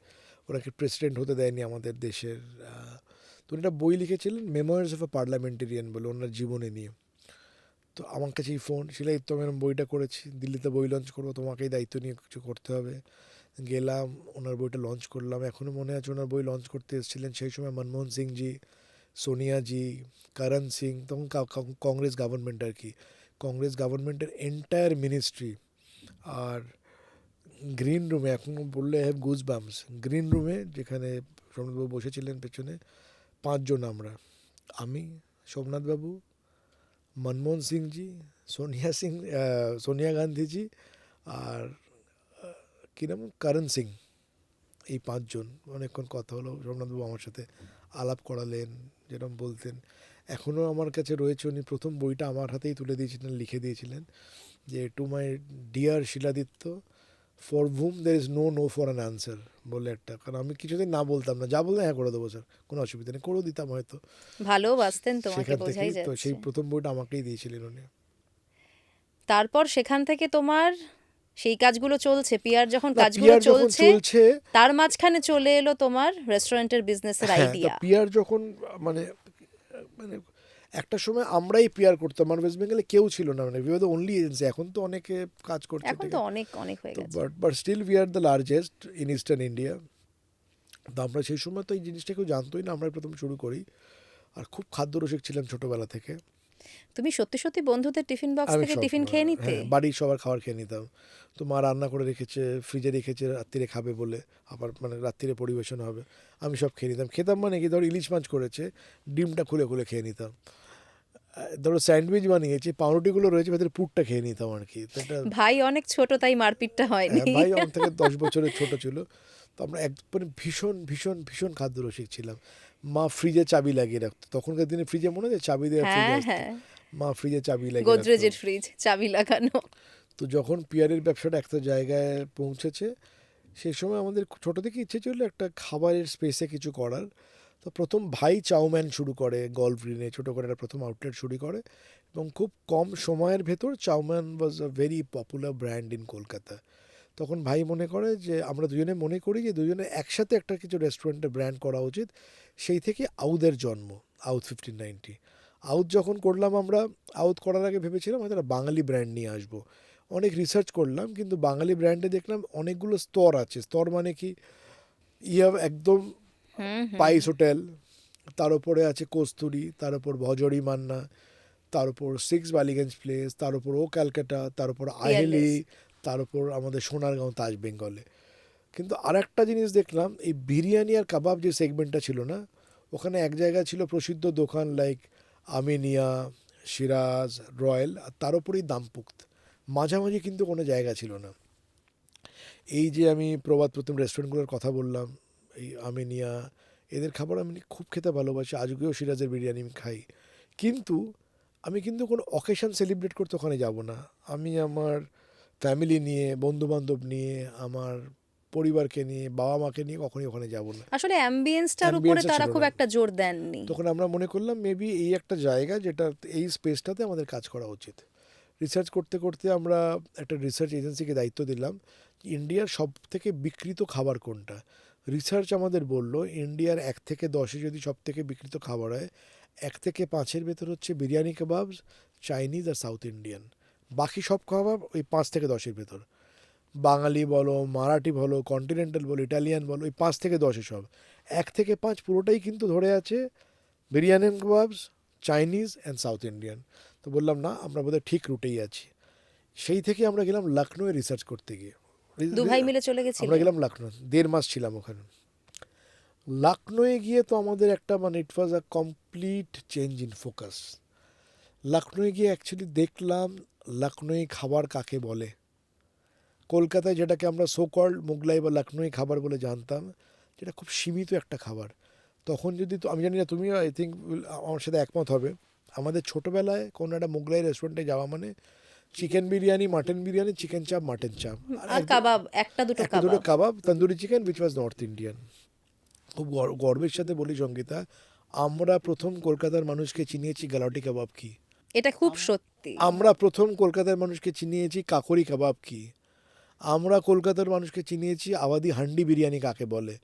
ওনাকে প্রেসিডেন্ট হতে দেয়নি আমাদের দেশের। তো উনি একটা বই লিখেছিলেন, মেমোয়ার্স অফ আ পার্লামেন্টেরিয়ান বলে, ওনার জীবনে নিয়ে। তো আমার কাছেই ফোন, সেলাই তো আমি এরম বইটা করেছি, দিল্লিতে বই লঞ্চ করবো, তোমাকেই দায়িত্ব নিয়ে কিছু করতে হবে। গেলাম, ওনার বইটা লঞ্চ করলাম। এখনও মনে আছে, ওনার বই লঞ্চ করতে এসেছিলেন সেই সময় মনমোহন সিংজি, সোনিয়াজি, করণ সিং, তখন কংগ্রেস গভর্নমেন্ট আর কি, কংগ্রেস গভর্নমেন্টের এন্টায়ার মিনিস্ট্রি। আর গ্রিন রুমে, এখনও বললে হ্যাভ গুজ বাম্পস, গ্রিন রুমে যেখানে সোমনাথবাবু বসেছিলেন পেছনে, 5জন আমরা, আমি, সোমনাথবাবু, মনমোহন সিংজি, সোনিয়া গান্ধীজি, আর কী নাম, করণ সিং, এই 5জন। অনেকক্ষণ কথা হলো, সোমনাথবাবু আমার সাথে আলাপ করালেন, যেরকম বলতেন। এখনও আমার কাছে রয়েছে, উনি প্রথম বইটা আমার হাতেই তুলে দিয়েছিলেন, লিখে দিয়েছিলেন, যে to my dear Siladitya, for whom there is no for an answer বলে একটা, কারণ আমি কিছুদিন না বলতাম না, যা বলতাম হ্যাঁ করে দেবো স্যার, কোনো অসুবিধা নেই, করেও দিতাম হয়তো। ভালোবাসতেন তোমাকে, সেখান বোঝাই থেকেই তো যাচ্ছে। সেই প্রথম বইটা আমাকেই দিয়েছিলেন উনি। তারপর সেখান থেকে তোমার সেই কাজগুলো চলছে, পিয়ার যখন না, কাজগুলো পিয়ার যখন চলছে চলছে, তার মাঝখানে চলে এলো তোমার রেস্টুরেন্টের বিজনেসের হ্যাঁ, তা আইডিয়া। পিয়ার যখন মানে মানে একটা সময় আমরাই পিয়ার করতাম, মানে ওয়েস্ট বেঙ্গলে কেউ ছিল না, মানে we are the only agency. এখন তো অনেকে কাজ করছে, এখন ঠিক তো আছে, অনেক অনেক হয়ে তো গেছে। But still we are the largest in eastern India. তো আমরা সেই সময় তো এই জিনিসটা কেউ জানতোই না, আমরাই প্রথম শুরু করি। আর খুব খাদ্যরসিক ছিলাম ছোটোবেলা থেকে। তুমি সত্যি সত্যি বন্ধুদের টিফিন বক্স আমি থেকে সব, টিফিন খেয়ে নিতে? হ্যাঁ, বাড়ির সবার খাবার খেয়ে নিতাম। তো মা রান্না করে রেখেছে, ফ্রিজে রেখেছে, রাত্রিরে খাবে বলে, আবার মানে রাত্রিরে পরিবেশন হবে, আমি সব খেয়ে নিতাম। খেতাম মানে কি, ধরো ইলিশ মাছ করেছে, ডিমটা খুলে খুলে খেয়ে নিতাম। ধরো স্যান্ডউইচ বানিয়েছে, পাউরুটিগুলো রয়েছে, ভেতরে পুরটা খেয়ে নিতাম আর কি। তো এটা, ভাই অনেক ছোট তাই মারপিটটা হয়নি। হ্যাঁ, ভাই আমার থেকে 10 বছরের ছোট ছিল। তো আমরা একবারে ভীষণ ভীষণ ভীষণ খাদ্যরসিক ছিলাম। মা ফ্রিজে চাবি লাগিয়ে রাখতো, তখনকার দিনে ফ্রিজে মনে হয় চাবি দেওয়া ফ্রিজ হ্যাঁ আসতো, হ্যাঁ, মা ফ্রিজে চাবি লাগিয়ে রাখতো। গোদরেজের ফ্রিজ চাবি লাগানো। তো যখন পিয়ারের ব্যবসাটা একটা জায়গায় পৌঁছেছে, সেই সময় আমাদের ছোটো থেকে ইচ্ছে ছিল একটা খাবারের স্পেসে কিছু করার। তো প্রথম ভাই চাউম্যান শুরু করে, গল্ফ গ্রিনে ছোটো করে একটা প্রথম আউটলেট শুরু করে, এবং খুব কম সময়ের ভেতর chow mein was a very popular brand in Kolkata. তখন ভাই মনে করে যে আমরা দুজনে মনে করি যে দুজনে একসাথে একটা কিছু রেস্টুরেন্টের ব্র্যান্ড করা উচিত। সেই থেকে আউদের জন্ম, আউথ 1590। আউথ যখন করলাম আমরা, আউথ করার আগে ভেবেছিলাম হয়তো একটা বাঙালি ব্র্যান্ড নিয়ে আসবো। অনেক রিসার্চ করলাম, কিন্তু বাঙালি ব্র্যান্ডে দেখলাম অনেকগুলো স্তর আছে। স্তর মানে কি, ইয়া একদম হুম হুম। পাইস হোটেল, তার উপরে আছে কস্তুরি, তার উপর ভজরি মান্না, তার উপর সিক্স বালিগঞ্জ প্লেস, তার উপর ও ক্যালকাটা, তার উপর আহেলি, তার উপর আমাদের সোনারগাঁও তাজ বেঙ্গলে। কিন্তু আর একটা জিনিস দেখলাম, এই বিরিয়ানি আর কাবাব যে সেগমেন্টটা ছিল না, ওখানে এক জায়গায় ছিল প্রসিদ্ধ দোকান লাইক আমিনিয়া, সিরাজ, রয়্যাল, আর তার উপরেই দামপুক্ত। মাঝামাঝি কিন্তু কোনো জায়গা ছিল না। এই যে আমি প্রবাদ প্রতিম রেস্টুরেন্টগুলোর কথা বললাম, এই আমিনিয়া, এদের খাবার আমি খুব খেতে ভালোবাসি, আজকেও সিরাজের বিরিয়ানি আমি খাই। কিন্তু আমি কিন্তু কোনো অকেশন সেলিব্রেট করতে ওখানে যাব না। আমি আমার ফ্যামিলি নিয়ে, বন্ধুবান্ধব নিয়ে, আমার পরিবারকে নিয়ে, বাবা মাকে নিয়ে কখনোই ওখানে যাব না। আসলে অ্যাম্বিয়েন্সটার উপরে অ্যাম্বিয়েন্সটা তারা ছিল খুব না। একটা জোর দেননি। তখন আমরা মনে করলাম মেবি এই একটা জায়গা, যেটা এই স্পেসটাতে আমাদের কাজ করা উচিত। রিসার্চ করতে করতে আমরা একটা রিসার্চ এজেন্সিকে দায়িত্ব দিলাম, ইন্ডিয়ার সব থেকে বিকৃত খাবার কোনটা। রিসার্চ আমাদের বলল ইন্ডিয়ার 1 থেকে 10-এ যদি সব থেকে বিকৃত খাবার হয়, 1 থেকে 5-এর ভেতর হচ্ছে বিরিয়ানি কাবাবস, চাইনিজ আর সাউথ ইন্ডিয়ান। বাকি সব খাবার ওই 5 থেকে 10-এর ভেতর। বাঙালি বলো, মারাঠি বলো, কন্টিনেন্টাল বলো, ইটালিয়ান বলো, ওই 5 থেকে 10-এ সব। 1 থেকে 5 পুরোটাই কিন্তু ধরে আছে biryani kebabs, Chinese and south Indian. তো বললাম না, আমরা বোধহয় ঠিক রুটেই আছি। সেই থেকে আমরা গেলাম লখনৌয়ে রিসার্চ করতে গিয়ে। দু ভাই মিলে চলে গেছিল? আমরা গেলাম লখনৌ, 1.5 মাস ছিলাম ওখানে। লখনৌয়ে গিয়ে তো আমাদের একটা মানে it was a complete change in focus. লখনৌয়ে গিয়ে অ্যাকচুয়ালি দেখলাম লখনৌই খাবার কাকে বলে। কলকাতায় যেটাকে আমরা সো কল্ড মোগলাই বা লখনৌই খাবার বলে জানতাম, যেটা খুব সীমিত একটা খাবার। তখন যদি, তো আমি জানি না, তুমি আই থিঙ্ক আমার সাথে একমত হবে, আমাদের ছোটোবেলায় কোনো একটা মোগলাই রেস্টুরেন্টে যাওয়া মানে chicken biryani, mutton biryani, chicken chaap, mutton chaap, আর কাবাব, একটা দুটো একটা দুটো kebab. Kebab, tandoori chicken, which was north Indian. খুব গর্বের সাথে বলি সঙ্গীতা, আমরা প্রথম কলকাতার মানুষকে চিনিয়েছি গালাটি কাবাব কি। এটা খুব সত্যি। আমরা প্রথম কলকাতার মানুষকে চিনিয়েছি কাকরি কাবাব কি। আমরা কলকাতার মানুষকে চিনিয়েছি আবাদি হান্ডি বিরিয়ানি কাকে বলে।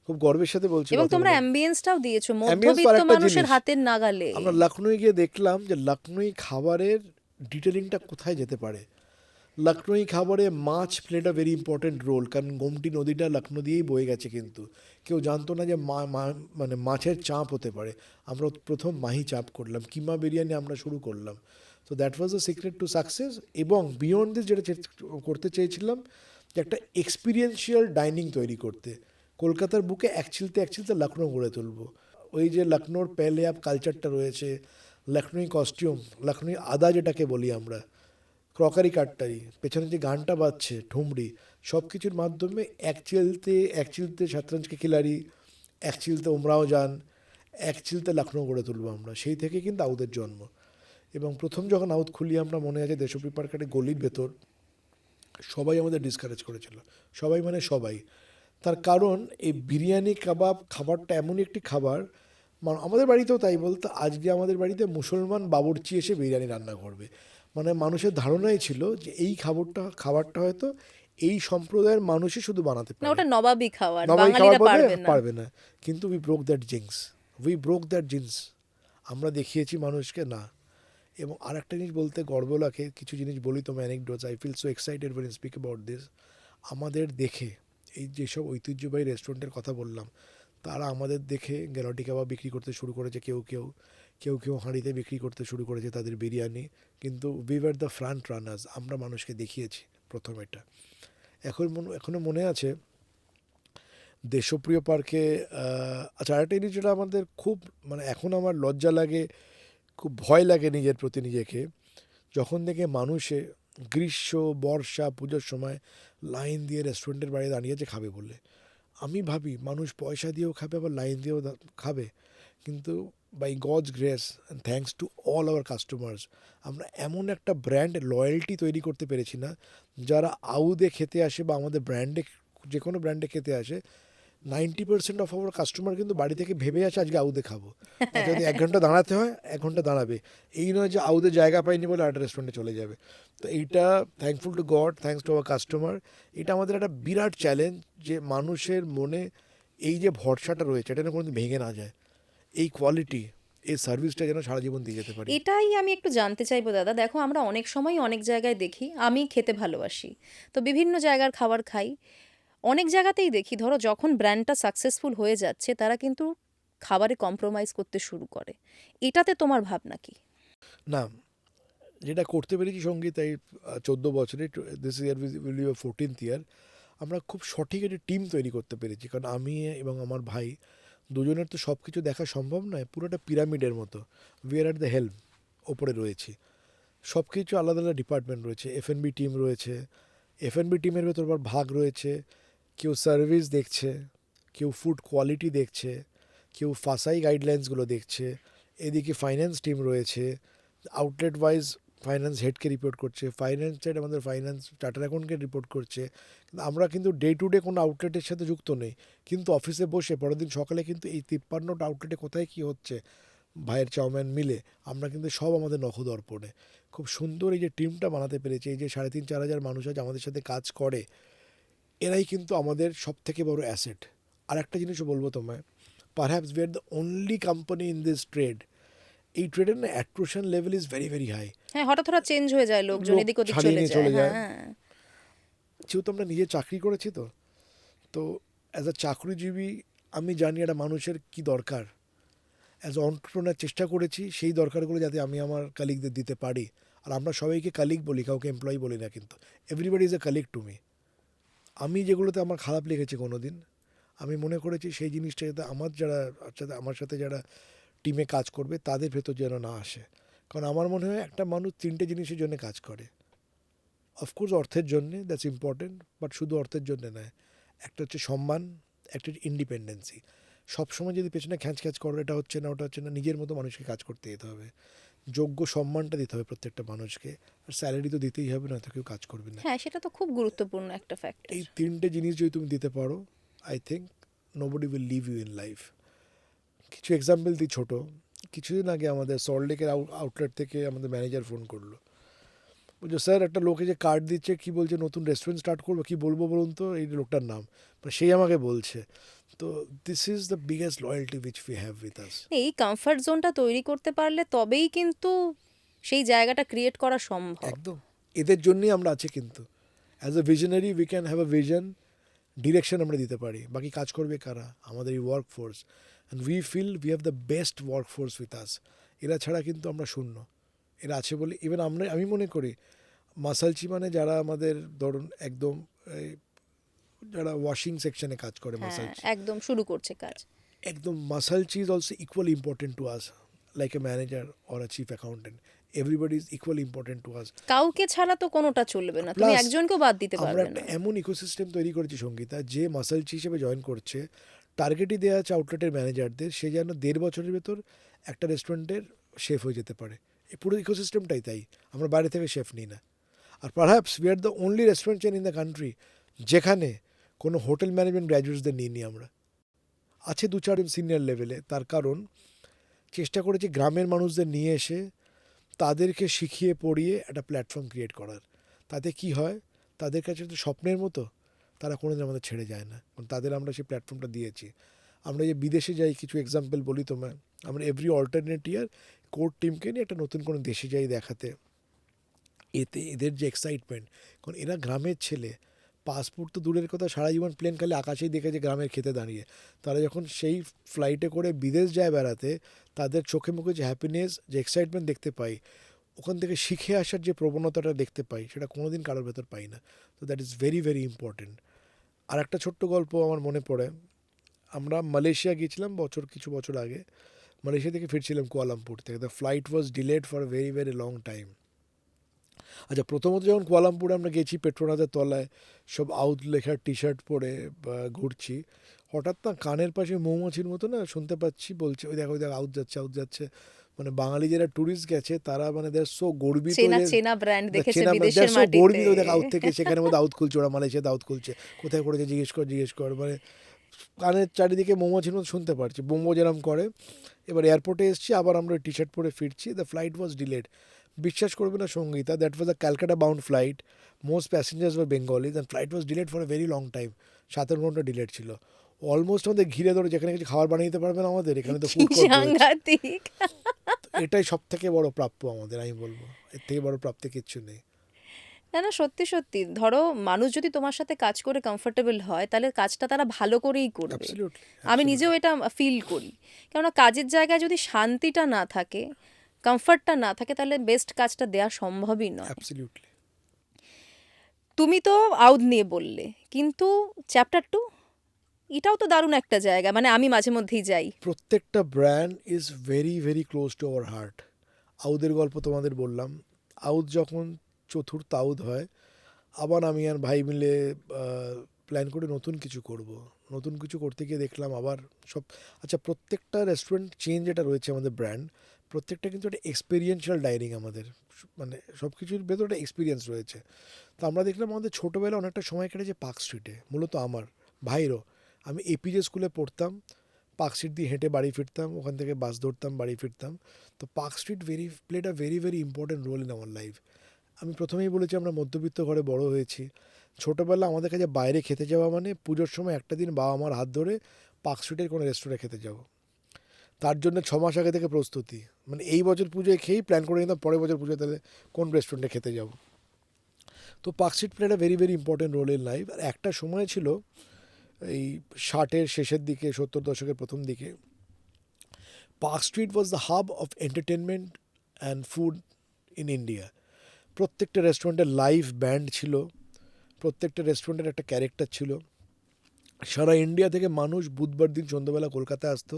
খুব গর্বের সাথে বলছি এবং তোমরা কথাগুলো। অ্যাম্বিয়েন্সটাও দিয়েছো Ambience তো মধ্যবিত্ত আরেকটা মানুষের জিনিস। হাতের নাগালে। আমরা লখনৌয়ে গিয়ে দেখলাম যে লখনৌই খাবারের ডিটেলিংটা কোথায় যেতে পারে। লখনৌই খাবারে মাছ played a very important role, কারণ গোমটি নদীটা লখনৌ দিয়েই বয়ে গেছে, কিন্তু কেউ জানতো না যে মানে মাছের চাপ হতে পারে। আমরা প্রথম মাহি চাপ করলাম, কিমা বিরিয়ানি আমরা শুরু করলাম। তো that was the secret to success. এবং বিয়ন্ড দিস যেটা করতে চেয়েছিলাম, যে একটা এক্সপিরিয়েন্সিয়াল ডাইনিং তৈরি করতে, কলকাতার বুকে এক চিলতে লখনৌ গড়ে তুলবো। ওই যে লখনৌর পেলে আপ কালচারটা রয়েছে, লখনৌই কস্টিউম, লখনৌই আদা যেটাকে বলি আমরা, ক্রকারি কাটটারি, পেছনে যে গানটা বাজছে ঠুমরি, সব কিছুর মাধ্যমে এক চিলতে শতরঞ্জকে খিলাড়ি, এক চিলতে উমরাও যান, এক চিলতে লখনৌ গড়ে তুলবো আমরা। সেই থেকে কিন্তু আউদের জন্ম। এবং প্রথম যখন আউট খুলি আমরা, মনে আছে দেশপ্রিয় পার্কের গলির ভেতর সবাই আমাদের ডিসকারেজ করেছিল, সবাই মানে সবাই। তার কারণ এই বিরিয়ানি কাবাব খাবারটা এমনই একটি খাবার, আমাদের বাড়িতেও তাই বলতো, আজকে আমাদের বাড়িতে মুসলমান বাবুর্চি এসে বিরিয়ানি রান্না করবে। মানে মানুষের ধারণাই ছিল যে এই খাবারটা হয়তো এই সম্প্রদায়ের মানুষই শুধু বানাতে না, পারে, ওটা নবাবী খাবার, নবাই খাবার বাঙালিরা বলে পারবে না। পারবে না। কিন্তু উই ব্রোক দ্যাট জিন্স। আমরা দেখিয়েছি মানুষকে না। এবং আর একটা জিনিস বলতে গর্ব লাগে, কিছু জিনিস বলি তোমার anecdotes, I feel so excited when I speak about this। আমাদের দেখে এই যেসব ঐতিহ্যবাহী রেস্টুরেন্টের কথা বললাম, তারা আমাদের দেখে গ্যালাটি কাবাব বিক্রি করতে শুরু করেছে, কেউ হাঁড়িতে বিক্রি করতে শুরু করেছে তাদের বিরিয়ানি। কিন্তু we were the front runners, আমরা মানুষকে দেখিয়েছি প্রথম এটা। এখনও মনে আছে দেশপ্রিয় পার্কে, আচ্ছা আরেকটা জিনিস যেটা আমাদের খুব, মানে এখন আমার লজ্জা লাগে, খুব ভয় লাগে নিজের প্রতি নিজেকে, যখন থেকে মানুষে গ্রীষ্ম বর্ষা পুজোর সময় লাইন দিয়ে রেস্টুরেন্টের বাইরে দাঁড়িয়েছে খাবে বলে। আমি ভাবি মানুষ পয়সা দিয়েও খাবে, আবার লাইন দিয়েও খাবে, কিন্তু by God's grace and thanks to all our customers, আমরা এমন একটা ব্র্যান্ড লয়্যালটি তৈরি করতে পেরেছি না, যারা আউদে খেতে আসে বা আমাদের ব্র্যান্ডে, যে কোনো ব্র্যান্ডে খেতে আসে, 90% অফ আওয়ার কাস্টমার কিন্তু বাড়ি থেকে ভেবে আসে আজকে আউদে খাবো, আর যদি 1 ঘন্টা দাঁড়াতে হয় 1 ঘন্টা দাঁড়াবে। এই নয় যে আউদে জায়গা পাইনি বলে একটা রেস্টুরেন্টে চলে যাবে। তো এইটা thankful to god, thanks to our customer. এটা আমাদের একটা বিরাট চ্যালেঞ্জ যে মানুষের মনে এই যে ভরসাটা রয়েছে এটা যেন কোনোদিন ভেঙে না যায়, এই কোয়ালিটি, এই সার্ভিসটা যেন সারা জীবন দিয়ে যেতে পারি। এটাই আমি একটু জানতে চাইবো দাদা। দেখো, আমরা অনেক সময় অনেক জায়গায় দেখি, আমি খেতে ভালোবাসি, তো বিভিন্ন জায়গার খাবার খাই। অনেক জায়গাতেই দেখি, ধরো যখন ব্র্যান্ডটা সাকসেসফুল হয়ে যাচ্ছে, তারা কিন্তু খাবারে কম্প্রোমাইজ করতে শুরু করে। এটাতে তোমার ভাবনা কি? না, যেটা করতে পেরেছি সঙ্গীত এই 14 বছরে, this year will be 14th ইয়ার, আমরা খুব সঠিক একটা টিম তৈরি করতে পেরেছি। কারণ আমি এবং আমার ভাই দুজনের তো সব কিছু দেখা সম্ভব নয়, পুরোটা পিরামিডের মতো, we are at the help, ওপরে রয়েছি। সব কিছু আলাদা আলাদা ডিপার্টমেন্ট রয়েছে, এফএনবি টিম রয়েছে, এফএনবি টিমের ভেতর আবার ভাগ রয়েছে, কেউ সার্ভিস দেখছে, কেউ ফুড কোয়ালিটি দেখছে, কেউ ফাসাই গাইডলাইন্সগুলো দেখছে, এদিকে ফাইন্যান্স টিম রয়েছে, আউটলেট ওয়াইজ ফাইন্যান্স হেডকে রিপোর্ট করছে, ফাইন্যান্স হেড আমাদের ফাইন্যান্স চার্টার অ্যাকাউন্টকে রিপোর্ট করছে। কিন্তু আমরা কিন্তু ডে টু ডে কোনো আউটলেটের সাথে যুক্ত নেই, কিন্তু অফিসে বসে পরের দিন সকালে কিন্তু এই 53টা আউটলেটে কোথায় কী হচ্ছে ভাইয়ের চাউম্যান মিলে আমরা কিন্তু সব আমাদের নখদর্পণে খুব সুন্দর এই যে টিমটা বানাতে পেরেছি। এই যে 3,500-4,000 মানুষ আজ আমাদের সাথে কাজ করে, এরাই কিন্তু আমাদের সব থেকে বড় অ্যাসেট। আর একটা জিনিসও বলবো তোমায়, perhaps we are the only company in this trade, এই ট্রেডের না attrition level is very very high. হ্যাঁ, হঠাৎ হঠাৎ চেঞ্জ হয়ে যায়, লোকজন লোক এদিক ওদিক ছাড়িয়ে চলে নিয়ে যায়। চলে যায়। হ্যাঁ, যেহেতু আমরা নিজে চাকরি করেছি, তো অ্যাজ আ চাকরিজীবী আমি জানি একটা মানুষের কি দরকার। অ্যাজ অন্টারপ্রেনার চেষ্টা করেছি সেই দরকারগুলো যাতে আমি আমার কালিগদের দিতে পারি। আর আমরা সবাইকে কালিগ বলি, কাউকে এমপ্লয়ি বলি না, কিন্তু everybody is a colleague to me. আমি যেগুলোতে আমার খারাপ লেগেছে কোনো দিন, আমি মনে করেছি সেই জিনিসটা যাতে আমার সাথে যারা টিমে কাজ করবে তাদের ভেতর যেন না আসে। কারণ আমার মনে হয় একটা মানুষ 3টে জিনিসের জন্য কাজ করে। অফকোর্স অর্থের জন্যে, দ্যাটস ইম্পর্টেন্ট, বাট শুধু অর্থের জন্য নয়। একটা হচ্ছে সম্মান, একটা হচ্ছে ইন্ডিপেন্ডেন্সি। সবসময় যদি পেছনে খ্যাঁচ করো, এটা হচ্ছে না ওটা হচ্ছে না, নিজের মতো মানুষকে কাজ করতে যেতে হবে, যোগ্য সম্মানটা দিতে হবে প্রত্যেকটা মানুষকে, আর স্যালারি তো দিতেই হবে, নয়তো কেউ কাজ করবে না। হ্যাঁ, সেটা তো খুব গুরুত্বপূর্ণ একটা ফ্যাক্টর। এই 3টে জিনিস যদি তুমি দিতে পারো, I think nobody will leave you in life. কিছু এক্সাম্পল দিই ছোটো। কিছুদিন আগে আমাদের সল্টলেকের আউটলেট থেকে আমাদের ম্যানেজার ফোন করলো, বলছে স্যার একটা লোকে যে কার্ড দিচ্ছে, কি বলছে নতুন রেস্টুরেন্ট স্টার্ট করবো, কি বলবো বলুন তো এই লোকটার নাম, মানে সেই আমাকে বলছে। তো this is the biggest loyalty which we have with us. এই কমফর্ট জোনটা তৈরি করতে পারলে তবেই কিন্তু সেই জায়গাটা ক্রিয়েট করা সম্ভব। একদম, এদের জন্যই আমরা আছি। কিন্তু as a visionary we can have a vision, direction আমরা দিতে পারি, বাকি কাজ করবে কারা, আমাদের এই work force. And we feel we have the best work force with us. এরা ছাড়া কিন্তু আমরা শূন্য। এরা আছে বলে ইভেন আমি মনে করি মাসালচি মানে যারা আমাদের ধরুন একদম যারা ওয়াশিং সেকশনে কাজ করে, হ্যাঁ, মাসালচি একদম শুরু করছে কাজ। একদম, মাসালচি is also equally important to us, like a manager or a chief accountant, everybody is equally important to us. কাউকে ছাড়া তো কোনোটা চলবে না, তুমি Plus, একজনকেও বাদ দিতে আমরা পারবে একটা না। এমন ইকোসিস্টেম তৈরি করেছি সঙ্গীতা, যে মাসালচি হিসেবে জয়েন করছে, টার্গেটই দেওয়া আছে আউটলেটের ম্যানেজারদের, সে যেন 1.5 বছরের ভেতর একটা রেস্টুরেন্টের শেফ হয়ে যেতে পারে। এই পুরো ইকোসিস্টেমটাই তাই, আমরা বাইরে থেকে শেফ নিই না। আর perhaps we are the only restaurant chain in the country যেখানে কোনো হোটেল ম্যানেজমেন্ট গ্র্যাজুয়েটসদের নিই আমরা। আছে 2-4 সিনিয়র লেভেলে, তার কারণ চেষ্টা করেছি গ্রামের মানুষদের নিয়ে এসে তাদেরকে শিখিয়ে পড়িয়ে একটা প্ল্যাটফর্ম ক্রিয়েট করার। তাতে কি হয়, তাদের কাছে তো স্বপ্নের মতো, তারা কোনোদিন আমাদের ছেড়ে যায় না, কারণ তাদের আমরা সেই প্ল্যাটফর্মটা দিয়েছি। আমরা যে বিদেশে যাই, কিছু এক্সাম্পল বলি তোমায়, আমরা এভরি অল্টারনেট ইয়ার কোর টিমকে নিয়ে একটা নতুন কোনো দেশে যাই দেখাতে। এতে এদের যে এক্সাইটমেন্ট, কারণ এরা গ্রামের ছেলে, পাসপোর্ট তো দূরের কথা, সারা জীবন প্লেন খালি আকাশেই দেখেছে গ্রামের খেতে দাঁড়িয়ে। তারা যখন সেই ফ্লাইটে করে বিদেশ যায় বেড়াতে, তাদের চোখে মুখে যে হ্যাপিনেস, যে এক্সাইটমেন্ট দেখতে পাই, ওখান থেকে শিখে আসার যে প্রবণতাটা দেখতে পাই, সেটা কোনোদিন কারোর ভেতর পাই না। তো that is very very important. আর একটা ছোট্ট গল্প আমার মনে পড়ে, আমরা মালয়েশিয়া গিয়েছিলাম কিছু বছর আগে। মালয়েশিয়া থেকে ফিরছিলাম কুয়ালামপুর থেকে, the flight was delayed for a very very long time. আচ্ছা, প্রথমত যখন কুয়ালামপুরে আমরা গেছি, পেট্রোনাসের তলায় সব আউট লেখার টি শার্ট পরে ঘুরছি, হঠাৎ না কানের পাশে মৌমাছির মতো না শুনতে পাচ্ছি বলছে, ওই দেখো ওই দেখ আউট যাচ্ছে আউট যাচ্ছে। মানে বাঙালি যারা ট্যুরিস্ট গেছে তারা মানে দে আর সো গর্বিত, চেনা চেনা ব্র্যান্ড দেখেছে বিদেশের সো গর্বিত, মাটিতে। দেখ আউট থেকে সেখানে মধ্যে আউট খুলছে, ওরা মালয়েশিয়াতে আউট খুলছে, কোথায় করেছে জিজ্ঞেস কর, মানে কানের চারিদিকে মৌমাছির মতো শুনতে পারছি, বোম্বো যেরকম করে। এবার এয়ারপোর্টে এসেছি, আবার আমরা টি শার্ট পরে ফিরছি, দ্য ফ্লাইট ওয়াজ ডিলেড। বিশ্বাস করবে না Sangeeta, that was a Calcutta bound flight, most passengers were Bengalis and flight was delayed for a very long time. 17 ঘন্টা ডিলেড ছিল। অলমোস্ট আমাদের ঘিরে ধরে, যেখানে কিছু খাবার বানিয়ে দিতে পারবে না আমাদের, এখানে তো ফুড কোর্ট রয়েছে। সাংঘাতিক। এটাই সব থেকে বড় প্রাপ্য আমাদের, আমি বলবো এর থেকে বড় প্রাপ্তি কিচ্ছু নেই। না না, সত্যি সত্যি, ধরো মানুষ যদি তোমার সাথে কাজ করে কমফোর্টেবল হয়, তাহলে কাজটা তারা ভালো করেই করবে। অ্যাবসলিউটলি, আমি নিজেও এটা ফিল করি। কেননা কাজের জায়গায় যদি শান্তিটা না থাকে, কমফর্টটা না থাকে, তাহলে বেস্ট কাজটা দেওয়া সম্ভবই নয়। অ্যাবসলিউটলি। তুমি তো আউধ নিয়ে বললে, কিন্তু চ্যাপ্টার 2 এটাও তো দারুণ একটা জায়গা, মানে আমি মাঝে মধ্যেই যাই। প্রত্যেকটা brand is very very close to our heart. আউদের গল্প তোমাদের বললাম। আউদ যখন চতুর্থ আউদ হয়, আবার আমি আর ভাই মিলে প্ল্যান করে নতুন কিছু করব। নতুন কিছু করতে গিয়ে দেখলাম আবার সব, আচ্ছা প্রত্যেকটা রেস্টুরেন্ট চেন যেটা রয়েছে আমাদের ব্র্যান্ড, প্রত্যেকটা কিন্তু একটা এক্সপিরিয়েন্সিয়াল ডাইনিং আমাদের, মানে সব কিছুর ভেতরে একটা এক্সপিরিয়েন্স রয়েছে। তো আমরা দেখলাম আমাদের ছোটোবেলা অনেকটা সময় কেটেছে পার্ক স্ট্রিটে, মূলত আমার ভাইরও। আমি এপিজে স্কুলে পড়তাম, পার্ক স্ট্রিট দিয়ে হেঁটে বাড়ি ফিরতাম, ওখান থেকে বাস ধরতাম, বাড়ি ফিরতাম। তো park street played a very very important role in our life. আমি প্রথমেই বলেছি আমরা মধ্যবিত্ত ঘরে বড় হয়েছি। ছোটোবেলা আমাদের কাছে বাইরে খেতে যাওয়া মানে পুজোর সময় একটা দিন বাবা আমার হাত ধরে পার্ক স্ট্রিটের কোনো রেস্টুরেন্টে খেতে যাবো। তার জন্য 6 মাস আগে থেকে প্রস্তুতি, মানে এই বছর পুজোয় খেয়েই প্ল্যান করে নিতাম পরের বছর পুজোয় তাহলে কোন রেস্টুরেন্টে খেতে যাব। তো park street played a very very important role in life. আর একটা সময় ছিল এই 60-এর শেষের দিকে, 70 দশকের প্রথম দিকে, park street was the hub of entertainment and food in India. প্রত্যেকটা রেস্টুরেন্টের লাইভ ব্যান্ড ছিল, প্রত্যেকটা রেস্টুরেন্টের একটা ক্যারেক্টার ছিল। সারা ইন্ডিয়া থেকে মানুষ বুধবার দিন সন্ধ্যাবেলা কলকাতায় আসতো,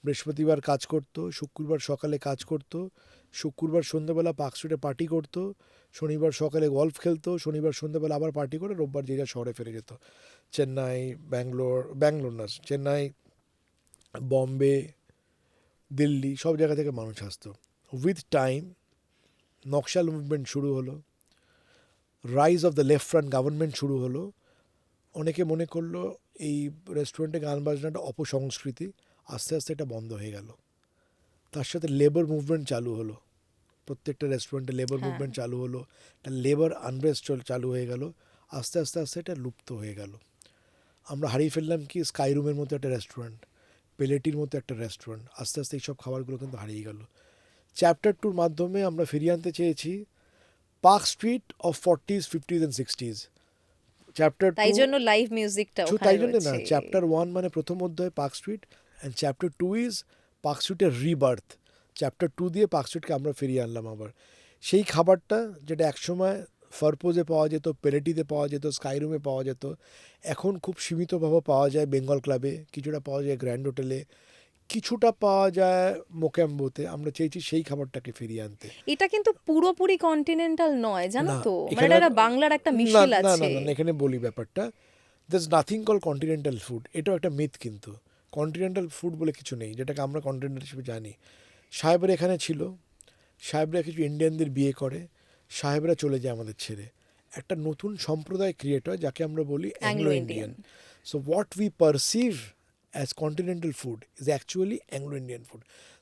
বৃহস্পতিবার কাজ করতো, শুক্রবার সকালে কাজ করতো, শুক্রবার সন্ধ্যাবেলা পার্ক স্ট্রিটে পার্টি করতো, শনিবার সকালে গলফ খেলতো, শনিবার সন্ধ্যাবেলা আবার পার্টি করে রোববার যে যা শহরে ফিরে যেত। চেন্নাই, ব্যাঙ্গালোর না, চেন্নাই, বম্বে, দিল্লি, সব জায়গা থেকে মানুষ আসতো। উইথ টাইম নকশাল মুভমেন্ট শুরু হলো, rise of the left front government শুরু হলো। অনেকে মনে করলো এই রেস্টুরেন্টে গান বাজনাটা অপসংস্কৃতি, আস্তে আস্তে এটা বন্ধ হয়ে গেল। তার সাথে লেবার মুভমেন্ট চালু হলো, প্রত্যেকটা রেস্টুরেন্টে লেবার মুভমেন্ট চালু হলো, একটা লেবার আনরেস্ট চালু হয়ে গেল। আস্তে আস্তে আস্তে এটা লুপ্ত হয়ে গেল। আমরা হারিয়ে ফেললাম কি, স্কাই রুমের মতো একটা রেস্টুরেন্ট, পেলেটির মতো একটা রেস্টুরেন্ট। আস্তে আস্তে এইসব খাবারগুলো কিন্তু হারিয়ে গেল। চ্যাপ্টার 2-র মাধ্যমে আমরা ফিরিয়ে আনতে চেয়েছি park street of 40s, 50s and 60s। Chapter তাই জন্য লাইভ মিউজিকটা শুধু ওখানে তাই জন্য না, রয়েছে। চ্যাপ্টার 1 মানে প্রথম অধ্যায় park street, and chapter 2 is park স্ট্রিটের রিবার্থ। চ্যাপ্টার 2 দিয়ে পার্ক স্ট্রিটকে আমরা ফিরিয়ে আনলাম আবার। সেই খাবারটা যেটা একসময় ফারপোজে পাওয়া যেত, পেলেটিতে পাওয়া যেত, স্কাই রুমে পাওয়া যেত, এখন খুব সীমিতভাবে পাওয়া যায় বেঙ্গল ক্লাবে, কিছুটা পাওয়া যায় গ্র্যান্ড হোটেলে, কিছুটা পাওয়া যায় মোক্যাম্বোতে। আমরা চেয়েছি সেই খাবারটাকে ফিরিয়ে আনতে। এটা কিন্তু পুরোপুরি কন্টিনেন্টাল নয়, জানো না, তো, মানে এখানে এটা বাংলার একটা না মিশেল না আছে। না না, এখানে বলি ব্যাপারটা, there is nothing call continental food. এটাও একটা মিথ, কিন্তু কন্টিনেন্টাল ফুড বলে কিছু নেই যেটাকে আমরা কন্টিনেন্টাল হিসেবে জানি। সাহেবের এখানে ছিল, সাহেবরা কিছু ইন্ডিয়ানদের বিয়ে করে, সাহেবরা চলে যায় আমাদের ছেড়ে, একটা নতুন সম্প্রদায় ক্রিয়েট হয় যাকে আমরা বলি Anglo Indian. So what we perceive as continental food is actually Anglo Indian food.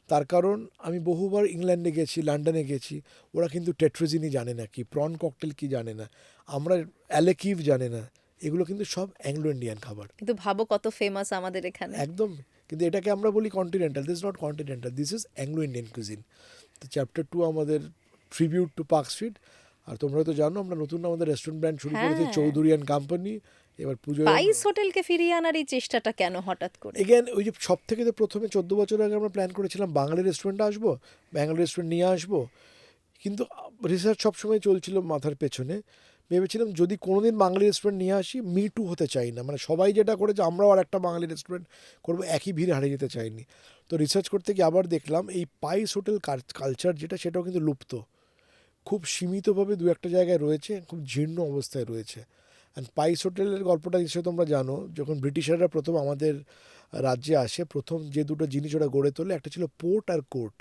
তার কারণ আমি বহুবার ইংল্যান্ডে গেছি, লন্ডনে গেছি, ওরা কিন্তু টেট্রোজিনি জানে না, কি প্রন ককটেল কি জানে না, আমরা অ্যালেকিভ জানে না, এগুলো কিন্তু সব অ্যাংলো ইন্ডিয়ান খাবার। কিন্তু ভাবো কত ফেমাস আমাদের এখানে। একদম, কিন্তু এটাকে আমরা বলি continental, this is not continental, this is Anglo Indian cuisine. তো চ্যাপ্টার 2 আমাদের ট্রিবিউট টু পার্ক স্ট্রিট। আর তোমরা তো জানো আমরা নতুন আমাদের রেস্টুরেন্ট ব্র্যান্ড শুরু করেছি, হ্যাঁ। Chowdhury and company. এবার পুজো স্পাইস হোটেলকে ফিরিয়ে আনার এই চেষ্টাটা কেন হঠাৎ করে? এগেন ওই যে সব থেকে তো প্রথমে 14 বছর আগে আমরা প্ল্যান করেছিলাম বাঙালি রেস্টুরেন্টে আসবো, বাঙালি রেস্টুরেন্ট নিয়ে আসবো, কিন্তু রিসার্চ সবসময় চলছিল মাথার পেছনে, ভেবেছিলাম যদি কোনোদিন বাঙালি রেস্টুরেন্ট নিয়ে আসি মি টু হতে চাই না, মানে সবাই যেটা করেছে আমরাও আর একটা বাঙালি রেস্টুরেন্ট করবো, একই ভিড় হারিয়ে যেতে চাইনি। তো রিসার্চ করতে গিয়ে আবার দেখলাম এই পাইস হোটেল কালচার যেটা, সেটাও কিন্তু লুপ্ত, খুব সীমিতভাবে দু একটা জায়গায় রয়েছে, খুব জীর্ণ অবস্থায় রয়েছে। অ্যান্ড পাইস হোটেলের গল্পটা নিশ্চয়ই তোমরা জানো, যখন ব্রিটিশাররা প্রথম আমাদের রাজ্যে আসে, প্রথম যে দুটো জিনিস ওরা গড়ে তোলে, একটা ছিল পোর্ট আর কোর্ট।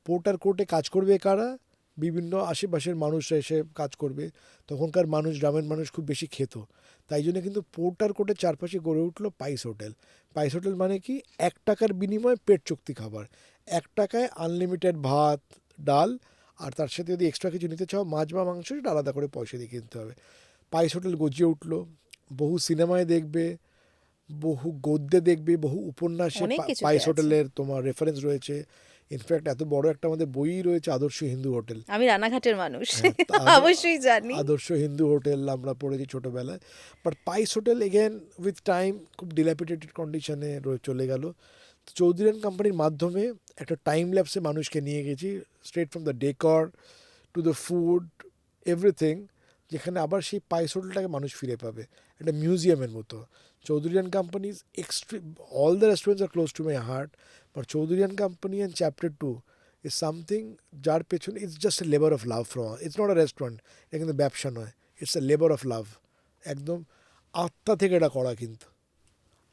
পোর্ট আর কোর্টে কাজ করবে কারা? বিভিন্ন আশেপাশের মানুষরা এসে কাজ করবে, তখনকার মানুষ, গ্রামের মানুষ খুব বেশি খেত, তাই জন্য কিন্তু পোর্ট আর কোর্টের চারপাশে গড়ে উঠলো পাইস হোটেল। পাইস হোটেল মানে কি? 1 টাকার বিনিময়ে পেট চুক্তি খাবার, 1 টাকায় আনলিমিটেড ভাত, ডাল, আর তার সাথে যদি এক্সট্রা কিছু নিতে চাও মাছ বা মাংস, সেটা আলাদা করে পয়সা দিয়ে কিনতে হবে। পাইস হোটেল গজিয়ে উঠলো, বহু সিনেমায় দেখবে, বহু গদ্যে দেখবে, বহু উপন্যাসে অনেক কিছুতে পাইস আছে। হোটেলের তোমার রেফারেন্স রয়েছে। ইনফ্যাক্ট এত বড় একটা আমাদের বই রয়েছে, আদর্শ হিন্দু হোটেল। আমি রানাঘাটের মানুষ, হ্যাঁ, অবশ্যই জানি। আদর্শ হিন্দু হোটেল আমরা পড়েছি ছোটোবেলায়। বাট পাইস হোটেল এগেন উইথ টাইম খুব ডিল্যাপিডেটেড কন্ডিশনে চলে গেল। তো চৌধুরী অ্যান্ড কোম্পানির মাধ্যমে একটা টাইম ল্যাপসে মানুষকে নিয়ে গেছি, straight from the decor to the food, everything, যেখানে আবার সেই পাইস হোটেলটাকে মানুষ ফিরে পাবে, একটা মিউজিয়ামের মতো। Chowdhury and companies extreme, all the restaurants are close to my heart, but Chowdhury and company and chapter 2 is something যার পেছনে it's just a labour of love from, it's not a restaurant, এটা কিন্তু ব্যবসা নয়, it's a labour of love, একদম আত্মা থেকে এটা করা। কিন্তু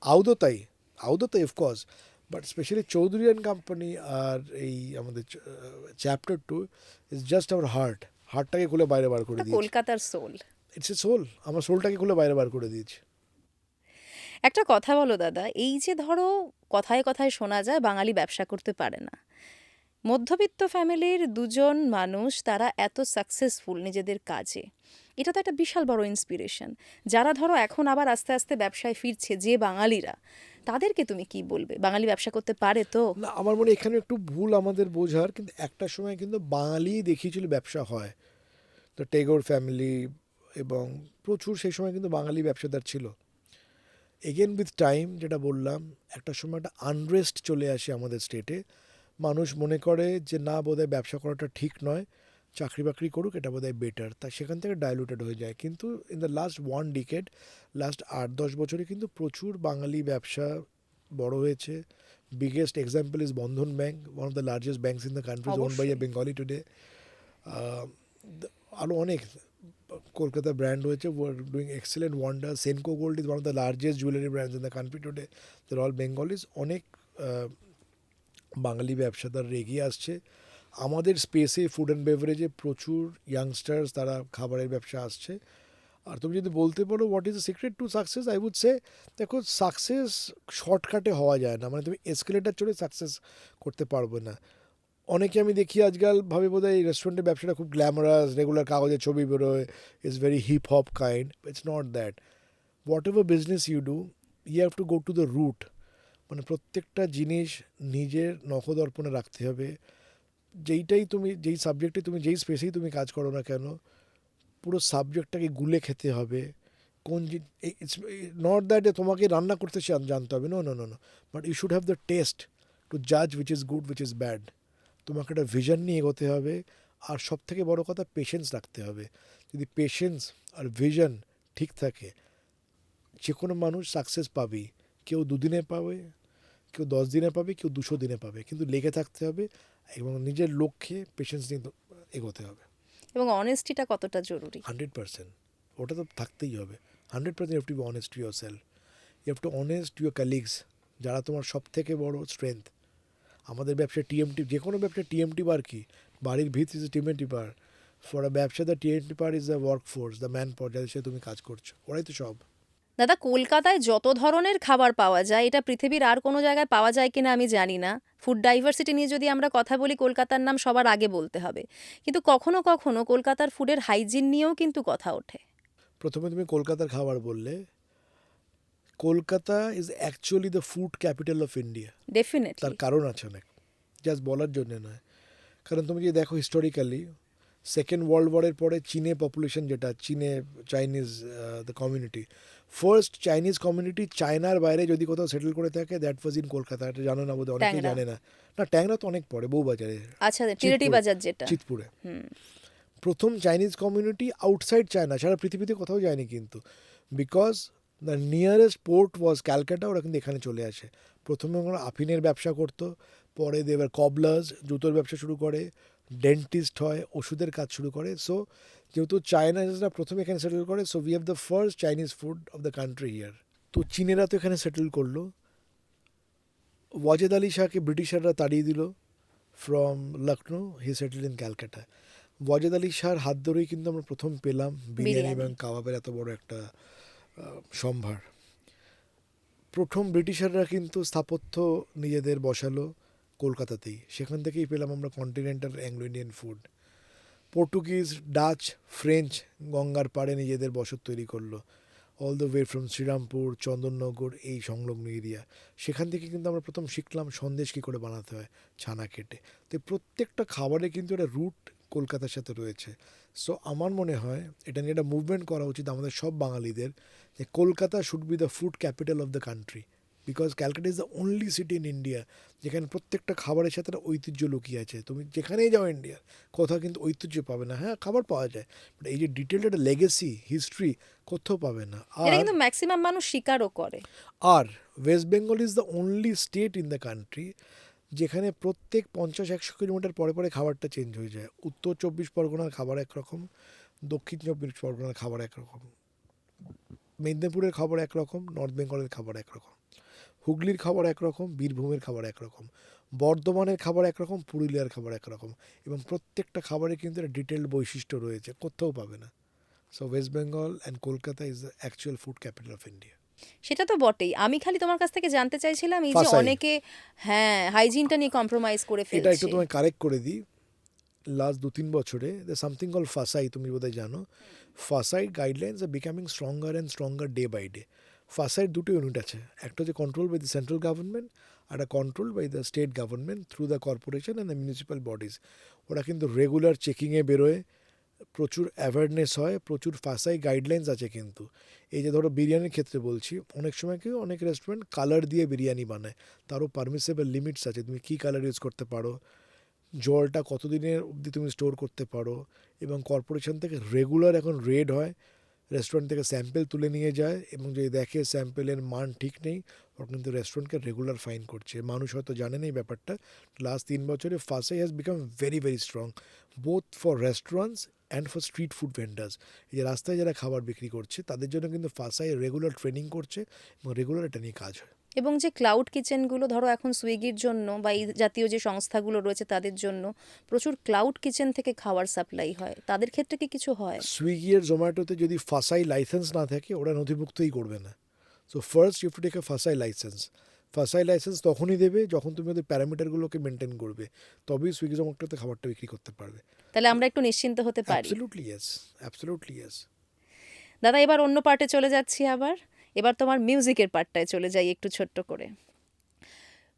আউদতাই, আউদতাই of course, but specially Chowdhury and company আর এই আমাদের chapter 2 is just our heart, হার্টটাকে খুলে বাইরে বার করে এটা দিয়েছে। কলকাতার সোল। ইটস এ সোল, আমার সোলটাকে খুলে বাইরে বার করে দিয়েছে। একটা কথা বলো দাদা, এই যে ধরো কথায় কথায় শোনা যায় বাঙালি ব্যবসা করতে পারে না, মধ্যবিত্ত ফ্যামিলির দুজন মানুষ তারা এত সাকসেসফুল নিজেদের কাজে, এটা তো একটা বিশাল বড় ইন্সপিরেশন। যারা ধরো এখন আবার আস্তে আস্তে ব্যবসায় ফিরছে, যে বাঙালিরা, তাদেরকে তুমি কি বলবে? বাঙালি ব্যবসা করতে পারে তো? না, আমার মনে হয় এখানে একটু ভুল আমাদের বোঝার, কিন্তু একটা সময় কিন্তু বাঙালি দেখিয়েছিল ব্যবসা হয়, তো টেগোর ফ্যামিলি এবং প্রচুর সেই সময় কিন্তু বাঙালি ব্যবসাদার ছিল। এগেন উইথ টাইম, যেটা বললাম, একটা সময় একটা আনরেস্ট চলে আসে আমাদের স্টেটে, মানুষ মনে করে যে না, বোধহয় ব্যবসা করাটা ঠিক নয়, চাকরি বাকরি করুক, এটা বোধহয় বেটার, তা সেখান থেকে ডাইলুটেড হয়ে যায়। কিন্তু in the last 1 decade, last 8-10 বছরে কিন্তু প্রচুর বাঙালি ব্যবসা বড় হয়েছে। Biggest example is Bandhan bank, one of the largest banks in the country, owned by a Bengali today. আরও অনেক কলকাতা ব্র্যান্ড হয়েছে, doing excellent wonder. Senco Gold is one of the largest jewellery brands in the country today, they're all Bengalis. অনেক বাঙালি ব্যবসাদার এগিয়ে আসছে। আমাদের স্পেসে ফুড অ্যান্ড বেভারেজে প্রচুর ইয়াংস্টার্স, তারা খাবারের ব্যবসা আসছে। আর তুমি যদি বলতে পারো what is the secret to success, I would say, দেখো সাকসেস শর্টকাটে হওয়া যায় না, মানে তুমি এসকেলেটার চড়ে সাকসেস করতে পারবে না। অনেকে আমি দেখি আজকাল ভাবে বোধ হয় এই রেস্টুরেন্টের ব্যবসাটা খুব গ্ল্যামারাস, রেগুলার কাগজে ছবি বেরোয়, it's very hip hop kind, it's not that. Whatever business you do, you have to go to the root, মানে প্রত্যেকটা জিনিস নিজের নখদর্পণে রাখতে হবে। যেইটাই তুমি, যেই সাবজেক্টে তুমি, যেই স্পেসেই তুমি কাজ করো না কেন, পুরো সাবজেক্টটাকে গুলে খেতে হবে। কোন ইটস নট দ্যাট তোমাকে রান্না করতে জানতে হবে, no no no no, but you should have the taste to জাজ which is good, which is bad. তোমাকে একটা ভিশন নিয়ে এগোতে হবে, আর সব থেকে বড়ো কথা পেশেন্স রাখতে হবে। যদি পেশেন্স আর ভিশন ঠিক থাকে, যে কোনো মানুষ সাকসেস পাবেই। কেউ 2 দিনে পাবে, কেউ 10 দিনে পাবে, কেউ 200 দিনে পাবে, কিন্তু লেগে থাকতে হবে এবং নিজের লক্ষ্যে পেশেন্স নিয়ে এগোতে হবে। এবং অনেস্টিটা কতটা জরুরি? 100%, ওটা তো থাকতেই হবে। 100% you have to be honest to yourself, you have to honest to your colleagues, যারা তোমার সব থেকে বড় স্ট্রেংথ। আমাদের ব্যবসায় টিএমটি, যে কোনো ব্যবসায় টিএমটি বার কি, বাড়ির ভিত is TNT power, for a ব্যবসা the TNT power is the work force, the man power, যাদের সাথে তুমি কাজ করছো, ওরাই তো সব। দাদা, কলকাতায় যত ধরনের খাবার পাওয়া যায়, এটা পৃথিবীর আর কোনো জায়গায় পাওয়া যায় কিনা আমি জানি না। ফুড ডাইভার্সিটি নিয়ে যদি আমরা কথা বলি, কলকাতার নাম সবার আগে বলতে হবে। কিন্তু কখনো কখনো কলকাতার ফুডের হাইজিন নিয়েও কিন্তু কথা ওঠে। প্রথমে তুমি কলকাতার খাবার বললে, Kolkata is actually the food capital of India. তার ডেফিনেটলি। কারণ আছে অনেক, জাস্ট বলার জন্য নয়। কারণ তুমি যদি দেখো হিস্টোরিক্যালি, সেকেন্ড ওয়ার্ল্ড ওয়ারের পরে চীনে পপুলেশন, যেটা চীনে Chinese the community, first Chinese community চায়নার বাইরে যদি কোথাও সেটেল করে থাকে, দ্যাট ওয়াজ ইন কলকাতা। এটা জানো না বোধহয়, অনেকেই ট্যাংরা। জানে না। না, ট্যাংরা তো অনেক পরে, বউবাজারে, আচ্ছা, টিরেটি বাজার যেটা। চিতপুরে। হুম। প্রথম চাইনিজ কমিউনিটি আউটসাইড চায়না, সারা পৃথিবীতে কোথাও যায়নি কিন্তু, বিকজ দ্য নিয়ারেস্ট পোর্ট ওয়াজ ক্যালকাটা। ওরা কিন্তু এখানে চলে আসে। প্রথমে ওরা আফিনের ব্যবসা করতো, পরে দেবার কবলার্স, জুতোর ব্যবসা শুরু করে, ডেন্টিস্ট হয়, ওষুধের কাজ শুরু করে। সো যেহেতু চাইনিজরা প্রথমে এখানে সেটেল করে, so we have the first Chinese food of the country here. তো চীনেরা তো এখানে সেটেল করলো। ওয়াজেদ আলী শাহকে ব্রিটিশাররা তাড়িয়ে দিল from Lucknow, he settle in Calcutta. Wajed Ali শাহর হাত ধরেই কিন্তু আমরা প্রথম পেলাম বিরিয়ানি এবং কাবাবের এত বড় একটা সম্ভার। প্রথম ব্রিটিশাররা কিন্তু স্থাপত্য নিজেদের বসালো কলকাতাতেই, সেখান থেকেই পেলাম আমরা continental Anglo Indian food. Portuguese, Dutch, French গঙ্গার পাড়ে নিজেদের বসত তৈরি করলো, all the way from Shrirampur, Chandannagar, এই সংলগ্ন এরিয়া। সেখান থেকে কিন্তু আমরা প্রথম শিখলাম সন্দেশ কী করে বানাতে হয় ছানা কেটে। তো প্রত্যেকটা খাবারে কিন্তু একটা রুট কলকাতার সাথে রয়েছে। সো আমার মনে হয় এটা নিয়ে একটা মুভমেন্ট করা উচিত আমাদের সব বাঙালিদের, যে Kolkata should be the food capital of the country, because Calcutta is the only city in India যেখানে প্রত্যেকটা খাবারের সাথে একটা ঐতিহ্য লুকিয়ে আছে। তুমি যেখানেই যাও ইন্ডিয়ার কোথাও কিন্তু ঐতিহ্য পাবে না। হ্যাঁ, খাবার পাওয়া যায়, বাট এই যে ডিটেলড একটা লেগেসি, হিস্ট্রি কোথাও পাবে না। এটা আর কিন্তু ম্যাক্সিমাম মানুষ স্বীকারও করে। আর West Bengal is the only state in the country যেখানে প্রত্যেক 50-100 কিলোমিটার পরে পরে খাবারটা চেঞ্জ হয়ে যায়। উত্তর 24 পরগনার খাবার একরকম, দক্ষিণ 24 পরগনার খাবার একরকম, মেদিনীপুরের খাবার একরকম, নর্থ বেঙ্গলের খাবার একরকম, হুগলির খাবার একরকম, বীরভূমের খাবার একরকম, বর্ধমানের খাবার একরকম, পুরুলিয়ার খাবার একরকম, এবং প্রত্যেকটা খাবারে কিন্তু একটা ডিটেলড বৈশিষ্ট্য রয়েছে, কোথাও পাবে না। So West Bengal and Kolkata is the actual food capital of India. সেটা তো বটেই। আমি খালি তোমার কাছ থেকে জানতে চাইছিলাম, এই যে ফাসাই। অনেকে হ্যাঁ হাইজিনটা নিয়ে কম্প্রোমাইজ করে এটা একটু ফেলছে। তোমায় কারেক্ট করে দিই, লাস্ট 2-3 বছরে দ্য সামথিং কল ফাসাই, তুমি বোধহয় জানো। FSSAI guidelines are becoming stronger and stronger day by day. ফাসাইয়ের দুটো ইউনিট আছে, একটা হচ্ছে control by the central government, আর একটা control by the state government through the corporation and the municipal bodies. ওরা কিন্তু রেগুলার চেকিংয়ে বেরোয়, প্রচুর অ্যাওয়ারনেস হয়, প্রচুর ফাসাই গাইডলাইন্স আছে। কিন্তু এই যে ধরো বিরিয়ানির ক্ষেত্রে বলছি, অনেক সময় কি অনেক রেস্টুরেন্ট কালার দিয়ে বিরিয়ানি বানায়, তারও পারমিসেবল লিমিটস আছে, তুমি কী কালার ইউজ করতে পারো, জলটা কতদিনের অবধি তুমি স্টোর করতে পারো। এবং কর্পোরেশন থেকে রেগুলার এখন রেড হয়, রেস্টুরেন্ট থেকে স্যাম্পেল তুলে নিয়ে যায়, এবং যদি দেখে স্যাম্পেলের মান ঠিক নেই, ওরা কিন্তু রেস্টুরেন্টকে রেগুলার ফাইন করছে। মানুষ হয়তো জানেন এই ব্যাপারটা। লাস্ট 3 বছরে FSSAI has become very very strong, both for restaurants and for street food vendors. এই যে রাস্তায় যারা খাবার বিক্রি করছে তাদের জন্য কিন্তু ফাসাই রেগুলার ট্রেনিং করছে, এবং রেগুলার এটা নিয়ে কাজ হয়। এবং যে ক্লাউড কিচেনগুলো ধরো এখন সুইগির জন্য বা এই জাতীয় যে সংস্থাগুলো রয়েছে তাদের জন্য প্রচুর ক্লাউড কিচেন থেকে খাবার সাপ্লাই হয়, তাদের ক্ষেত্রে কি কিছু হয়? সুইগি আর জোম্যাটোতে যদি ফাসাই লাইসেন্স না থাকে, ওরা নথিভুক্তই করবে না। So first you to take a FSSAI licence. FSSAI licence তখনই দেবে যখন তুমি ওদের প্যারামিটারগুলোকে মেনটেন করবে, তবেই সুইগি জোম্যাটোতে খাবারটা বিক্রি করতে পারবে। তাহলে আমরা একটু নিশ্চিন্ত হতে পারি। Absolutely yes, absolutely yes. দাদা, এবার অন্য পার্টে চলে যাচ্ছি। এবার তোমার মিউজিকের পার্টটায় চলে যাই একটু ছোট্ট করে।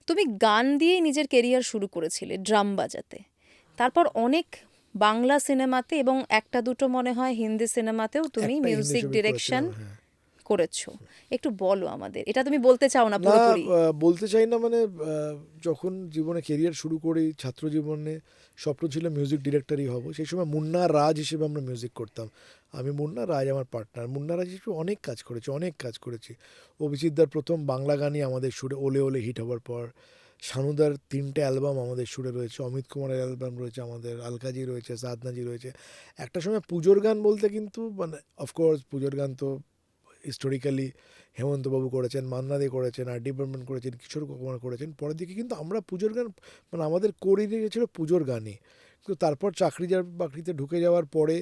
তুমি গান দিয়েই নিজের কেরিয়ার শুরু করেছিলে, ড্রাম বাজাতে। তারপর অনেক বাংলা সিনেমাতে এবং একটা দুটো মনে হয় হিন্দি সিনেমাতেও তুমি একটা হিন্দি মিউজিক ছবি ডিরেকশন করেছিলাম, হ্যাঁ। করেছো। একটু বলো আমাদের, এটা তুমি বলতে চাও না না, পুরোপুরি? বলতে চাই না, মানে যখন জীবনে কেরিয়ার শুরু করি, ছাত্র জীবনে স্বপ্ন ছিল মিউজিক ডিরেক্টরই হব। সেই সময় মুন্না রাজ হিসেবে আমরা মিউজিক করতাম। আমি, মুন্না রাজ আমার পার্টনার। মুন্না রাজ হিসেবে অনেক কাজ করেছি, অনেক কাজ করেছি। অভিজিৎদার প্রথম বাংলা গানই আমাদের সুরে ওলে ওলে হিট হওয়ার পর, শানুদার 3টে অ্যালবাম আমাদের সুরে রয়েছে, অমিত কুমারের অ্যালবাম রয়েছে আমাদের, আলকাজি রয়েছে, সাধনাজি রয়েছে। একটা সময় পুজোর গান বলতে কিন্তু, মানে অফকোর্স পুজোর গান তো হিস্টোরিক্যালি হেমন্তবাবু করেছেন, মান্না দে করেছেন, আর ডি বর্মন করেছেন, কিশোর কুমার করেছেন। পরের দিকে কিন্তু আমরা পুজোর গান, মানে আমাদের কোর এরিয়া ছিল পুজোর গানই। তো তারপর বাকরিতে ঢুকে যাওয়ার পরে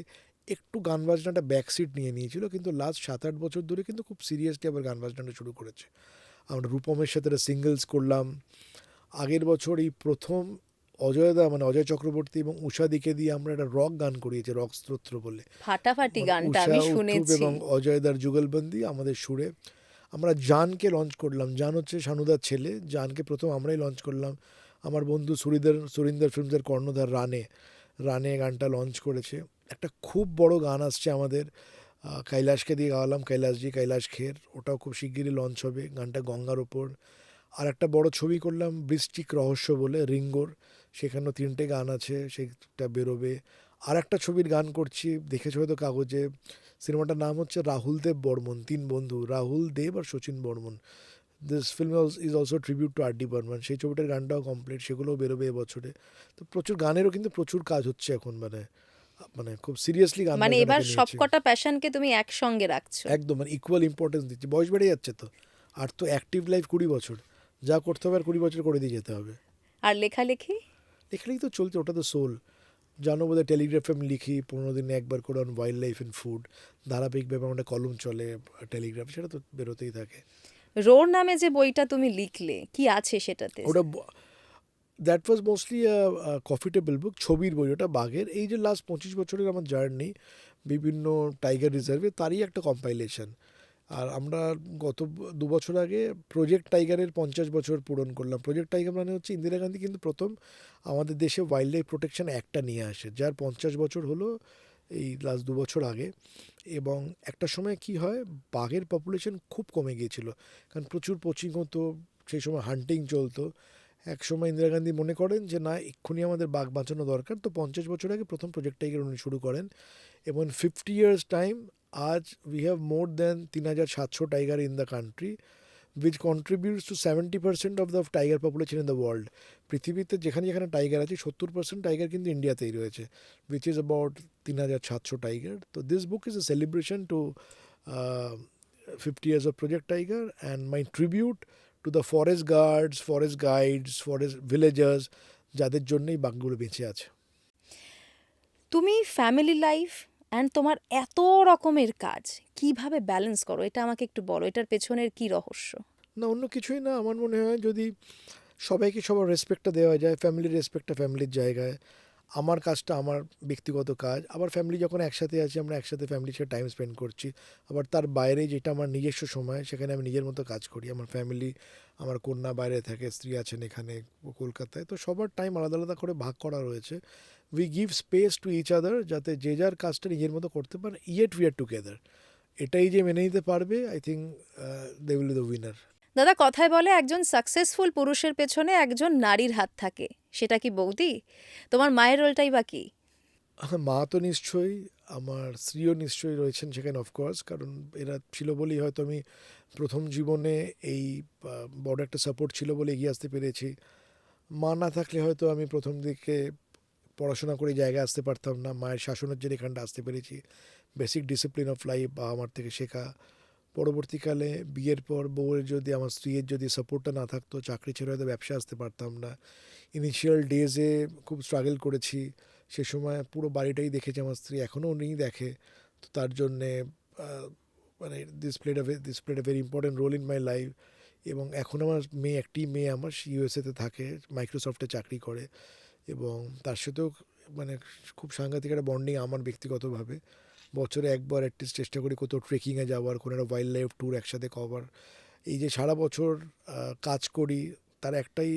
একটু গান বাজনাটা ব্যাকসিট নিয়ে নিয়েছিল, কিন্তু লাস্ট 7-8 বছর ধরে কিন্তু খুব সিরিয়াসলি আবার গান বাজনাটা শুরু করেছে। আমরা রূপমের সাথে একটা সিঙ্গেলস করলাম আগের বছর, এই প্রথম অজয় চক্রবর্তী এবং উষাদিকে দিয়ে আমরা একটা রক গান করিয়েছি, রক স্তোত্র বলে। ফাটাফাটি মানে গানটা উষা, আমি উত্থুপ শুনেছি। এবং অজয়দার যুগলবন্দি আমাদের সুরে। আমরা জানকে লঞ্চ করলাম, জান হচ্ছে শানুদার ছেলে, জানকে প্রথম আমরাই লঞ্চ করলাম। আমার বন্ধু সুরিন্দর ফিল্মসের কর্ণধার রানে গানটা লঞ্চ করেছে। একটা খুব বড় গান আসছে আমাদের, কৈলাসকে দিয়ে গাওয়ালাম, কৈলাস খের, ওটাও খুব শিগগিরই লঞ্চ হবে, গানটা গঙ্গার ওপর। আর একটা বড় ছবি করলাম বৃশ্চিক রহস্য বলে, রিঙ্গোর, সেখানেও 3টে গান আছে, সেটা বেরোবে। আর একটা ছবির গান করছি, দেখেছো হয়তো কাগজে, সিনেমাটার নাম হচ্ছে রাহুল দেব বর্মন, 3 বন্ধু, রাহুল দেব আর Sachin Burman. This film is also tribute to R D Burman. সেই ছবিটার গানটাও কমপ্লিট, সেগুলোও বেরোবে এবছরে। তো প্রচুর গানেরও কিন্তু প্রচুর কাজ হচ্ছে এখন, মানে মানে খুব সিরিয়াসলি গান মানে এবার বাজনাটাকে নিয়েছি। সবকটা প্যাশনকে তুমি একসঙ্গে রাখছো। একদম, মানে ইকুয়াল ইম্পর্টেন্স দিচ্ছি, বয়স বেড়ে যাচ্ছে তো। আর তো অ্যাক্টিভ লাইফ 20 বছর, যা করতে হবে আর 20 বছর করে দিয়ে যেতে হবে। আর লেখালেখি? এখানেই তো চলছে, ওটা তো সোল। জানো বোধহয় টেলিগ্রাফে আমি লিখি 15 দিনে একবার করে on wild life and food, ধারাবাহিকভাবে আমাদের কলম চলে টেলিগ্রাফ, সেটা তো বেরোতেই থাকে। রোর নামে যে বইটা তুমি লিখলে, কি আছে সেটাতে? ওটা that was mostly coffee table book, ছবির বই ওটা, বাঘের। এই যে লাস্ট 25 বছরের আমার জার্নি বিভিন্ন টাইগার রিজার্ভে, তারই একটা কম্পাইলেশন। আর আমরা গত 2 বছর আগে প্রজেক্ট টাইগারের 50 বছর পূরণ করলাম। প্রজেক্ট টাইগার মানে হচ্ছে ইন্দিরা গান্ধী কিন্তু প্রথম আমাদের দেশে ওয়াইল্ড লাইফ প্রোটেকশন অ্যাক্টটা নিয়ে আসে, যার 50 বছর হলো এই লাস্ট 2 বছর আগে। এবং একটা সময় কি হয়, বাঘের পপুলেশন খুব কমে গিয়েছিল, কারণ প্রচুর পোচিং হতো, সেই সময় হান্টিং চলতো। এক সময় ইন্দিরা গান্ধী মনে করেন যে না, এক্ষুনি আমাদের বাঘ বাঁচানো দরকার, তো 50 বছর আগে প্রথম প্রজেক্ট টাইগার উনি শুরু করেন। এবং 50 years টাইম, আজ we have more than 3700 tiger in the country, which contributes to 70% of the tiger population in the world. পৃথিবীতে যেখানে যেখানে টাইগার আছে 70% টাইগার কিন্তু ইন্ডিয়াতেই রয়েছে, which is about 3700 টাইগার। তো this book is a celebration to 50 years of Project Tiger and my tribute to the forest guards, forest guides, forest villagers, যাদের জন্যই বাঘগুলো বেঁচে আছে। তুমি ফ্যামিলি লাইফ অ্যান্ড তোমার এত রকমের কাজ কিভাবে ব্যালেন্স করো, এটা আমাকে একটু বলো, এটার পেছনের কি রহস্য? না, অন্য কিছুই না, আমার মনে হয় যদি সবাইকে সবার রেসপেক্টটা দেওয়া যায়, ফ্যামিলির রেসপেক্টটা ফ্যামিলির জায়গায়, আমার কাজটা আমার ব্যক্তিগত কাজ, আবার ফ্যামিলি যখন একসাথে আছি আমরা একসাথে ফ্যামিলির সাথে টাইম স্পেন্ড করছি, আবার তার বাইরে যেটা আমার নিজস্ব সময়, সেখানে আমি নিজের মতো কাজ করি। আমার ফ্যামিলি, আমার কন্যা বাইরে থাকে, স্ত্রী আছেন এখানে কলকাতায়, তো সবার টাইম আলাদা আলাদা করে ভাগ করা রয়েছে। We give space to each other, যাতে যে যার কাজটা নিজের মতো করতে পারে, ইয়েট উই আর টুগেদার। এটাই যে মেনে নিতে পারবে, I think they will be the winner. দাদা, কথায় বলে একজন সাকসেসফুল পুরুষের পেছনে একজন নারীর হাত থাকে, সেটা কি বৌদি? তোমার মায়ের রোলটাই বা কি? মা তো নিশ্চয়ই, আমার স্ত্রীও নিশ্চয়ই রয়েছেন সেখানে, অফকোর্স, কারণ এরা ছিল বলেই হয়তো আমি প্রথম জীবনে এই বড় একটা সাপোর্ট ছিল বলে এগিয়ে আসতে পেরেছি। মা না থাকলে হয়তো আমি প্রথম দিকে পড়াশোনা করে জায়গায় আসতে পারতাম না, মায়ের শাসনের জন্য এখানটা আসতে পেরেছি। বেসিক ডিসিপ্লিন অফ লাইফ বা আমার থেকে শেখা। পরবর্তীকালে বিয়ের পর বউয়ের যদি, আমার স্ত্রীর যদি সাপোর্টটা না থাকতো, চাকরি ছেড়ে হয়তো ব্যবসা আসতে পারতাম না। ইনিশিয়াল ডেজে খুব স্ট্রাগল করেছি, সে সময় পুরো বাড়িটাই দেখেছে আমার স্ত্রী, এখনও উনিই দেখে। তো তার জন্যে মানে this played a very important role in my life. এবং এখন আমার একটি মেয়ে আমার ইউএসএতে থাকে, মাইক্রোসফটে চাকরি করে, এবং তার সাথেও মানে খুব সাংঘাতিক একটা বন্ডিং আমার ব্যক্তিগতভাবে। বছরে একবার অ্যাটলিস্ট চেষ্টা করি কোথাও ট্রেকিংয়ে যাওয়ার, কোনো একটা ওয়াইল্ড লাইফ ট্যুর একসাথে কভার। এই যে সারা বছর কাজ করি, তার একটাই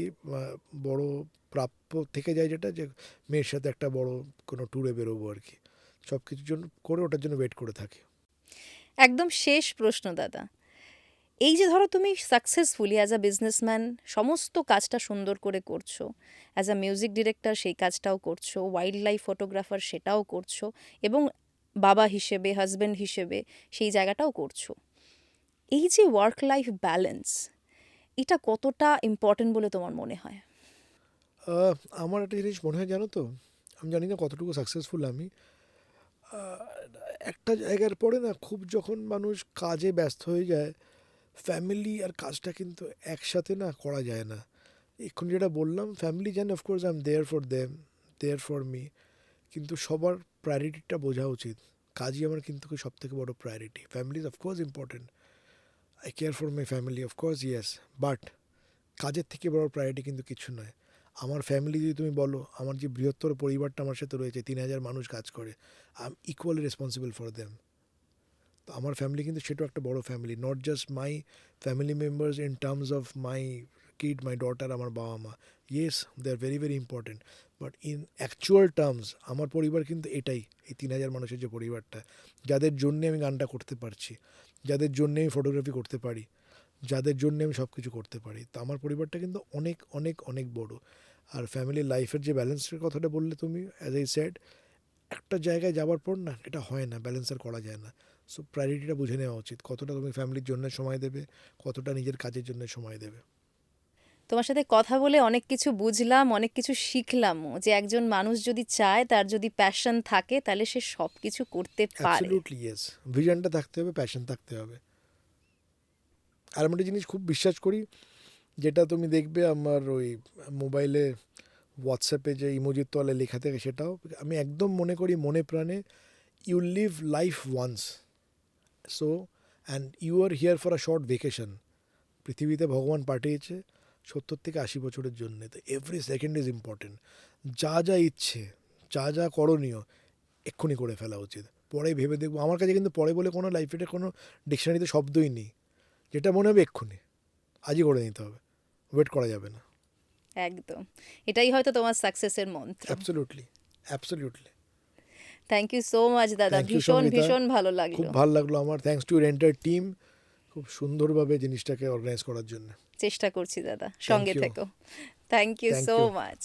বড় প্রাপ্য থেকে যায়, যেটা যে মেয়ের সাথে একটা বড় কোনো ট্যুরে বেরোবো আর কি। সব কিছুর জন্য করে ওটার জন্য ওয়েট করে থাকি। একদম শেষ প্রশ্ন দাদা, এই যে ধরো তুমি সাকসেসফুলি অ্যাজ আ বিজনেসম্যান সমস্ত কাজটা সুন্দর করে করছো, অ্যাজ আ মিউজিক ডিরেক্টর সেই কাজটাও করছো, ওয়াইল্ড লাইফ ফটোগ্রাফার সেটাও করছো, এবং বাবা হিসেবে, হাজব্যান্ড হিসেবে সেই জায়গাটাও করছো, এই যে ওয়ার্ক লাইফ ব্যালেন্স, এটা কতটা ইম্পর্টেন্ট বলে তোমার মনে হয়? আমার একটা জিনিস মনে হয় জানো তো, আমি জানি না কতটুকু সাকসেসফুল আমি, একটা জায়গার পরে না, খুব যখন মানুষ কাজে ব্যস্ত হয়ে যায়, ফ্যামিলি আর কাজটা কিন্তু একসাথে না করা যায় না। এক্ষুনি যেটা বললাম, ফ্যামিলি জানে of course I am there for them, there for me, কিন্তু সবার প্রায়োরিটিটা বোঝা উচিত। কাজই আমার কিন্তু সব থেকে বড় priority. Family is of course important, eye care for my family of course yes, but কাজের থেকে বড় প্রায়োরিটি কিন্তু কিছু নয়। আমার ফ্যামিলি যদি তুমি বলো, আমার যে বৃহত্তর পরিবারটা আমার সাথে রয়েছে, 3,000 মানুষ কাজ করে, I am equally responsible for them. তো আমার ফ্যামিলি কিন্তু সেটাও একটা বড় family, not just my family members in terms of my kid, my daughter, আমার বাবা মা। Yes, they are very very important, but in actual terms আমার পরিবার কিন্তু এটাই, এই 3,000 মানুষের যে পরিবারটা, যাদের জন্যে আমি গানটা করতে পারছি, যাদের জন্যে আমি ফটোগ্রাফি করতে পারি, যাদের জন্যে আমি সব কিছু করতে পারি। তো আমার পরিবারটা কিন্তু অনেক অনেক অনেক বড়। আর ফ্যামিলি লাইফের যে ব্যালেন্সের কথাটা বললে তুমি, অ্যাজ আই সেড, একটা জায়গায় যাওয়ার পর না এটা হয় না, ব্যালেন্স আর করা যায় না। সো প্রায়োরিটিটা বুঝে নেওয়া উচিত, কতটা তুমি ফ্যামিলির জন্য সময় দেবে, কতটা নিজের কাজের জন্য সময় দেবে। তোমার সাথে কথা বলে অনেক কিছু বুঝলাম, অনেক কিছু শিখলামও, যে একজন মানুষ যদি চায়, তার যদি প্যাশন থাকে, তাহলে সে সব কিছু করতে পারে। অ্যাবসলিউটলি ইয়েস, ভিশনটা থাকতে হবে, প্যাশন থাকতে হবে। আর আমি একটা জিনিস খুব বিশ্বাস করি, যেটা তুমি দেখবে আমার ওই মোবাইলে হোয়াটসঅ্যাপে যে ইমোজির তলে লেখা থাকে, সেটাও আমি একদম মনে করি মনে প্রাণে, you live life once, so and you are here for a short vacation. পৃথিবীতে ভগবান পাঠিয়েছে 70 থেকে 80 বছরের জন্য, তো এভরি সেকেন্ড ইজ ইম্পর্টেন্ট। যা যা ইচ্ছে, যা যা করণীয়, এক্ষুনি করে ফেলা উচিত। পরে ভেবে দেখবো, আমার কাছে কিন্তু পরে বলে কোনো লাইফে কোনো ডিকশনারিতে শব্দই নেই। যেটা মনে হবে এক্ষুনি, আজই করে নিতে হবে, ওয়েট করা যাবে না। একদম, এটাই হয়তো তোমার সাকসেসের মন্ত্র। Absolutely, absolutely. Thank you so much দাদা, থ্যাংক ইউ ভীষণ সঙ্গীতা, ভীষণ ভালো খুব লাগলো। ভালো লাগলো আমার। Thanks to your entire team, খুব সুন্দরভাবে জিনিসটাকে অর্গানাইজ করার জন্য। চেষ্টা করছি দাদা, সঙ্গে you. থেকো। Thank you Thank so you. Much.